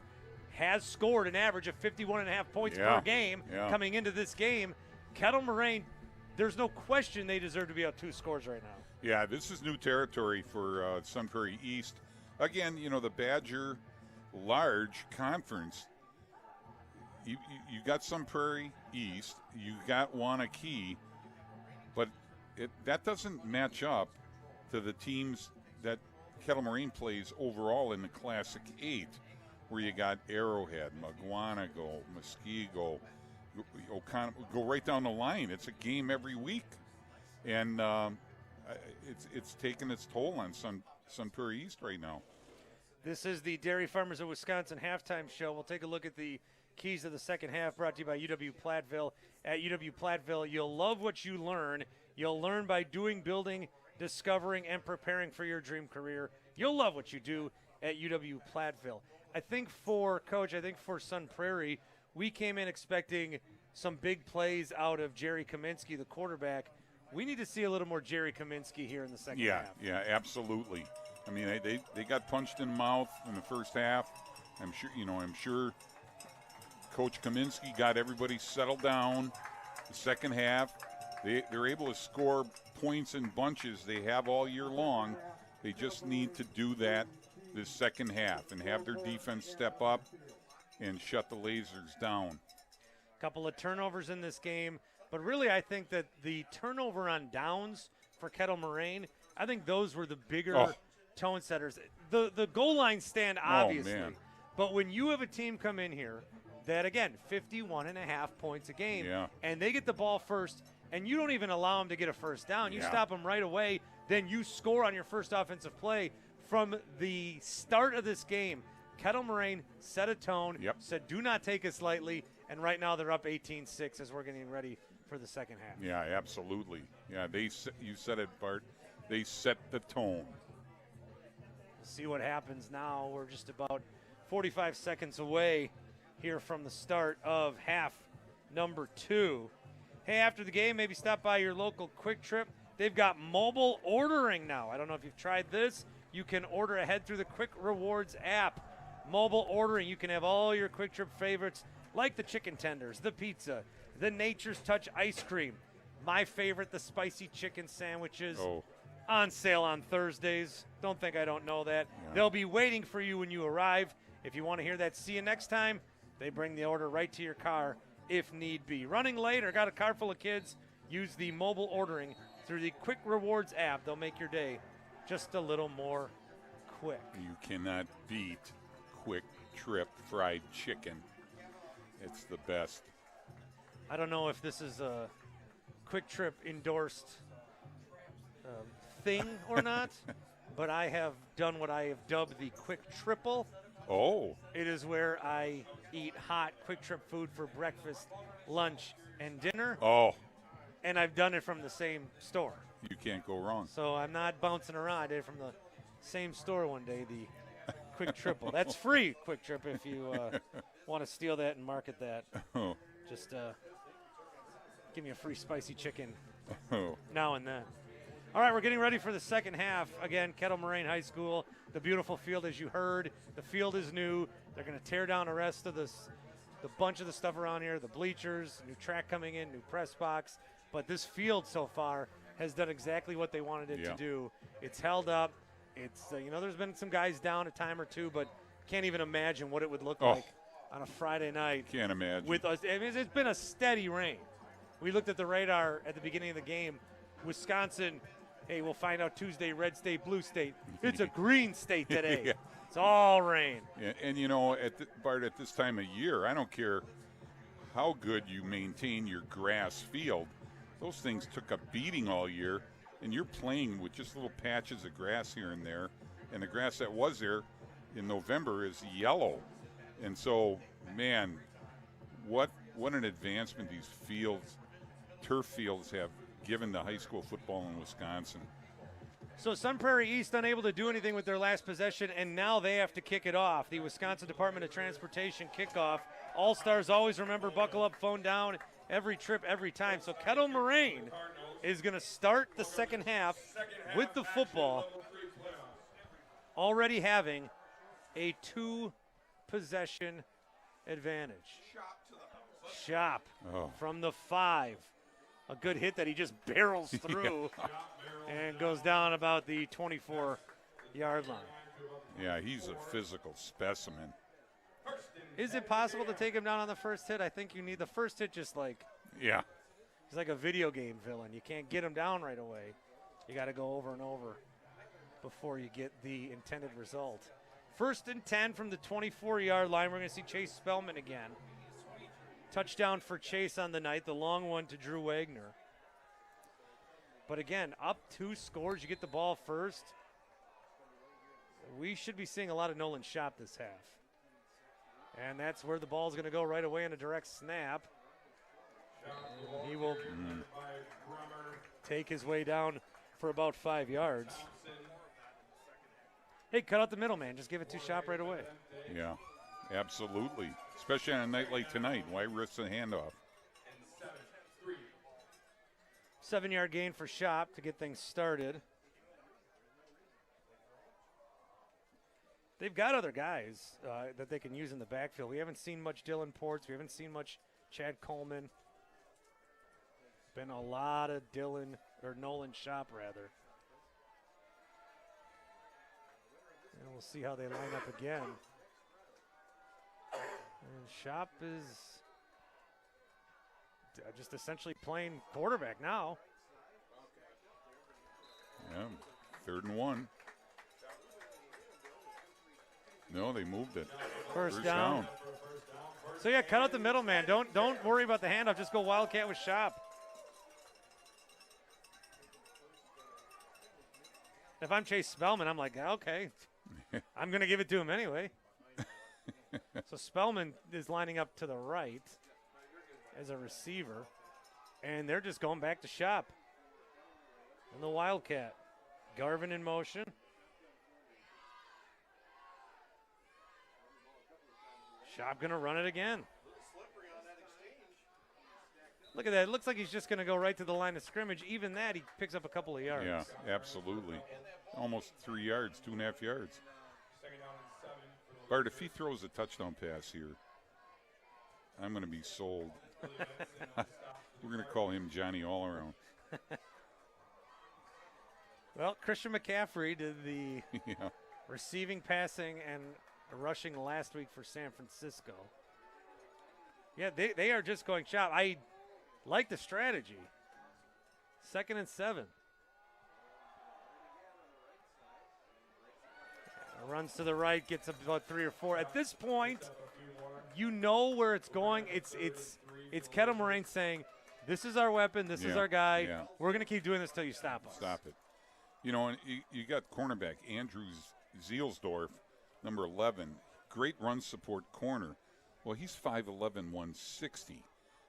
has scored an average of 51.5 points per game coming into this game, Kettle Moraine, there's no question they deserve to be up 2 scores right now. Yeah, this is new territory for Sun Prairie East. Again, the Badger large conference, you got Sun Prairie East, you got Wanakee, but that doesn't match up to the teams that Kettle Moraine plays overall in the Classic 8, where you got Arrowhead, Mugwanago, Muskego, go right down the line. It's a game every week, and it's taking its toll on Sun Prairie East right now. This is the Dairy Farmers of Wisconsin halftime show. We'll take a look at the keys of the second half, brought to you by UW-Platteville. At UW-Platteville, you'll love what you learn. You'll learn by doing, building, discovering, and preparing for your dream career. You'll love what you do at UW-Platteville. I think for Sun Prairie, we came in expecting some big plays out of Jerry Kaminsky, the quarterback. We need to see a little more Jerry Kaminsky here in the second half. Yeah, absolutely. I mean, they got punched in the mouth in the first half. I'm sure Coach Kaminsky got everybody settled down. The second half, they're able to score points in bunches they have all year long. They just need to do that this second half and have their defense step up and shut the Lasers down. Couple of turnovers in this game, but really I think that the turnover on downs for Kettle Moraine, I think those were the bigger tone setters. The goal line stand, obviously, but when you have a team come in here that, again, 51.5 points a game, and they get the ball first, and you don't even allow them to get a first down. You stop them right away, then you score on your first offensive play. From the start of this game, Kettle Moraine set a tone, said do not take us lightly, and right now they're up 18-6 as we're getting ready for the second half. Yeah, absolutely. Yeah, you said it, Bart. They set the tone. We'll see what happens now. We're just about 45 seconds away here from the start of half number 2. Hey, after the game, maybe stop by your local Quick Trip. They've got mobile ordering now. I don't know if you've tried this. You can order ahead through the Quick Rewards app. Mobile ordering, you can have all your Quick Trip favorites like the chicken tenders, the pizza, the Nature's Touch ice cream. My favorite, the spicy chicken sandwiches. On sale on Thursdays. Don't think I don't know that. They'll be waiting for you when you arrive. If you want to hear that see you next time, they bring the order right to your car if need be. Running late or got a car full of kids, use the mobile ordering through the Quick Rewards app. They'll make your day just a little more quick. You cannot beat Quick Trip fried chicken. It's the best. I don't know if this is a Quick Trip endorsed thing or not, but I have done what I have dubbed the Quick Triple. It is where I eat hot Quick Trip food for breakfast, lunch, and dinner. And I've done it from the same store. You can't go wrong. So I'm not bouncing around. I did it from the same store one day, the Quick Triple. That's free, Quick Trip, if you want to steal that and market that. Just give me a free spicy chicken now and then. All right, we're getting ready for the second half. Again, Kettle Moraine High School, the beautiful field, as you heard. The field is new. They're going to tear down the rest of the bunch of the stuff around here, the bleachers, new track coming in, new press box. But this field so far has done exactly what they wanted it to do. It's held up. It's there's been some guys down a time or two, but can't even imagine what it would look like on a Friday night. Can't imagine. With us, it's been a steady rain. We looked at the radar at the beginning of the game. Wisconsin, hey, we'll find out Tuesday, red state, blue state. It's a green state today. Yeah. It's all rain. Yeah, and you know, Bart, at this time of year, I don't care how good you maintain your grass field. Those things took a beating all year, and you're playing with just little patches of grass here and there. And the grass that was there in November is yellow. And so, man, what an advancement these fields, turf fields, have given to high school football in Wisconsin. So Sun Prairie East unable to do anything with their last possession, and now they have to kick it off. The Wisconsin Department of Transportation kickoff. All-Stars always remember, buckle up, phone down, every trip, every time. So Kettle Moraine is going to start the second half with the football, already having a 2-possession advantage. Shop from the 5. A good hit that he just barrels through and goes down about the 24-yard line. Yeah, he's a physical specimen. Is it possible to take him down on the first hit? I think you need the first hit just like Yeah. he's like a video game villain. You can't get him down right away. You got to go over and over before you get the intended result. 1st and 10 from the 24-yard line. We're going to see Chase Spellman again. Touchdown for Chase on the night, the long one to Drew Wagner. But again, up 2 scores, you get the ball first. We should be seeing a lot of Nolan Shop this half. And that's where the ball's going to go right away in a direct snap. And he will take his way down for about 5 yards. Hey, cut out the middle, man. Just give it to Shop right away. Yeah, absolutely. Especially on a night like tonight. Why risk the handoff? 7-yard gain for Shop to get things started. They've got other guys that they can use in the backfield. We haven't seen much Dylan Ports. We haven't seen much Chad Coleman. Been a lot of Nolan Shop, rather. And we'll see how they line up again. And Shop is just essentially playing quarterback now. Yeah, 3rd and 1. No, they moved it. First down. So yeah, cut out the middle, man. Don't worry about the handoff. Just go Wildcat with Shop. If I'm Chase Spellman, I'm like, okay, I'm going to give it to him anyway. So Spellman is lining up to the right as a receiver, and they're just going back to Shop. And the Wildcat. Garvin in motion. Shop going to run it again. Look at that. It looks like he's just going to go right to the line of scrimmage. Even that, he picks up a couple of yards. Yeah, absolutely. Almost 3 yards, 2.5 yards. Bart, if he throws a touchdown pass here, I'm going to be sold. We're going to call him Johnny All-Around. Well, Christian McCaffrey did the receiving, passing, and rushing last week for San Francisco. Yeah, they are just going Shop. I like the strategy. 2nd and 7. Runs to the right, gets about 3 or 4. At this point, you know where it's going. It's Kettle Moraine saying, this is our weapon, this is our guy. Yeah. We're going to keep doing this till you stop us. Stop it. You know, and you got cornerback Andrew Zielsdorf, number 11. Great run support corner. Well, he's 5'11", 160.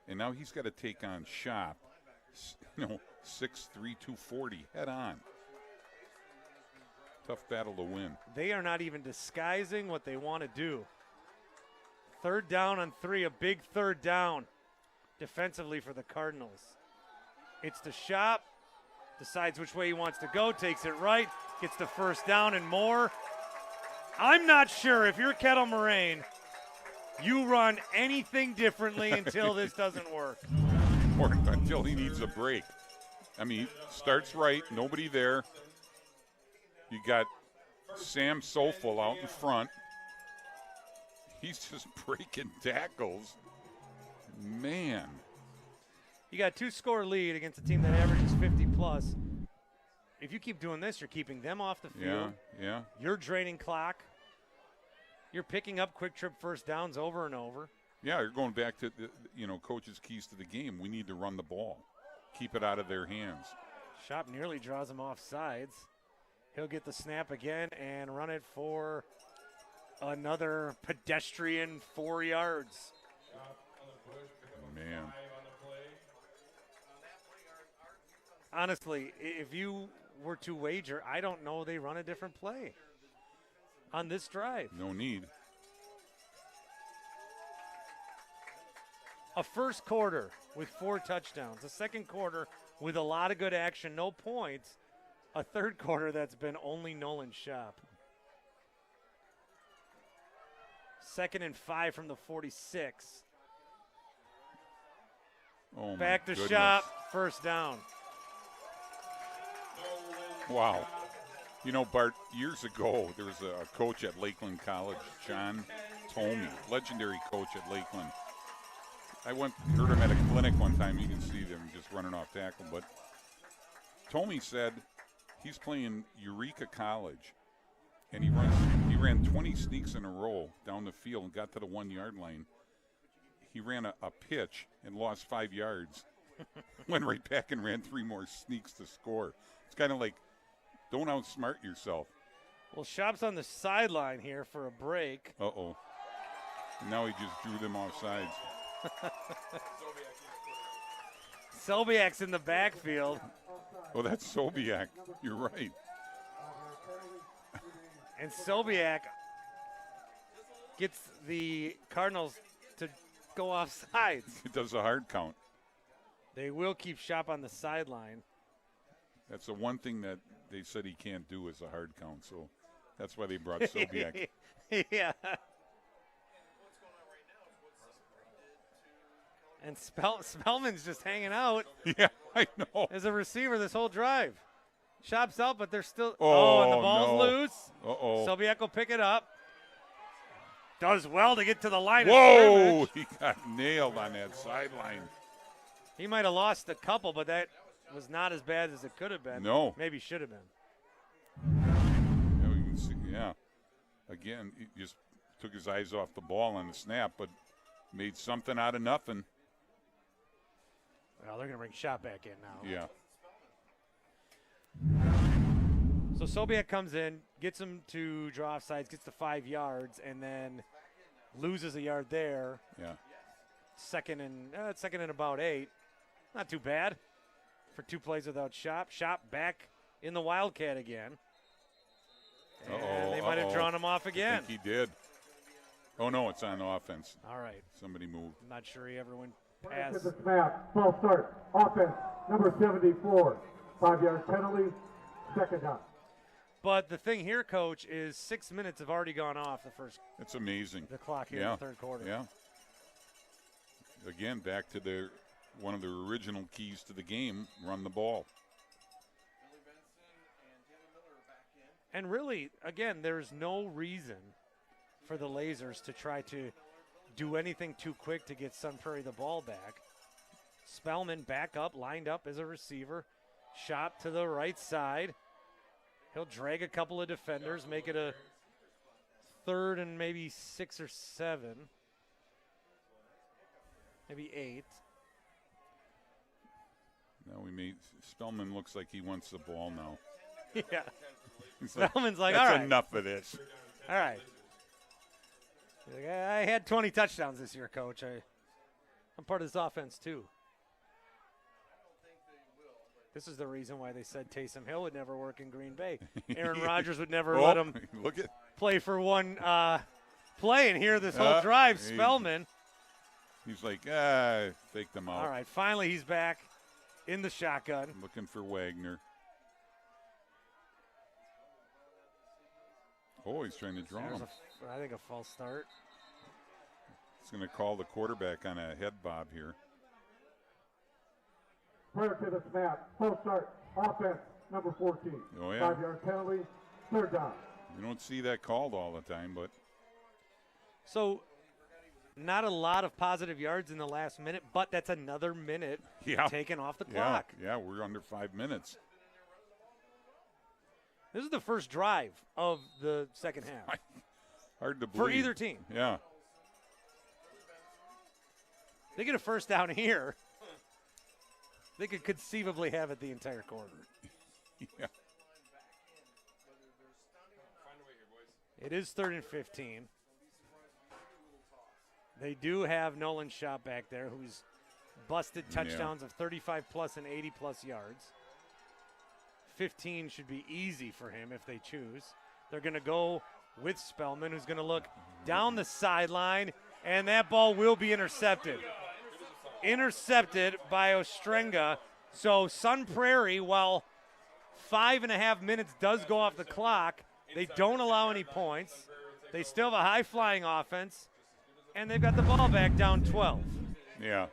And now he's got to take on Shop, 6'3", 240, head on. Tough battle to win. They are not even disguising what they want to do. 3rd down on 3, a big 3rd down defensively for the Cardinals. It's to Shop, decides which way he wants to go, takes it right, gets the 1st down and more. I'm not sure if you're Kettle Moraine, you run anything differently until this doesn't work. Or until he needs a break. I mean, starts right, nobody there. You got Sam Sofel out in front. He's just breaking tackles. Man. You got a 2-score lead against a team that averages 50 plus. If you keep doing this, you're keeping them off the field. Yeah. You're draining clock. You're picking up quick trip first downs over and over. Yeah, you're going back to the, coach's keys to the game. We need to run the ball. Keep it out of their hands. Shop nearly draws him off sides. He'll get the snap again and run it for another pedestrian 4 yards. Man. Honestly, if you were to wager, I don't know they run a different play on this drive. No need. A first quarter with 4 touchdowns. A second quarter with a lot of good action, no points. A third quarter that's been only Nolan Shop. 2nd and 5 from the 46. Oh, Back to goodness. Shop, first down. Wow. Bart, years ago, there was a coach at Lakeland College, John Tomey, legendary coach at Lakeland. I heard him at a clinic one time. You can see them just running off tackle. But Tomey said he's playing Eureka College, and he ran 20 sneaks in a row down the field and got to the 1 yard line. He ran a pitch and lost 5 yards. Went right back and ran 3 more sneaks to score. It's kind of like, don't outsmart yourself. Well, Shop's on the sideline here for a break. Uh-oh. And now he just drew them off sides. Selbiak's in the backfield. Oh, that's Sobiak. You're right. And Sobiak gets the Cardinals to go off sides. It does a hard count. They will keep Shop on the sideline. That's the one thing that they said he can't do is a hard count. So that's why they brought Sobiak. Yeah. And Spellman's just hanging out Yeah, I know. as a receiver this whole drive. Shop's out, but they're still. Oh, and the ball's no. loose. Uh-oh. Sobiak will pick it up. Does well to get to the line of Whoa! scrimmage. He got nailed on that sideline. He might have lost a couple, but that was not as bad as it could have been. No. Maybe should have been. Yeah, we can see, yeah. Again, he just took his eyes off the ball on the snap, but made something out of nothing. Well, they're going to bring Shop back in now. Yeah. So Sobiak comes in, gets him to draw off sides, gets to 5 yards, and then loses a yard there. Yeah. Second and about 8. Not too bad for 2 plays without Shop. Shop back in the Wildcat again. And they might have drawn him off again. I think he did. Oh, no, it's on offense. All right. Somebody moved. I'm not sure he ever went Prior to past. the snap, false start, offense, number 74, 5-yard penalty, second down. But the thing here, Coach, is 6 minutes have already gone off It's amazing. the clock here Yeah. in the third quarter. Yeah. Again, back to one of the original keys to the game, run the ball. And really, again, there's no reason for the Lasers to try to do anything too quick to get Sun Prairie the ball back. Spellman back up, lined up as a receiver. Shot to the right side. He'll drag a couple of defenders, make it a 3rd and maybe 6 or 7. Maybe 8. Now Spellman looks like he wants the ball now. Yeah. He's Spellman's like, that's all right. enough of this. All right. He's like, I had 20 touchdowns this year, Coach. I'm part of this offense, too. This is the reason why they said Taysom Hill would never work in Green Bay. Aaron Rodgers would never let him play for one play. And here this whole drive, Spellman. He's like, take them out. All right, finally he's back in the shotgun. Looking for Wagner. Oh, he's trying to draw him. I think a false start. He's going to call the quarterback on a head bob here. Prior to the snap, false start, offense, number 14, Oh, yeah. 5-yard penalty, third down. You don't see that called all the time, but So Not a lot of positive yards in the last minute, but that's another minute taken off the clock. Yeah, we're under 5 minutes. This is the first drive of the second half. Hard to believe. For either team. Yeah. They get a first down here. They could conceivably have it the entire quarter. Yeah. It is 3rd and 15. They do have Nolan Schott back there, who's busted touchdowns of 35-plus and 80-plus yards. 15 should be easy for him if they choose. They're going to go with Spellman, who's going to look down the sideline, and that ball will be intercepted. Intercepted by Ostrenga. So Sun Prairie, while 5.5 minutes does go off the clock, they don't allow any points. They still have a high-flying offense, and they've got the ball back down 12. Yeah.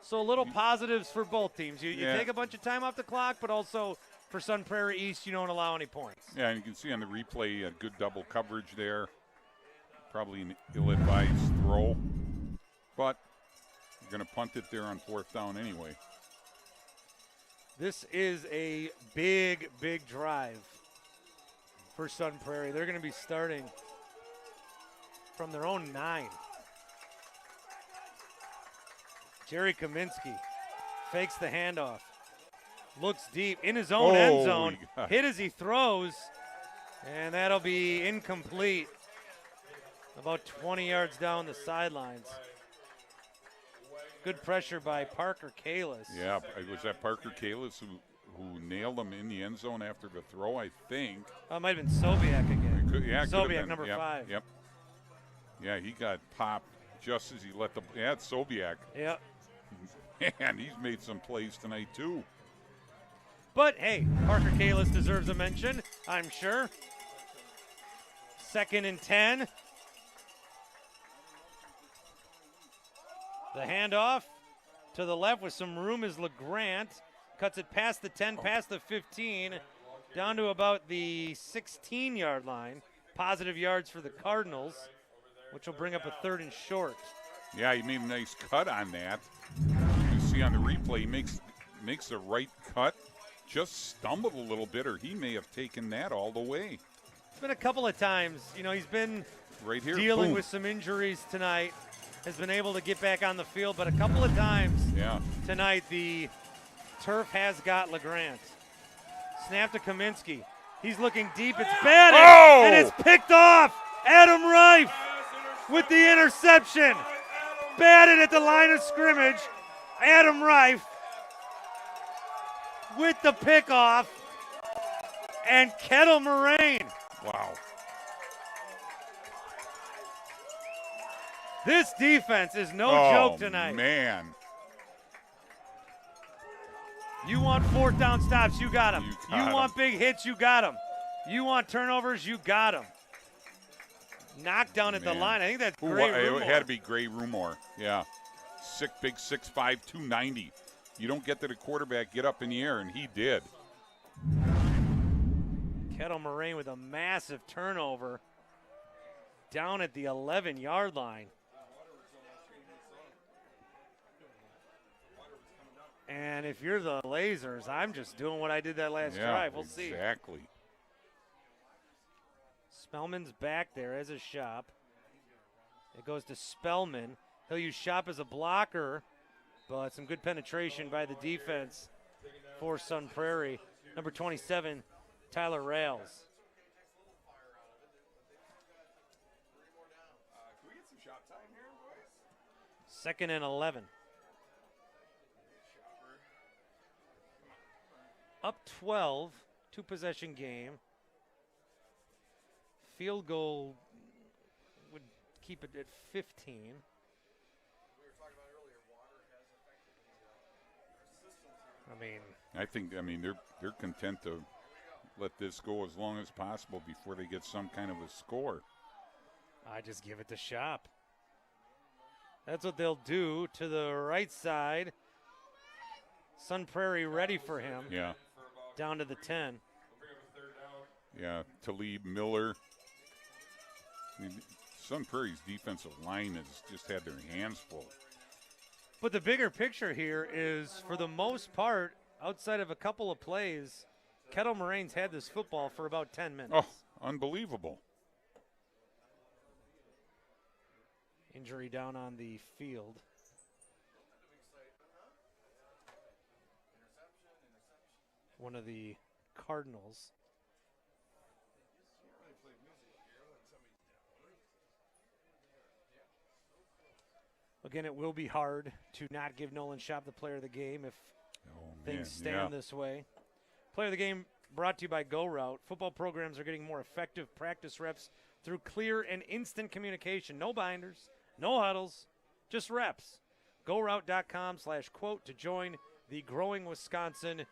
So little positives for both teams. You take a bunch of time off the clock, but also for Sun Prairie East, you don't allow any points. Yeah, and you can see on the replay a good double coverage there. Probably an ill-advised throw. But you're going to punt it there on 4th down anyway. This is a big, big drive for Sun Prairie. They're going to be starting from their own 9. Jerry Kaminsky fakes the handoff. Looks deep in his own end zone. Hit as he throws. And that'll be incomplete. About 20 yards down the sidelines. Good pressure by Parker Kalis. Yeah, was that Parker Kalis who nailed him in the end zone after the throw, I think? It might have been Sobiak again. Sobiak, number 5. Yep. Yeah, he got popped just as he let the – yeah, it's Sobiak. Yep. And he's made some plays tonight, too. But, hey, Parker Kalis deserves a mention, I'm sure. 2nd and 10. The handoff to the left with some room is LeGrant. Cuts it past the 10, past the 15, down to about the 16-yard line. Positive yards for the Cardinals, which will bring up a 3rd and short. Yeah, he made a nice cut on that. You see on the replay, he makes the right cut. Just stumbled a little bit, or he may have taken that all the way. It's been a couple of times. You know, he's been right here, dealing with some injuries tonight. Has been able to get back on the field, but a couple of times tonight the turf has got LeGrant. Snap to Kaminsky. He's looking deep. It's batted, and it's picked off. Adam Reif with the interception. Batted at the line of scrimmage. Adam Reif with the pickoff. And Kettle Moraine. Wow. This defense is no joke tonight. Man. You want 4th down stops, you got them. You want big hits, you got them. You want turnovers, you got them. Knockdown at the line. I think that's Gray Rumor. It had to be Gray Rumor. Yeah. Big 6'5", 290. You don't get to the quarterback, get up in the air, and he did. Kettle Moraine with a massive turnover down at the 11-yard line. And if you're the Lasers, I'm just doing what I did that last drive. We'll see. Exactly. Spellman's back there as a Shop. It goes to Spellman. He'll use Shop as a blocker, but some good penetration by the defense for Sun Prairie. Number 27, Tyler Rails. Can we get some shot time here, boys? 2nd and 11. Up 12, 2-possession game. Field goal would keep it at 15. We were talking about earlier, water has affected their systems here. They're content to let this go as long as possible before they get some kind of a score. I just give it to Shop. That's what they'll do to the right side. Sun Prairie ready for him. Yeah. Down to the 10. Yeah, Talib Miller. Sun Prairie's defensive line has just had their hands full. But the bigger picture here is, for the most part, outside of a couple of plays, Kettle Moraine's had this football for about 10 minutes. Oh, unbelievable. Injury down on the field. One of the Cardinals. Again, it will be hard to not give Nolan Schaap the player of the game if things stand this way. Player of the game brought to you by Go Route. Football programs are getting more effective practice reps through clear and instant communication. No binders, no huddles, just reps. GoRoute.com/quote to join the growing Wisconsin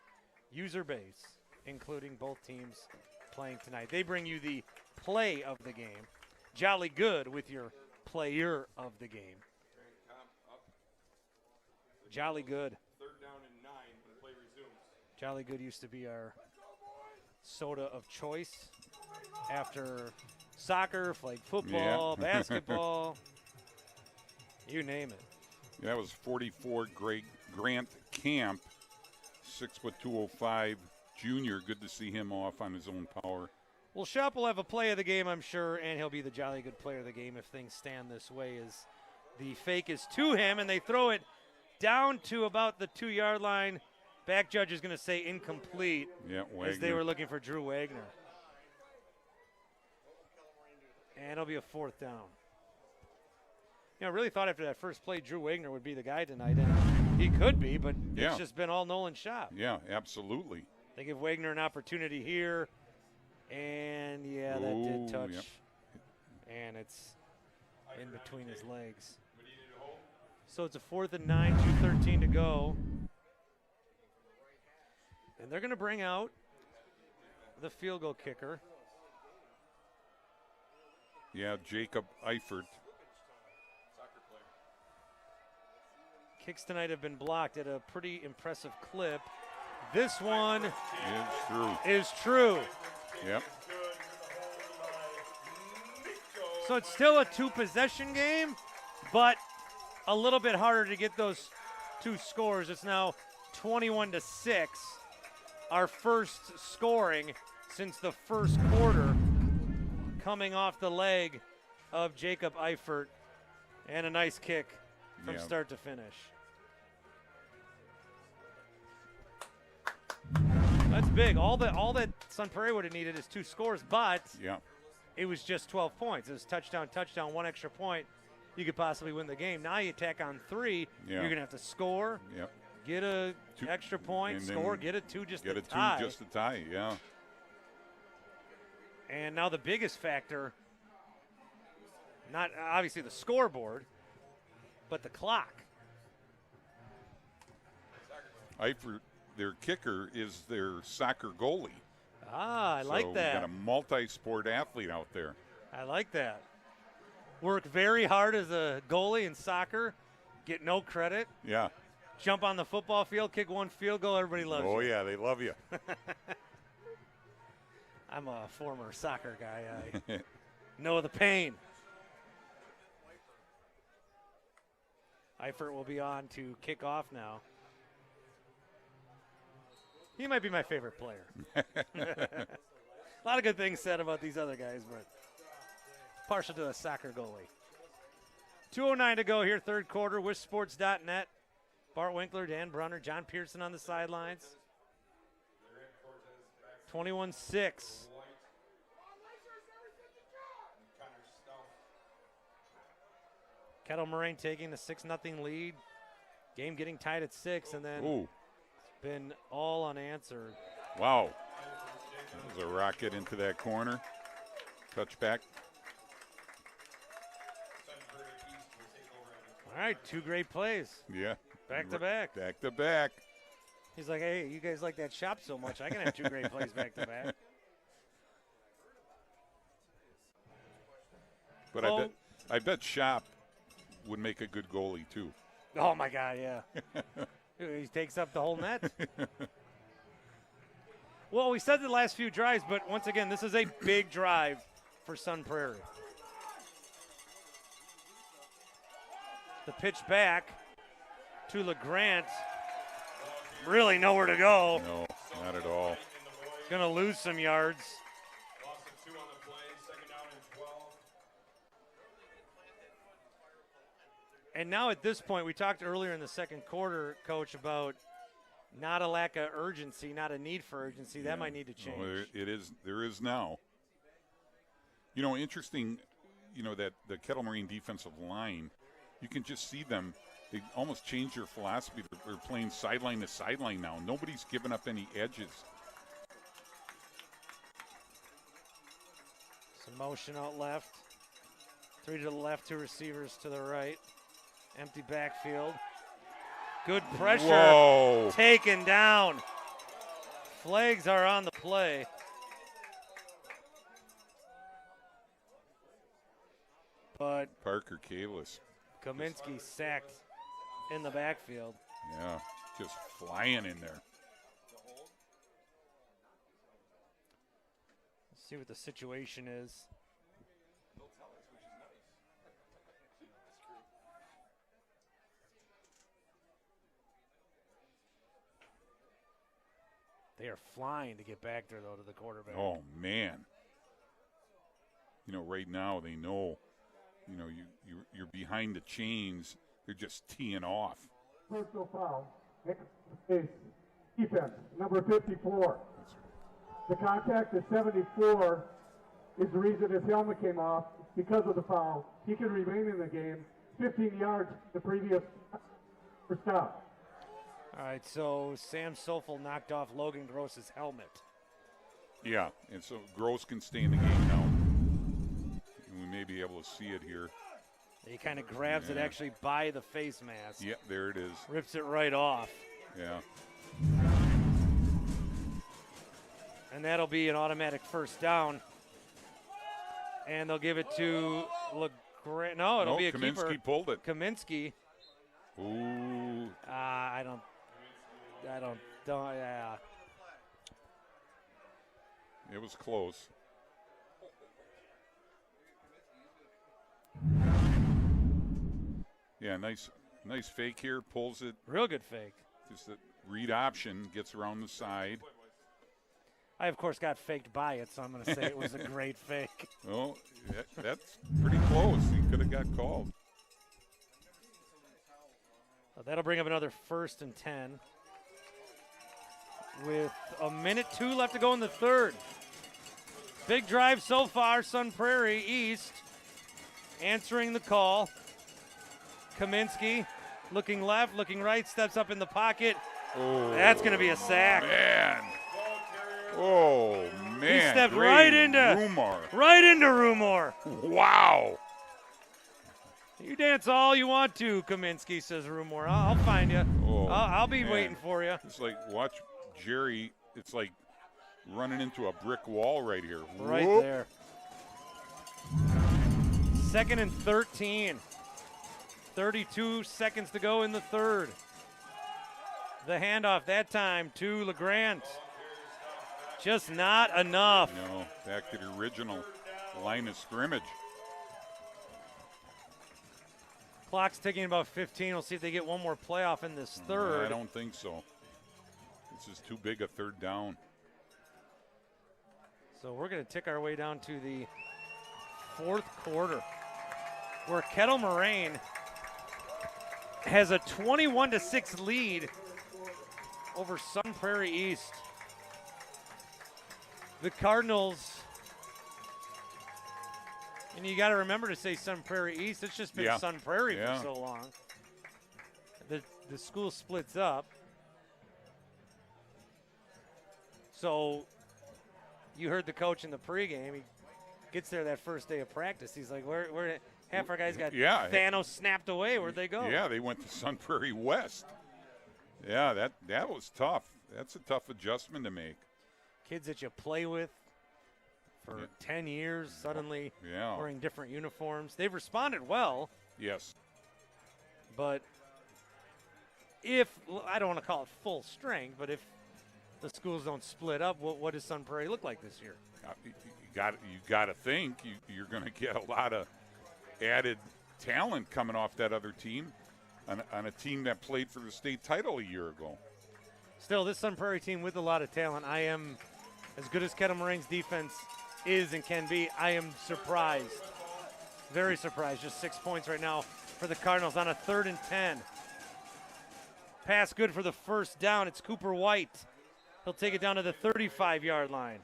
user base, including both teams playing tonight. They bring you the play of the game. Jolly good with your player of the game. Jolly good. 3rd down and 9 when play resumes. Jolly good used to be our soda of choice after soccer, flag football, basketball, you name it. That was 44 Grant Camp, 6'2", 205 junior. Good to see him off on his own power. Well, Schaap will have a play of the game, I'm sure, and he'll be the jolly good player of the game if things stand this way, as the fake is to him, and they throw it down to about the 2-yard line. Back judge is going to say incomplete, as they were looking for Drew Wagner. And it'll be a 4th down. You know, I really thought after that first play Drew Wagner would be the guy tonight, and he could be, but it's just been all Nolan Schaap. Yeah, absolutely. They give Wagner an opportunity here, and that did touch, and it's in between his legs. So it's a 4th and 9, 2:13 to go. And they're going to bring out the field goal kicker. Yeah, Jacob Eifert. Kicks tonight have been blocked at a pretty impressive clip. This one is true. Yep. So it's still a 2-possession game, but a little bit harder to get those 2 scores. It's now 21-6. Our first scoring since the first quarter, coming off the leg of Jacob Eifert, and a nice kick from start to finish. That's big. All that Sun Prairie would have needed is 2 scores, but it was just 12 points. It was touchdown, 1 extra point. You could possibly win the game. Now you tack on 3. You're going to have to score, get a 2 extra point, score, get a 2 just to tie. Just to tie, yeah. And now the biggest factor, not obviously the scoreboard, but the clock. Eifert, their kicker, is their soccer goalie. I like that. So we got a multi-sport athlete out there. I like that. Work very hard as a goalie in soccer, get no credit. Yeah. Jump on the football field, kick 1 field goal, everybody loves you. Oh, yeah, they love you. I'm a former soccer guy. I know the pain. Eifert will be on to kick off now. He might be my favorite player. A lot of good things said about these other guys, but partial to a soccer goalie. 2:09 to go here, 3rd quarter. WISsports.net. Bart Winkler, Dan Brunner, John Pearson on the sidelines. 21-6. Kettle Moraine taking the 6-0 lead. Game getting tied at 6, and then it's been all unanswered. Wow. That was a rocket into that corner. Touchback. All right, 2 great plays. Yeah. Back to back. Back to back. He's like, hey, you guys like that shop so much, I can have 2 great plays back to back. But I bet Shop would make a good goalie too. Oh my God, yeah. He takes up the whole net. Well, we said the last few drives, but once again, this is a big drive for Sun Prairie. The pitch back to LeGrant. Really nowhere to go. No, not at all. Gonna lose some yards. Loss of 2 on the play, 2nd down and 12. And now at this point, we talked earlier in the second quarter, Coach, about not a lack of urgency, not a need for urgency. That might need to change. Well, there is now. You know, interesting, you know, that the Kettle Moraine defensive line, you can just see them. They almost changed their philosophy. They're playing sideline to sideline now. Nobody's giving up any edges. Some motion out left. 3 to the left, 2 receivers to the right. Empty backfield. Good pressure. Whoa. Taken down. Flags are on the play. But Parker Kalis. Kaminsky sacked in the backfield. Yeah, just flying in there. Let's see what the situation is. They are flying to get back there, though, to the quarterback. Oh, man. You know, right now they know, you know, you're behind the chains. They're just teeing off. Personal foul. Defense, number 54. The contact at 74 is the reason his helmet came off because of the foul. He can remain in the game. 15 yards the previous stop. All right, so Sam Sofel knocked off Logan Gross's helmet. Yeah, and so Gross can stay in the game now. And we may be able to see it here. He kind of grabs it actually by the face mask. Yeah, there it is. Rips it right off. Yeah. And that'll be an automatic first down. And they'll give it to LeGrant. No, it'll be a Kaminsky keeper. pulled it. Kaminsky. Ooh. I don't, yeah. It was close. Yeah, nice fake here. Pulls it. Real good fake. Just a read option. Gets around the side. I, of course, got faked by it, so I'm going to say it was a great fake. Oh, that's pretty close. He could have got called. That'll bring up another 1st and 10. With a minute 2 left to go in the third. Big drive so far, Sun Prairie East answering the call. Kaminsky looking left, looking right, steps up in the pocket. Oh, that's going to be a sack. Man. Oh, man. He stepped right into Rumor. Wow. You dance all you want to, Kaminsky, says Rumor. I'll find you. Oh, I'll be man. waiting for you. It's like, watch Jerry. It's like running into a brick wall right here. Right Whoop. there. 2nd and 13. 32 seconds to go in the third. The handoff that time to LeGrant. Just not enough. No, back to the original line of scrimmage. Clock's ticking about 15. We'll see if they get one more playoff in this third. I don't think so. This is too big a third down. So we're going to tick our way down to the 4th quarter, where Kettle Moraine has a 21-6 lead over Sun Prairie East. The Cardinals, and you got to remember to say Sun Prairie East. It's just been Sun Prairie for so long. The school splits up. So you heard the coach in the pregame. He gets there that first day of practice. He's like, where half our guys got Thanos snapped away. Where'd they go? Yeah, they went to Sun Prairie West. Yeah, that was tough. That's a tough adjustment to make. Kids that you play with for 10 years suddenly wearing different uniforms. They've responded well. Yes. But if, I don't want to call it full strength, but if the schools don't split up, what does Sun Prairie look like this year? You got to think you're going to get a lot of added talent coming off that other team on a team that played for the state title a year ago. Still, this Sun Prairie team with a lot of talent. I am, as good as Kettle Moraine's defense is and can be, I am surprised. Very surprised. Just 6 points right now for the Cardinals on a 3rd and 10. Pass good for the first down. It's Cooper White. He'll take it down to the 35-yard line.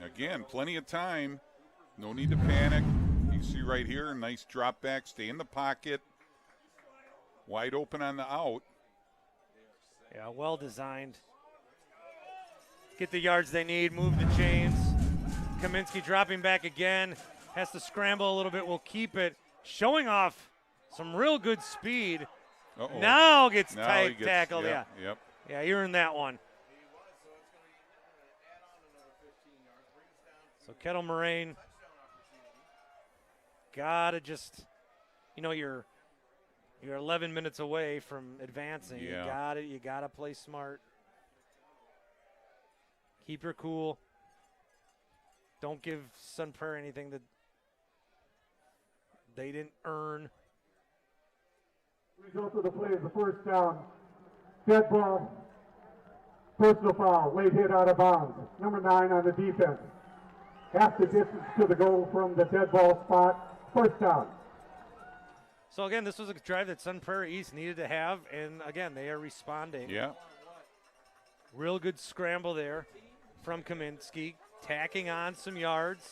Again, plenty of time. No need to panic. You see right here, a nice drop back. Stay in the pocket. Wide open on the out. Yeah, well designed. Get the yards they need, move the chains. Kaminsky dropping back again. Has to scramble a little bit. Will keep it. Showing off some real good speed. Uh-oh. Now gets Now he tackled. Yep. Yeah, you earned that one. So Kettle Moraine gotta just, you're 11 minutes away from advancing. Yeah. You gotta play smart. Keep your cool. Don't give Sun Prairie anything that they didn't earn. Result of the play is the first down. Dead ball. Personal foul. Late hit out of bounds. Number 9 on the defense. Half the distance to the goal from the dead ball spot. First down. So again, this was a drive that Sun Prairie East needed to have, and again, they are responding. Yeah. Real good scramble there from Kaminsky, tacking on some yards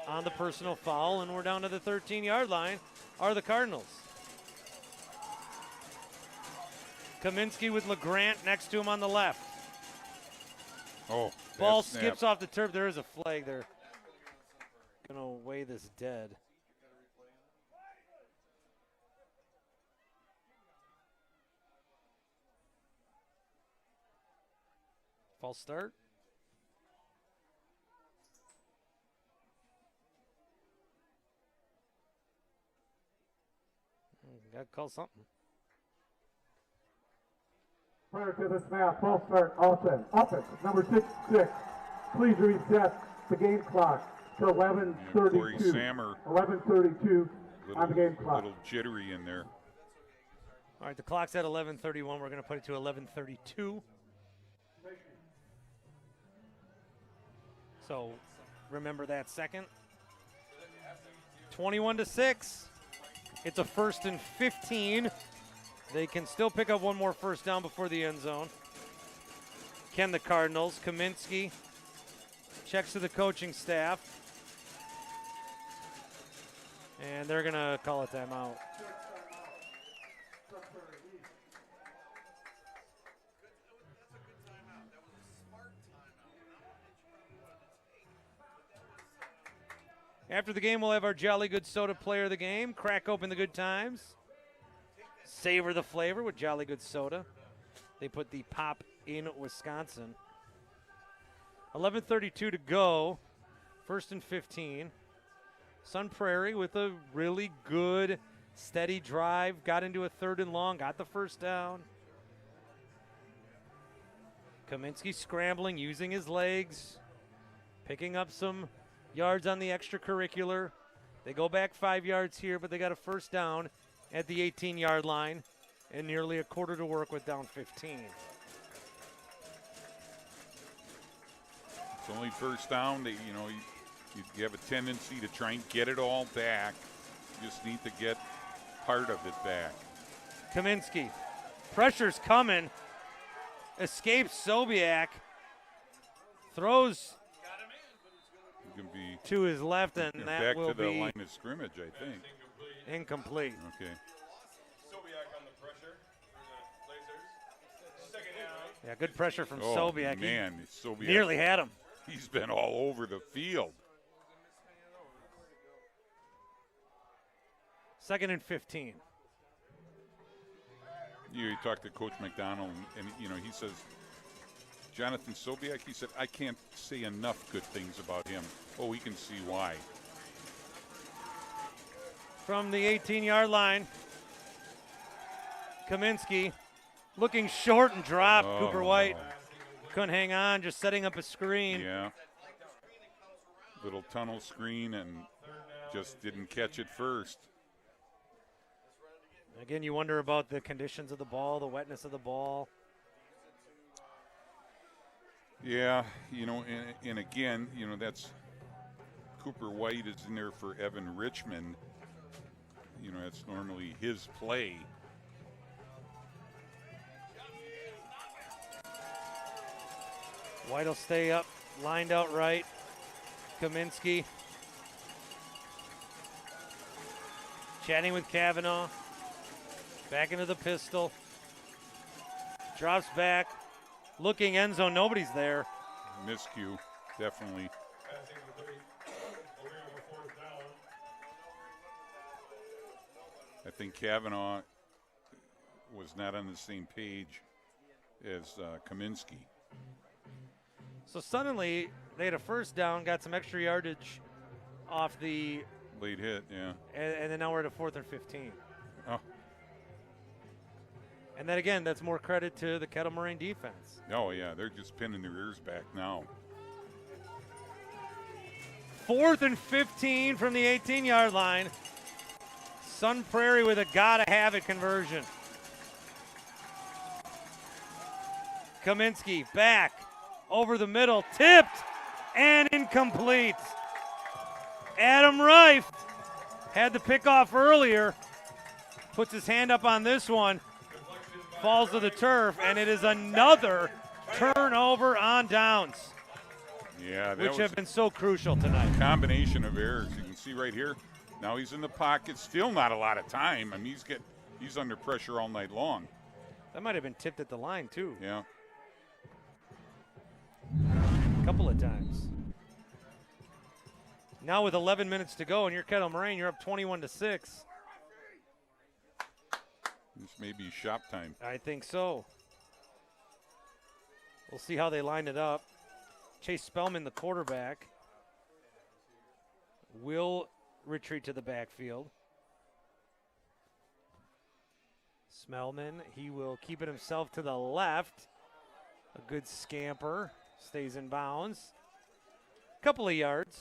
on the personal foul, and we're down to the 13-yard line are the Cardinals. Kaminsky with LeGrant next to him on the left. Oh, Ball skips off the turf. There is a flag there. Gonna weigh this dead. False start. Got to call something. Prior to the snap, false start, offense. Number 6. Please reset the game clock to 11:32. Corey Sammer. 11:32 on the game clock. A little jittery in there. All right, the clock's at 11:31. We're going to put it to 11:32. So remember that second. 21-6. It's a 1st and 15. They can still pick up one more first down before the end zone. Can the Cardinals? Kaminsky checks to the coaching staff. And they're going to call a timeout. After the game, we'll have our Jolly Good Soda player of the game. Crack open the good times. Savor the flavor with Jolly Good Soda. They put the pop in Wisconsin. 11:32 to go. 1st and 15. Sun Prairie with a really good, steady drive. Got into a 3rd and long. Got the first down. Kaminsky scrambling, using his legs. Picking up some yards on the extracurricular. They go back 5 yards here, but they got a first down at the 18-yard line and nearly a quarter to work with down 15. It's only first down. You have a tendency to try and get it all back. You just need to get part of it back. Kaminsky. Pressure's coming. Escapes Sobiak. Throws Be to his left, and back that will to the be line of scrimmage, I think. incomplete. Okay. Yeah, good pressure from Oh, Sobiak. man, He Sobiak, nearly had him. he's been all over the field. 2nd and 15. You talked to Coach McDonald, and he says, Jonathan Sobiak, he said, I can't say enough good things about him. Oh, we can see why. From the 18-yard line, Kaminsky looking short and dropped. Oh. Cooper White couldn't hang on, just setting up a screen. Yeah. Little tunnel screen, and Just didn't catch it first. Again, you wonder about the conditions of the ball, the wetness of the ball. Yeah, and again, that's Cooper White is in there for Evan Richmond. That's normally his play. White will stay up, lined out right. Kaminsky chatting with Kavanaugh. Back into the pistol. Drops back. Looking end zone. Nobody's there. Miscue, definitely. I think Kavanaugh was not on the same page as Kaminsky. So suddenly they had a first down, got some extra yardage off the late hit, yeah. And then now we're at a 4th and 15. Oh. And then again, that's more credit to the Kettle Moraine defense. Oh, yeah, they're just pinning their ears back now. 4th and 15 from the 18-yard line. Sun Prairie with a gotta-have-it conversion. Kaminsky back over the middle, tipped and incomplete. Adam Reif had the pickoff earlier, puts his hand up on this one, falls to the turf, and it is another turnover on downs. Yeah, which have been so crucial tonight. Combination of errors. You can see right here. Now he's in the pocket. Still not a lot of time. I mean, he's under pressure all night long. That might have been tipped at the line too. Yeah. A couple of times. Now with 11 minutes to go, and you're Kettle Moraine, you're up 21-6. This may be shop time. I think so. We'll see how they line it up. Chase Spellman, the quarterback, will retreat to the backfield. Smellman, he will keep it himself to the left. A good scamper, stays in bounds. Couple of yards.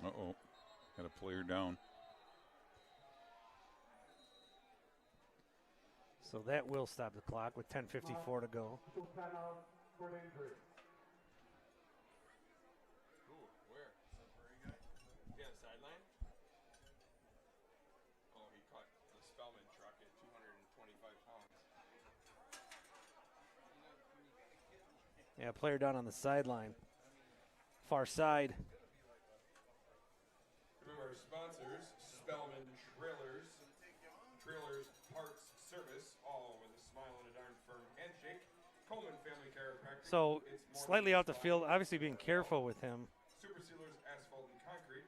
Uh-oh, got a player down. So that will stop the clock with 10:54 to go. Yeah, player down on the sideline. Far side. Remember our sponsors, Spellman Trailers, Parts Service, all with a smile and a darn firm handshake. Coleman Family Chiropractic. So slightly out the field, obviously being careful with him. Super Sealers, Asphalt and Concrete.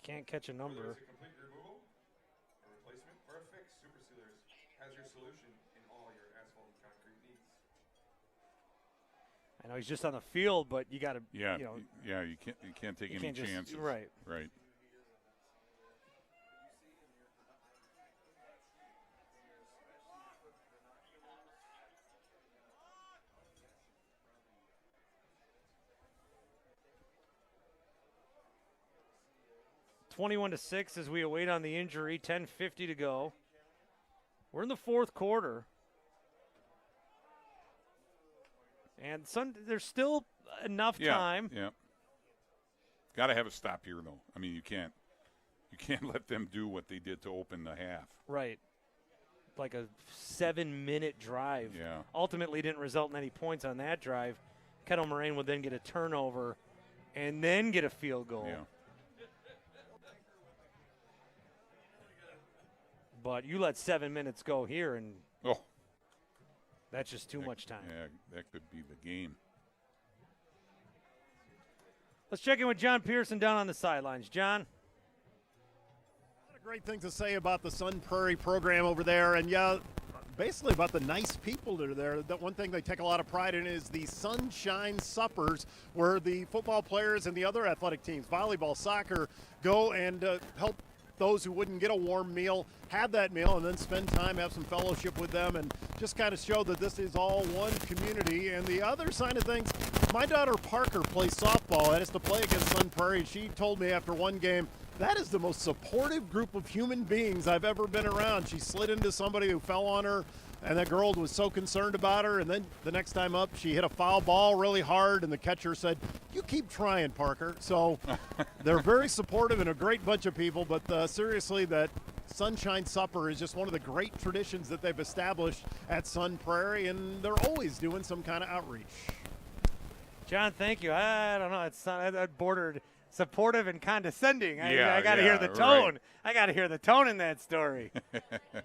Can't catch a number. Whether it's a complete removal, a replacement, or a fix, Super Sealers has your solution in all your asphalt and concrete needs. I know he's just on the field, but you got to, you can't take any chances. Right. Right. (21-6) as we await on the injury. 10:50 to go. We're in the fourth quarter. And there's still enough time. Yeah. Got to have a stop here, though. I mean, you can't let them do what they did to open the half. Right. Like a 7-minute drive. Yeah. Ultimately didn't result in any points on that drive. Kettle Moraine would then get a turnover and then get a field goal. Yeah. But you let 7 minutes go here, and that's just too much time. Yeah, that could be the game. Let's check in with John Pearson down on the sidelines. John? A lot of great things to say about the Sun Prairie program over there, and basically about the nice people that are there. The one thing they take a lot of pride in is the Sunshine Suppers, where the football players and the other athletic teams, volleyball, soccer, go and help those who wouldn't get a warm meal have that meal and then spend time, have some fellowship with them, and just kind of show that this is all one community. And the other side of things, my daughter Parker plays softball and has to play against Sun Prairie. She told me after one game, that is the most supportive group of human beings I've ever been around. She slid into somebody who fell on her, and that girl was so concerned about her. And then the next time up, she hit a foul ball really hard, and the catcher said, "You keep trying, Parker." So they're very supportive and a great bunch of people. But seriously, that Sunshine Supper is just one of the great traditions that they've established at Sun Prairie, and they're always doing some kind of outreach. John, thank you. I don't know. It's that bordered supportive and condescending. I got to hear the tone. Right. I got to hear the tone in that story.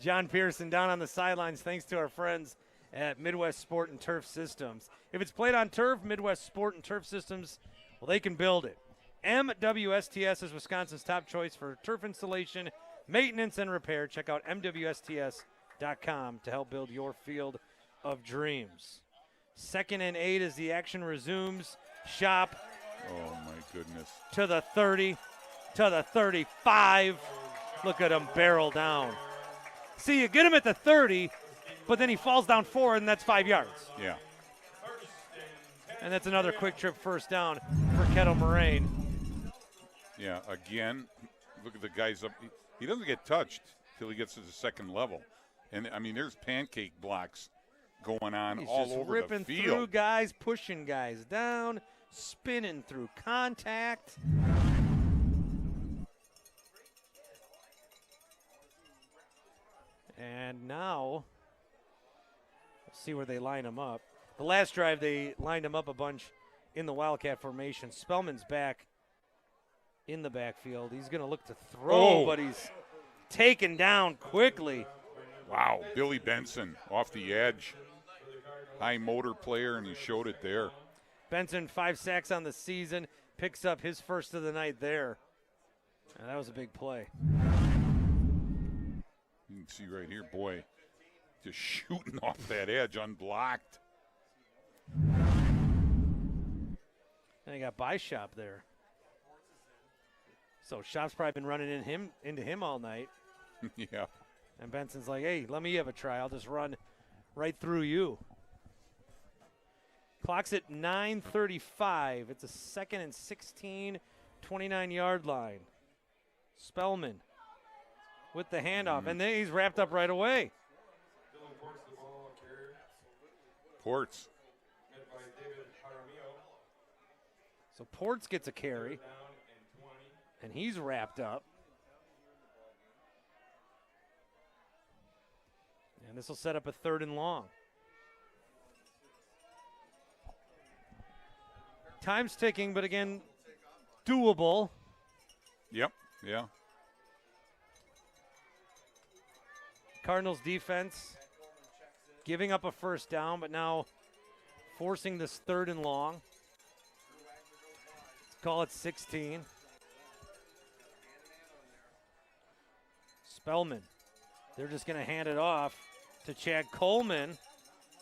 John Pearson down on the sidelines, thanks to our friends at Midwest Sport and Turf Systems. If it's played on turf, Midwest Sport and Turf Systems, well, they can build it. MWSTS is Wisconsin's top choice for turf installation, maintenance, and repair. Check out MWSTS.com to help build your field of dreams. 2nd and 8 as the action resumes. Shop Oh, my goodness. to the 30, to the 35. Look at him barrel down. See, you get him at the 30, but then he falls down 4, and that's 5 yards. Yeah. And that's another quick trip first down for Kettle Moraine. Yeah, again, look at the guys up. He doesn't get touched till he gets to the second level. And, I mean, there's pancake blocks going on He's all just over ripping the field. through guys, pushing guys down, spinning through contact. And now, let's see where they line him up. The last drive, they lined him up a bunch in the Wildcat formation. Spellman's back in the backfield. He's going to look to throw, but he's taken down quickly. Wow, Billy Benson off the edge. High motor player, and he showed it there. Benson, 5 sacks on the season, picks up his first of the night there. And that was a big play. You can see right here, boy, just shooting off that edge unblocked. And he got by Shop there. So Shop's probably been running into him all night. Yeah. And Benson's like, hey, let me have a try. I'll just run right through you. Clock's at 9:35. It's a 2nd and 16, 29-yard line. Spellman with the handoff, and then he's wrapped up right away. Ports. So Ports gets a carry, and he's wrapped up. And this will set up a 3rd and long. Time's ticking, but again, doable. Yep, yeah. Cardinals defense giving up a first down, but now forcing this 3rd and long. Let's call it 16. Spellman. They're just going to hand it off to Chad Coleman.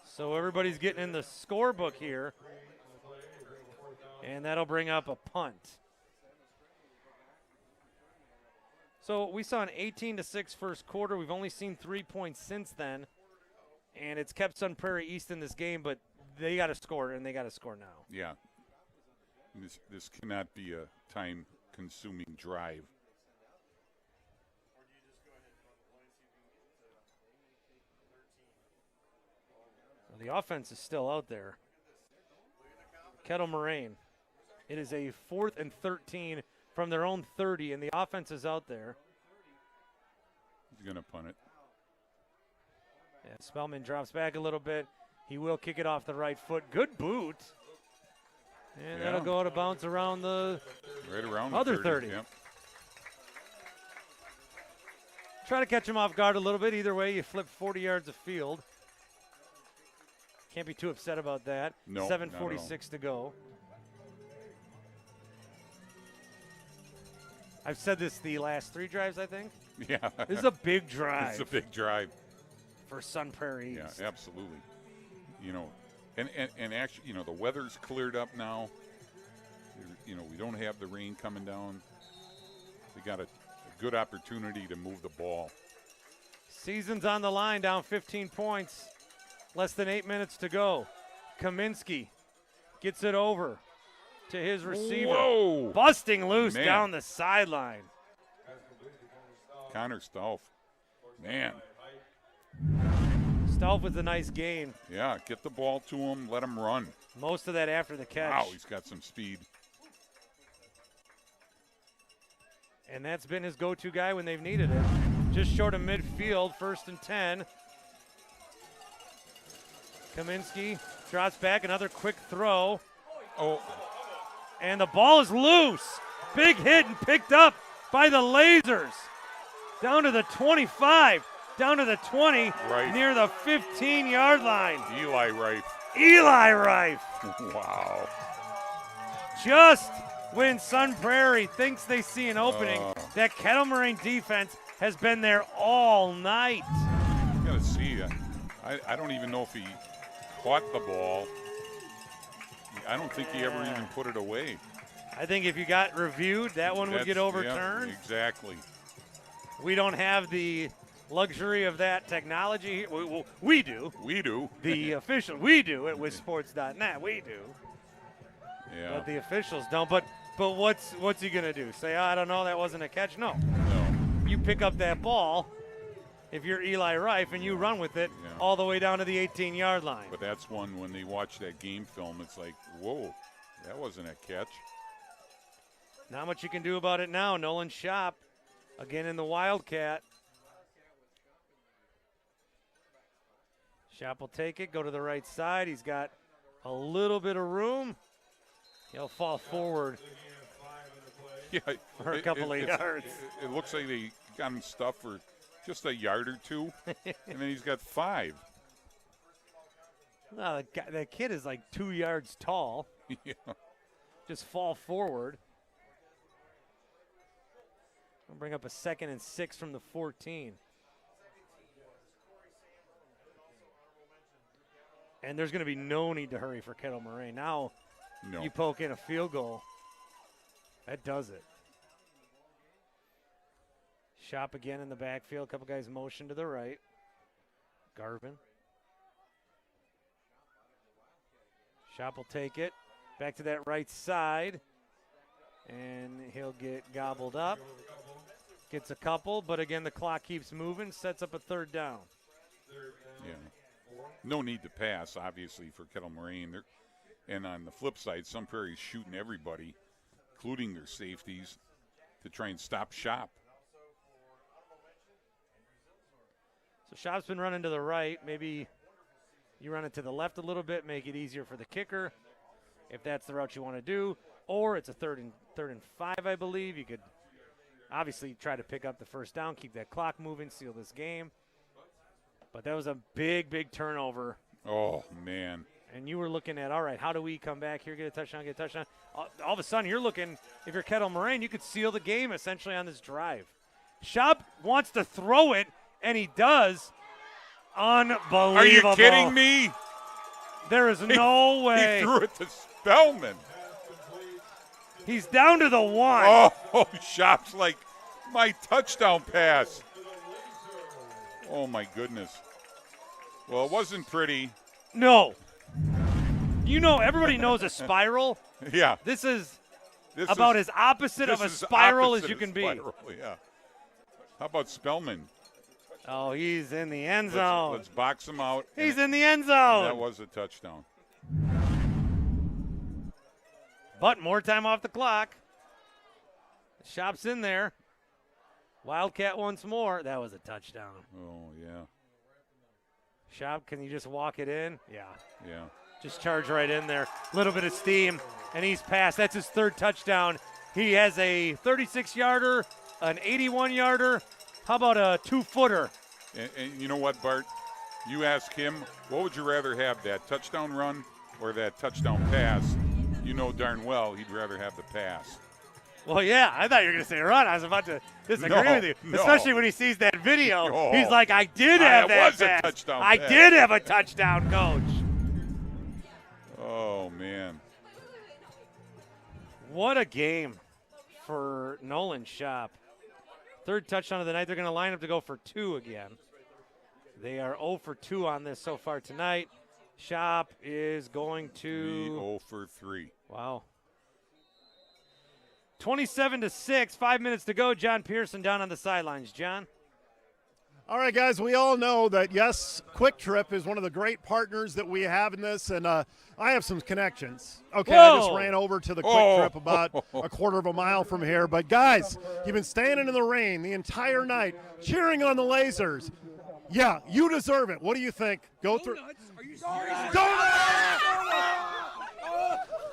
So everybody's getting in the scorebook here. And that'll bring up a punt. So we saw an 18-6 first quarter. We've only seen 3 points since then. And it's kept Sun Prairie East in this game, but they got to score, and they got to score now. Yeah. This cannot be a time-consuming drive. The offense is still out there. Kettle Moraine. It is a 4th and 13 from their own 30, and the offense is out there. He's going to punt it. Yeah, Spellman drops back a little bit. He will kick it off the right foot. Good boot. And that'll go out of bounds around the right around other the 30. Yep. Try to catch him off guard a little bit. Either way, you flip 40 yards of field. Can't be too upset about that. No, 7:46 to go. I've said this the last 3 drives, I think. Yeah. This is a big drive. It's a big drive. For Sun Prairie East. Yeah, absolutely. You know, and actually, you know, the weather's cleared up now. You know, we don't have the rain coming down. They got a good opportunity to move the ball. Season's on the line, down 15 points. Less than 8 minutes to go. Kaminsky gets it over to his receiver. Whoa! Busting loose Man. down the sideline. Connor Stauff. Man. Stauff with a nice gain. Yeah, get the ball to him, let him run. Most of that after the catch. Wow, he's got some speed. And that's been his go-to guy when they've needed it. Just short of midfield, 1st and 10. Kaminsky drops back, another quick throw. Oh, And the ball is loose. Big hit and picked up by the Lasers. Down to the 25, down to the 20, Right. near the 15-yard line. Eli Rife. Eli Rife. Wow. Just when Sun Prairie thinks they see an opening, that Kettle Moraine defense has been there all night. You gotta see. I don't even know if he caught the ball. I don't think he ever even put it away. I think if you got reviewed, that one would get overturned. Yeah, exactly. We don't have the luxury of that technology. We do. We do. The official, we do at WISports.net. We do. Yeah. But the officials don't. But what's he gonna do? Say, I don't know, that wasn't a catch? No. No. You pick up that ball if you're Eli Rife and you run with it all the way down to the 18-yard line. But that's one when they watch that game film, it's like, whoa, that wasn't a catch. Not much you can do about it now. Nolan Shop again in the Wildcat. Shop will take it, go to the right side. He's got a little bit of room. He'll fall forward Yeah, for a couple of yards. It looks like they got him stuffed for just a yard or two, and then he's got 5. No, that kid is like 2 yards tall. Yeah. Just fall forward. I'll bring up a 2nd and 6 from the 14. And there's going to be no need to hurry for Kettle Moraine. Now No. you poke in a field goal. That does it. Shop again in the backfield. A couple guys motion to the right. Garvin. Shop will take it. Back to that right side. And he'll get gobbled up. Gets a couple, but again, the clock keeps moving. Sets up a 3rd down. Yeah. No need to pass, obviously, for Kettle Moraine. And on the flip side, Sun Prairie's shooting everybody, including their safeties, to try and stop Shop. So Shop's been running to the right. Maybe you run it to the left a little bit, make it easier for the kicker, if that's the route you want to do. Or it's a third and 5, I believe. You could obviously try to pick up the 1st down, keep that clock moving, seal this game. But that was a big, big turnover. Oh, man. And you were looking at, all right, how do we come back here, get a touchdown, get a touchdown? All of a sudden, you're looking, if you're Kettle Moraine, you could seal the game essentially on this drive. Shop wants to throw it, and he does. Unbelievable. Are you kidding me? There is no way. He threw it to Spellman. He's down to the 1. Oh, Shop's like, my touchdown pass. Oh, my goodness. Well, it wasn't pretty. No. You know, everybody knows a spiral. Yeah. This is This about is, as opposite of a this is spiral opposite as you of can be. spiral, yeah. How about Spellman? Oh, he's in the end zone. Let's box him out. He's in the end zone. That was a touchdown. But more time off the clock. Shop's in there. Wildcat once more. That was a touchdown. Oh, yeah. Shop, can you just walk it in? Yeah. Yeah. Just charge right in there. Little bit of steam, and he's passed. That's his 3rd touchdown. He has a 36-yarder, an 81-yarder. How about a 2-footer? And you know what, Bart? You ask him, what would you rather have, that touchdown run or that touchdown pass? You know darn well he'd rather have the pass. Well, yeah, I thought you were going to say run. I was about to disagree with you, No. especially when he sees that video. No. He's like, I did have that was a pass. touchdown I pass. did have a touchdown, coach. Oh, man. What a game for Nolan Shop. Third touchdown of the night. They're going to line up to go for 2 again. They are 0 for 2 on this so far tonight. Shop is going to 0 for 3. Wow. 27-6, 5 minutes to go. John Pearson down on the sidelines. John? All right, guys, we all know that, yes, Quick Trip is one of the great partners that we have in this, and I have some connections. Okay, I just ran over to the Quick Trip about a quarter of a mile from here. But, guys, you've been standing in the rain the entire night cheering on the Lasers. Yeah, you deserve it. What do you think? Go through. Are you serious? Donuts!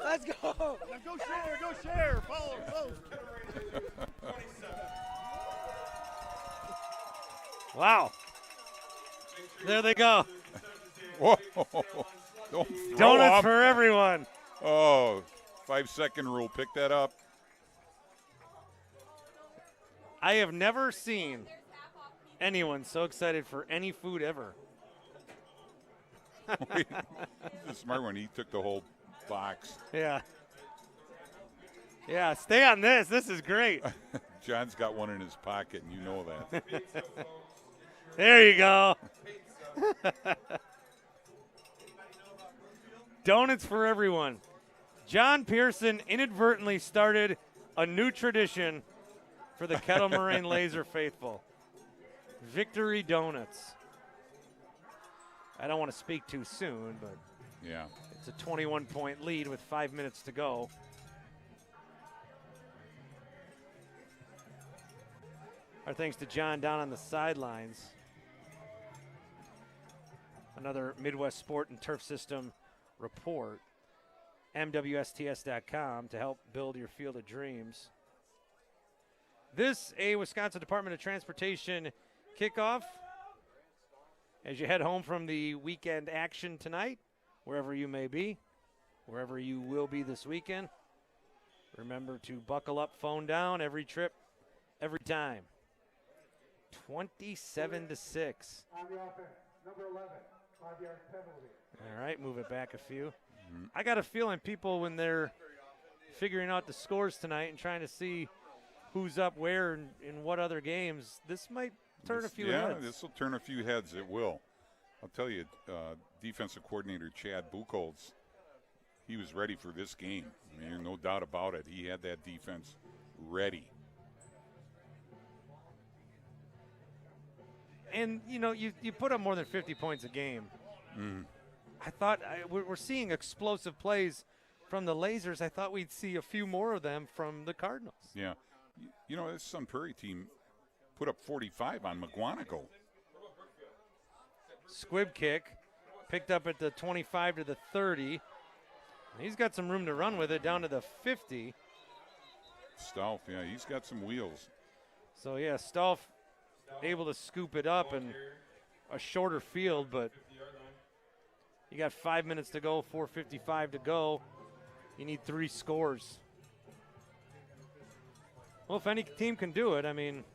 Let's go. Go share. Follow close. Wow. There they go. Whoa. Don't throw Donuts up. for everyone. Oh, 5-second rule. Pick that up. I have never seen anyone so excited for any food ever. He's a smart one. He took the whole box. Yeah. Yeah, stay on this. This is great. John's got one in his pocket, and you know that. There you go. Donuts for everyone. John Pearson inadvertently started a new tradition for the Kettle Moraine Laser faithful. Victory Donuts. I don't want to speak too soon, but Yeah. it's a 21-point lead with 5 minutes to go. Our thanks to John down on the sidelines. Another Midwest Sport and Turf System report. MWSTS.com to help build your field of dreams. This, a Wisconsin Department of Transportation kickoff. As you head home from the weekend action tonight, wherever you may be, wherever you will be this weekend, remember to buckle up, phone down, every trip, every time. 27-6. On the offense, number 11, 5-yard penalty. All right, move it back a few. I got a feeling people, when they're figuring out the scores tonight and trying to see who's up where and in what other games, this might turn a few heads. Yeah, this will turn a few heads. It will. I'll tell you, defensive coordinator Chad Buchholz, he was ready for this game. I mean, no doubt about it. He had that defense ready. And, you know, you put up more than 50 points a game. I thought we're seeing explosive plays from the Lasers. I thought we'd see a few more of them from the Cardinals. Yeah. You know, this Sun Prairie team put up 45 on McGuanago. Squib kick, picked up at the 25 to the 30. He's got some room to run with it down to the 50. Stauff, yeah, he's got some wheels. So, yeah, Stauff able to scoop it up and a shorter field, but you got 5 minutes to go, 4:55 to go. You need 3 scores. Well, if any team can do it, I mean.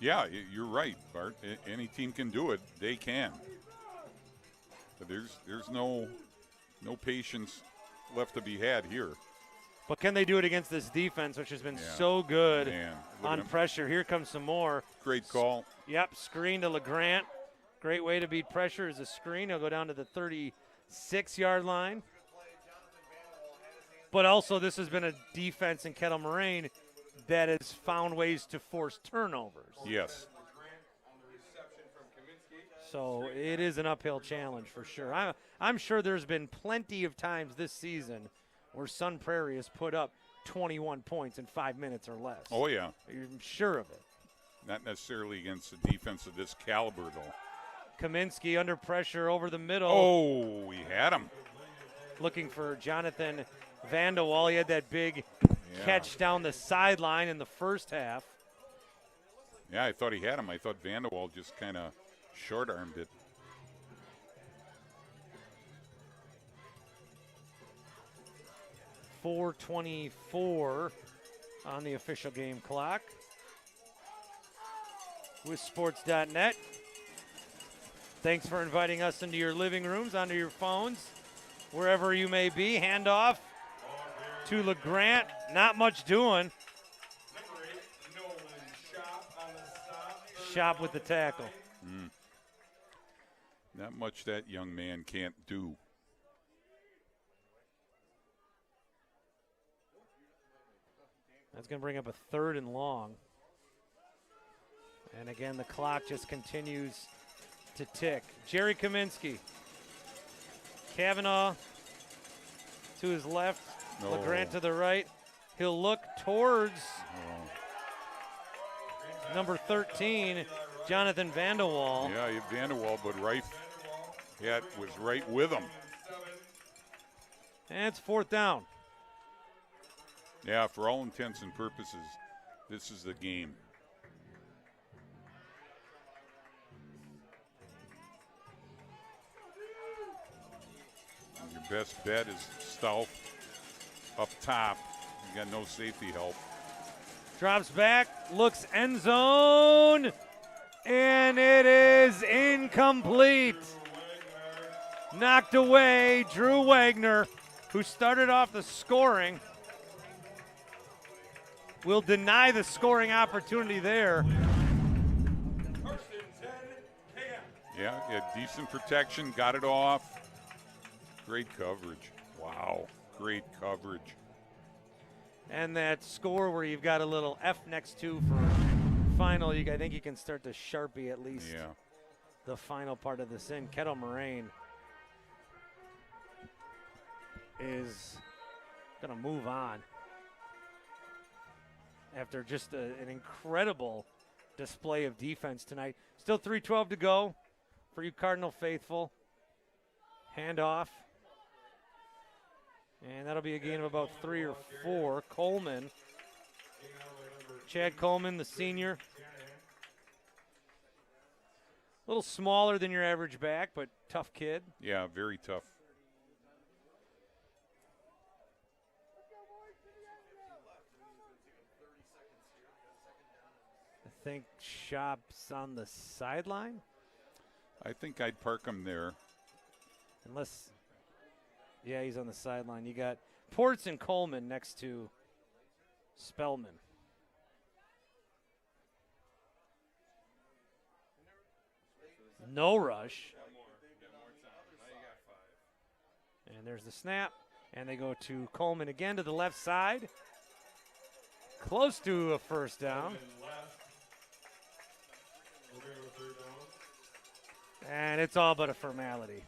Yeah, you're right, Bart. Any team can do it. They can. But there's no patience left to be had here. But can they do it against this defense, which has been so good on Man, pressure? Here comes some more. great call. Yep, screen to LeGrant. Great way to beat pressure is a screen. He'll go down to the 36-yard line. But also this has been a defense in Kettle Moraine that has found ways to force turnovers. Yes. So it is an uphill challenge for sure. I'm sure there's been plenty of times this season where Sun Prairie has put up 21 points in 5 minutes or less. Oh, yeah. I'm sure of it. Not necessarily against a defense of this caliber, though. Kaminsky under pressure over the middle. Oh, he had him. Looking for Jonathan Vandewall. He had that big catch down the sideline in the first half. Yeah, I thought he had him. I thought Vandewall just kind of short-armed it. .424 on the official game clock. With sports.net. Thanks for inviting us into your living rooms, onto your phones, wherever you may be. Handoff to LeGrant. Not much doing. Number 8, Nolan Shop. Shop with the tackle. Not much that young man can't do. That's going to bring up a 3rd and long. And again, the clock just continues to tick. Jerry Kaminsky. Kavanaugh to his left. LeGrant to the right. He'll look towards number 13, Jonathan Vanderwall. Yeah, Vanderwall, but Reif was right with him. And it's 4th down. Yeah, for all intents and purposes, this is the game. Your best bet is Stauff up top. You got no safety help. Drops back, looks end zone, and it is incomplete. Knocked away, Drew Wagner, who started off the scoring, will deny the scoring opportunity there. Yeah, decent protection, got it off. Great coverage. Wow, great coverage. And that score where you've got a little F next to for final, I think you can start to Sharpie at least the final part of this in. Kettle Moraine is going to move on after just an incredible display of defense tonight. Still 3:12 to go for you Cardinal faithful. Handoff. And that'll be a gain of about 3 or 4. Coleman. Chad Coleman, the senior. A little smaller than your average back, but tough kid. Yeah, very tough. I think Shop's on the sideline. I think I'd park him there. Unless, yeah, he's on the sideline. You got Ports and Coleman next to Spellman. No rush. And there's the snap. And they go to Coleman again to the left side. Close to a first down. And it's all but a formality.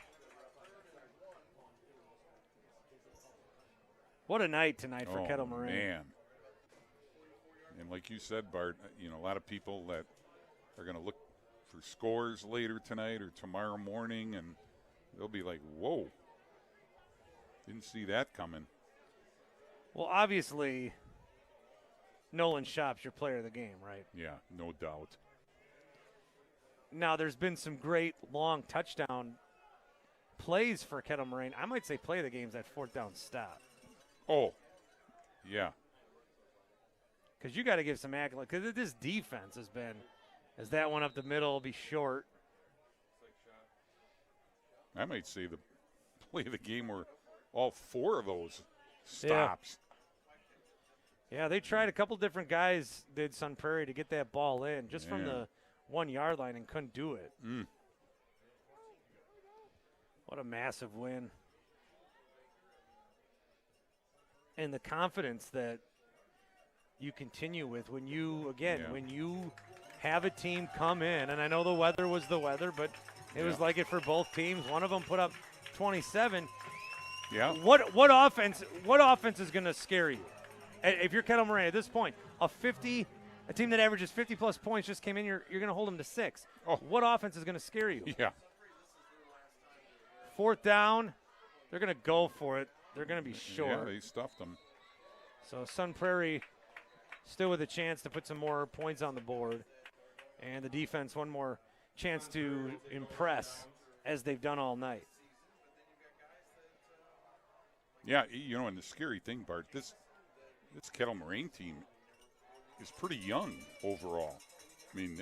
What a night tonight for Kettle Moraine. Man. And like you said, Bart, a lot of people that are going to look for scores later tonight or tomorrow morning, and they'll be like, whoa, didn't see that coming. Well, obviously, Nolan Shop's your player of the game, right? Yeah, no doubt. Now, there's been some great long touchdown plays for Kettle Moraine. I might say play of the game's that 4th down stop. Oh, yeah. Because you got to give some accolade. Because this defense has been, as that one up the middle will be short. I might say the play of the game were all 4 of those stops. Yeah, they tried a couple different guys, did Sun Prairie, to get that ball in just from the 1 yard line and couldn't do it. What a massive win. And the confidence that you continue with when you, when you have a team come in, and I know the weather was the weather, but it was like it for both teams. One of them put up 27. Yeah. What offense is going to scare you? If you're Kettle Moraine at this point, a team that averages 50-plus points just came in, you're going to hold them to 6. Oh. What offense is going to scare you? Yeah. 4th down, they're going to go for it. They're going to be short. Yeah, they stuffed them. So Sun Prairie still with a chance to put some more points on the board. And the defense one more chance to impress as they've done all night. Yeah, and the scary thing, Bart, this Kettle Moraine team is pretty young overall. I mean,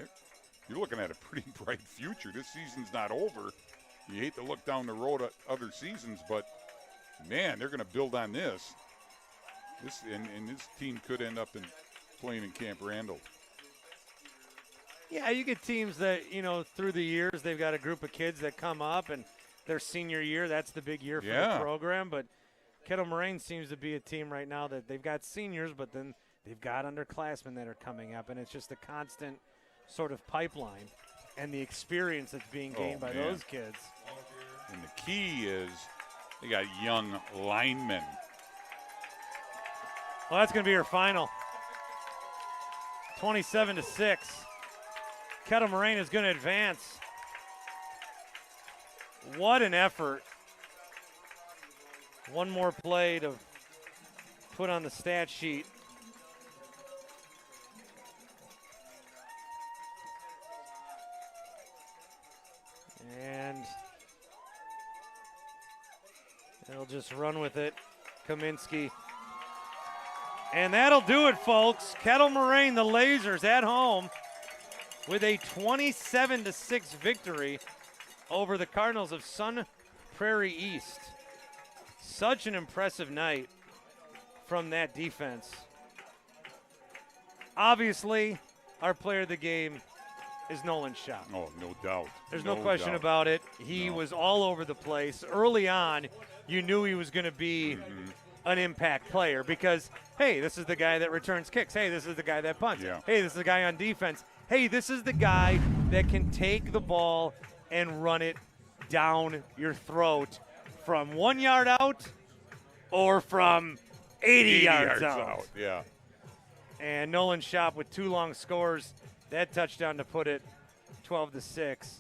you're looking at a pretty bright future. This season's not over. You hate to look down the road at other seasons, but, man, they're going to build on this. And this team could end up playing in Camp Randall. Yeah, you get teams that, through the years, they've got a group of kids that come up, and their senior year, that's the big year for the program. But Kettle Moraine seems to be a team right now that they've got seniors, but then they've got underclassmen that are coming up, and it's just a constant sort of pipeline and the experience that's being gained by those kids. And the key is they got young linemen. Well, that's going to be her final. 27-6. Kettle Moraine is going to advance. What an effort. One more play to put on the stat sheet. And they'll just run with it. Kaminsky. And that'll do it, folks. Kettle Moraine, the Lasers at home with a 27-6 victory over the Cardinals of Sun Prairie East. Such an impressive night from that defense. Obviously, our player of the game is Nolan Schaub. Oh, no doubt. There's no question about it. He was all over the place. Early on, you knew he was going to be an impact player because, hey, this is the guy that returns kicks. Hey, this is the guy that punts. Yeah. Hey, this is the guy on defense. Hey, this is the guy that can take the ball and run it down your throat from 1 yard out or from 80 yards out. Yeah. And Nolan Schaub with 2 long scores. That touchdown to put it 12-6.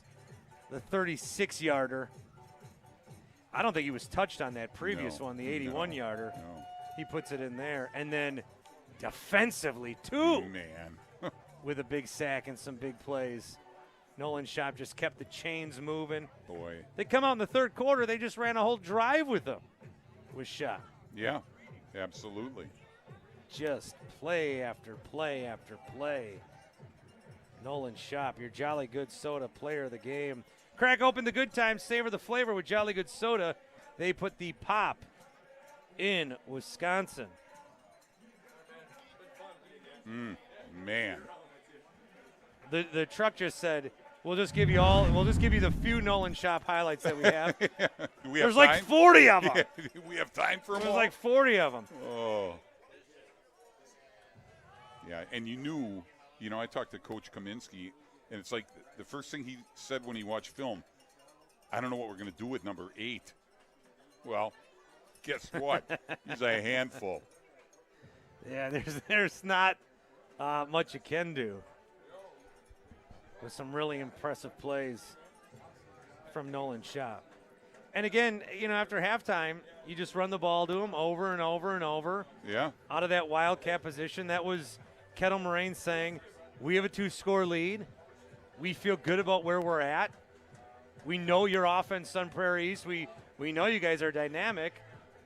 The 36-yarder. I don't think he was touched on that previous one, the 81-yarder. No. He puts it in there. And then defensively, too, Man. with a big sack and some big plays. Nolan Schaub just kept the chains moving. Boy. They come out in the third quarter. They just ran a whole drive with him, with Schaub. Yeah, absolutely. Just play after play after play. Nolan Schaub, your Jolly Good Soda player of the game. Crack open the good times, savor the flavor with Jolly Good Soda. They put the pop in Wisconsin. Man. The truck just said, we'll just give you the few Nolan Schaub highlights that we have. There's like 40 of them. Yeah, we have time for them There's all? like 40 of them. Oh. Yeah, and I talked to Coach Kaminsky, and it's like the first thing he said when he watched film, I don't know what we're going to do with number 8. Well, guess what? He's a handful. Yeah, there's not much you can do. With some really impressive plays from Nolan Schaub. And again, after halftime, you just run the ball to him over and over and over. Yeah. Out of that wildcat position. That was Kettle Moraine saying, we have a 2-score lead. We feel good about where we're at. We know your offense, Sun Prairie East. We know you guys are dynamic.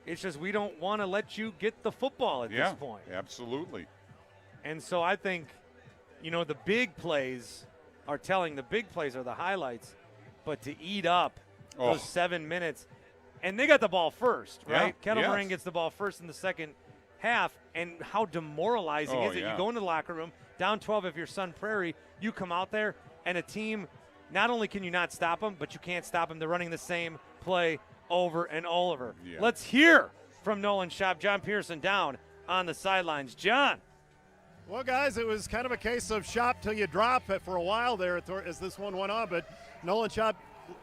It's just we don't want to let you get the football at this point. Absolutely. And so I think, the big plays are telling. The big plays are the highlights. But to eat up those 7 minutes, and they got the ball first, right? Yeah, Kettle Moraine gets the ball first in the second half, and how demoralizing is it? You go into the locker room, down 12 if you're Sun Prairie, you come out there, and a team, not only can you not stop them, but you can't stop them. They're running the same play over and over. Yeah. Let's hear from Nolan Schaub. John Pearson down on the sidelines. John. Well, guys, it was kind of a case of shop till you drop it for a while there as this one went on. But Nolan Schaub,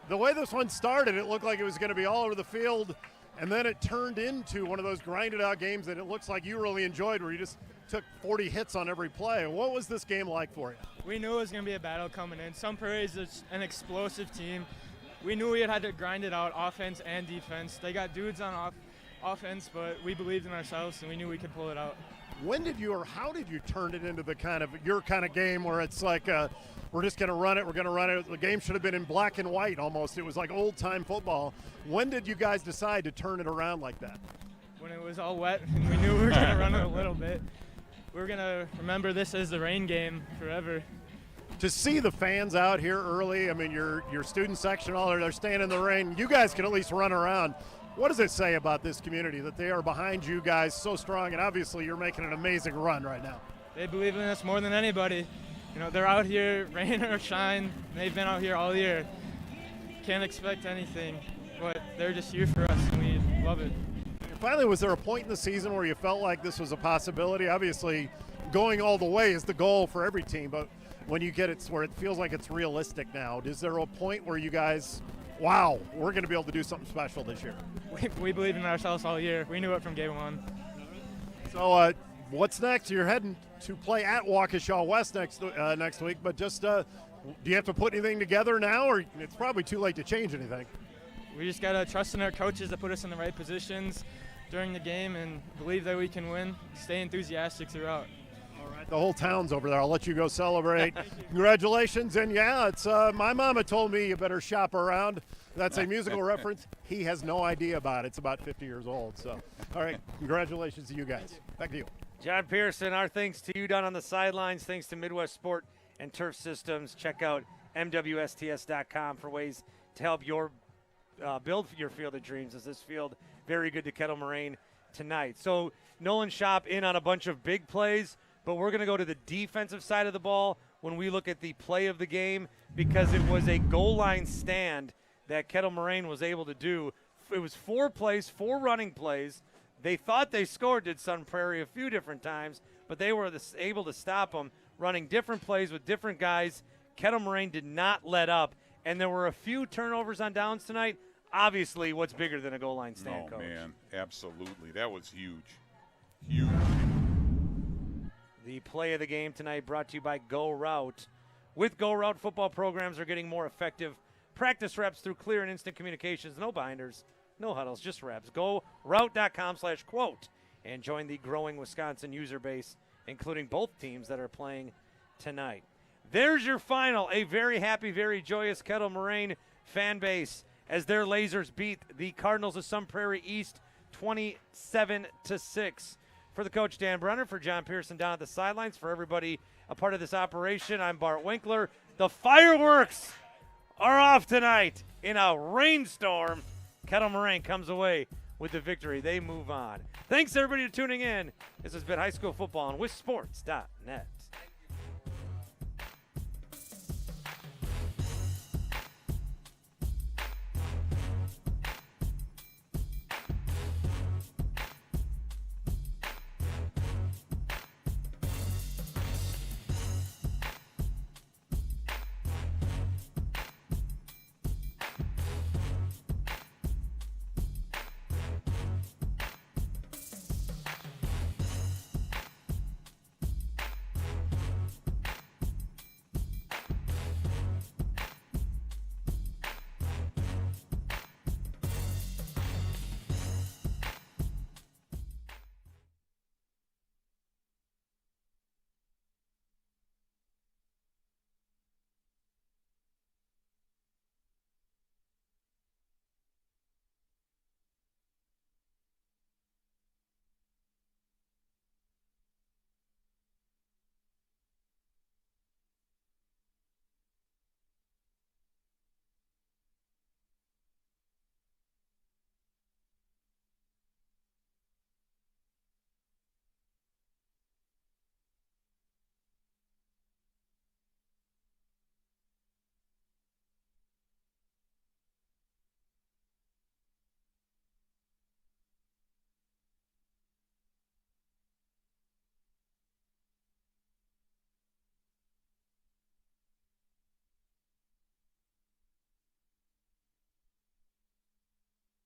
the way this one started, it looked like it was going to be all over the field. And then it turned into one of those grinded-out games that it looks like you really enjoyed, where you just took 40 hits on every play. What was this game like for you? We knew it was going to be a battle coming in. Sun Prairie is an explosive team. We knew we had to grind it out, offense and defense. They got dudes on offense, but we believed in ourselves, and we knew we could pull it out. When did you, or how did you turn it into your kind of game where it's like we're just going to run it, we're going to run it? The game should have been in black and white almost. It was like old-time football. When did you guys decide to turn it around like that? When it was all wet and we knew we were going to run it a little bit. We were going to remember this as the rain game forever. To see the fans out here early, I mean, your student section, all they're staying in the rain. You guys can at least run around. What does it say about this community that they are behind you guys so strong, and obviously you're making an amazing run right now? They believe in us more than anybody. You know, they're out here, rain or shine. They've been out here all year. Can't expect anything, but they're just here for us, and we love it. And finally, was there a point in the season where you felt like this was a possibility? Obviously, going all the way is the goal for every team, but when you get it where it feels like it's realistic now, is there a point where you guys, wow, we're going to be able to do something special this year? We believe in ourselves all year. We knew it from game one. So what's next? You're heading to play at Waukesha West next week, but just do you have to put anything together now, or it's probably too late to change anything? We just got to trust in our coaches to put us in the right positions during the game and believe that we can win, stay enthusiastic throughout. All right, the whole town's over there. I'll let you go celebrate. Congratulations. And yeah, it's my mama told me you better shop around. That's a musical reference. He has no idea about it. It's about 50 years old. So, all right, congratulations to you guys. Back to you. John Pearson, our thanks to you down on the sidelines. Thanks to Midwest Sport and Turf Systems. Check out MWSTS.com for ways to help build your field of dreams, as this field very good to Kettle Moraine tonight. So Nolan Shop in on a bunch of big plays, but we're going to go to the defensive side of the ball when we look at the play of the game, because it was a goal line stand that Kettle Moraine was able to do. It was 4 plays, 4 running plays. They thought they scored, did Sun Prairie, a few different times, but they were able to stop them, running different plays with different guys. Kettle Moraine did not let up, and there were a few turnovers on downs tonight. Obviously, what's bigger than a goal line stand, Coach? Oh, man, absolutely. That was huge. Huge. The play of the game tonight brought to you by Go Route. With Go Route, football programs are getting more effective practice reps through clear and instant communications. No binders, no huddles, just reps. GoRoute.com/quote and join the growing Wisconsin user base, including both teams that are playing tonight. There's your final. A very happy, very joyous Kettle Moraine fan base as their Lasers beat the Cardinals of Sun Prairie East 27-6. For the coach, Dan Brenner, for John Pearson down at the sidelines, for everybody a part of this operation, I'm Bart Winkler. The fireworks are off tonight in a rainstorm. Kettle Moraine comes away with the victory. They move on. Thanks, everybody, for tuning in. This has been High School Football on WISSports.net.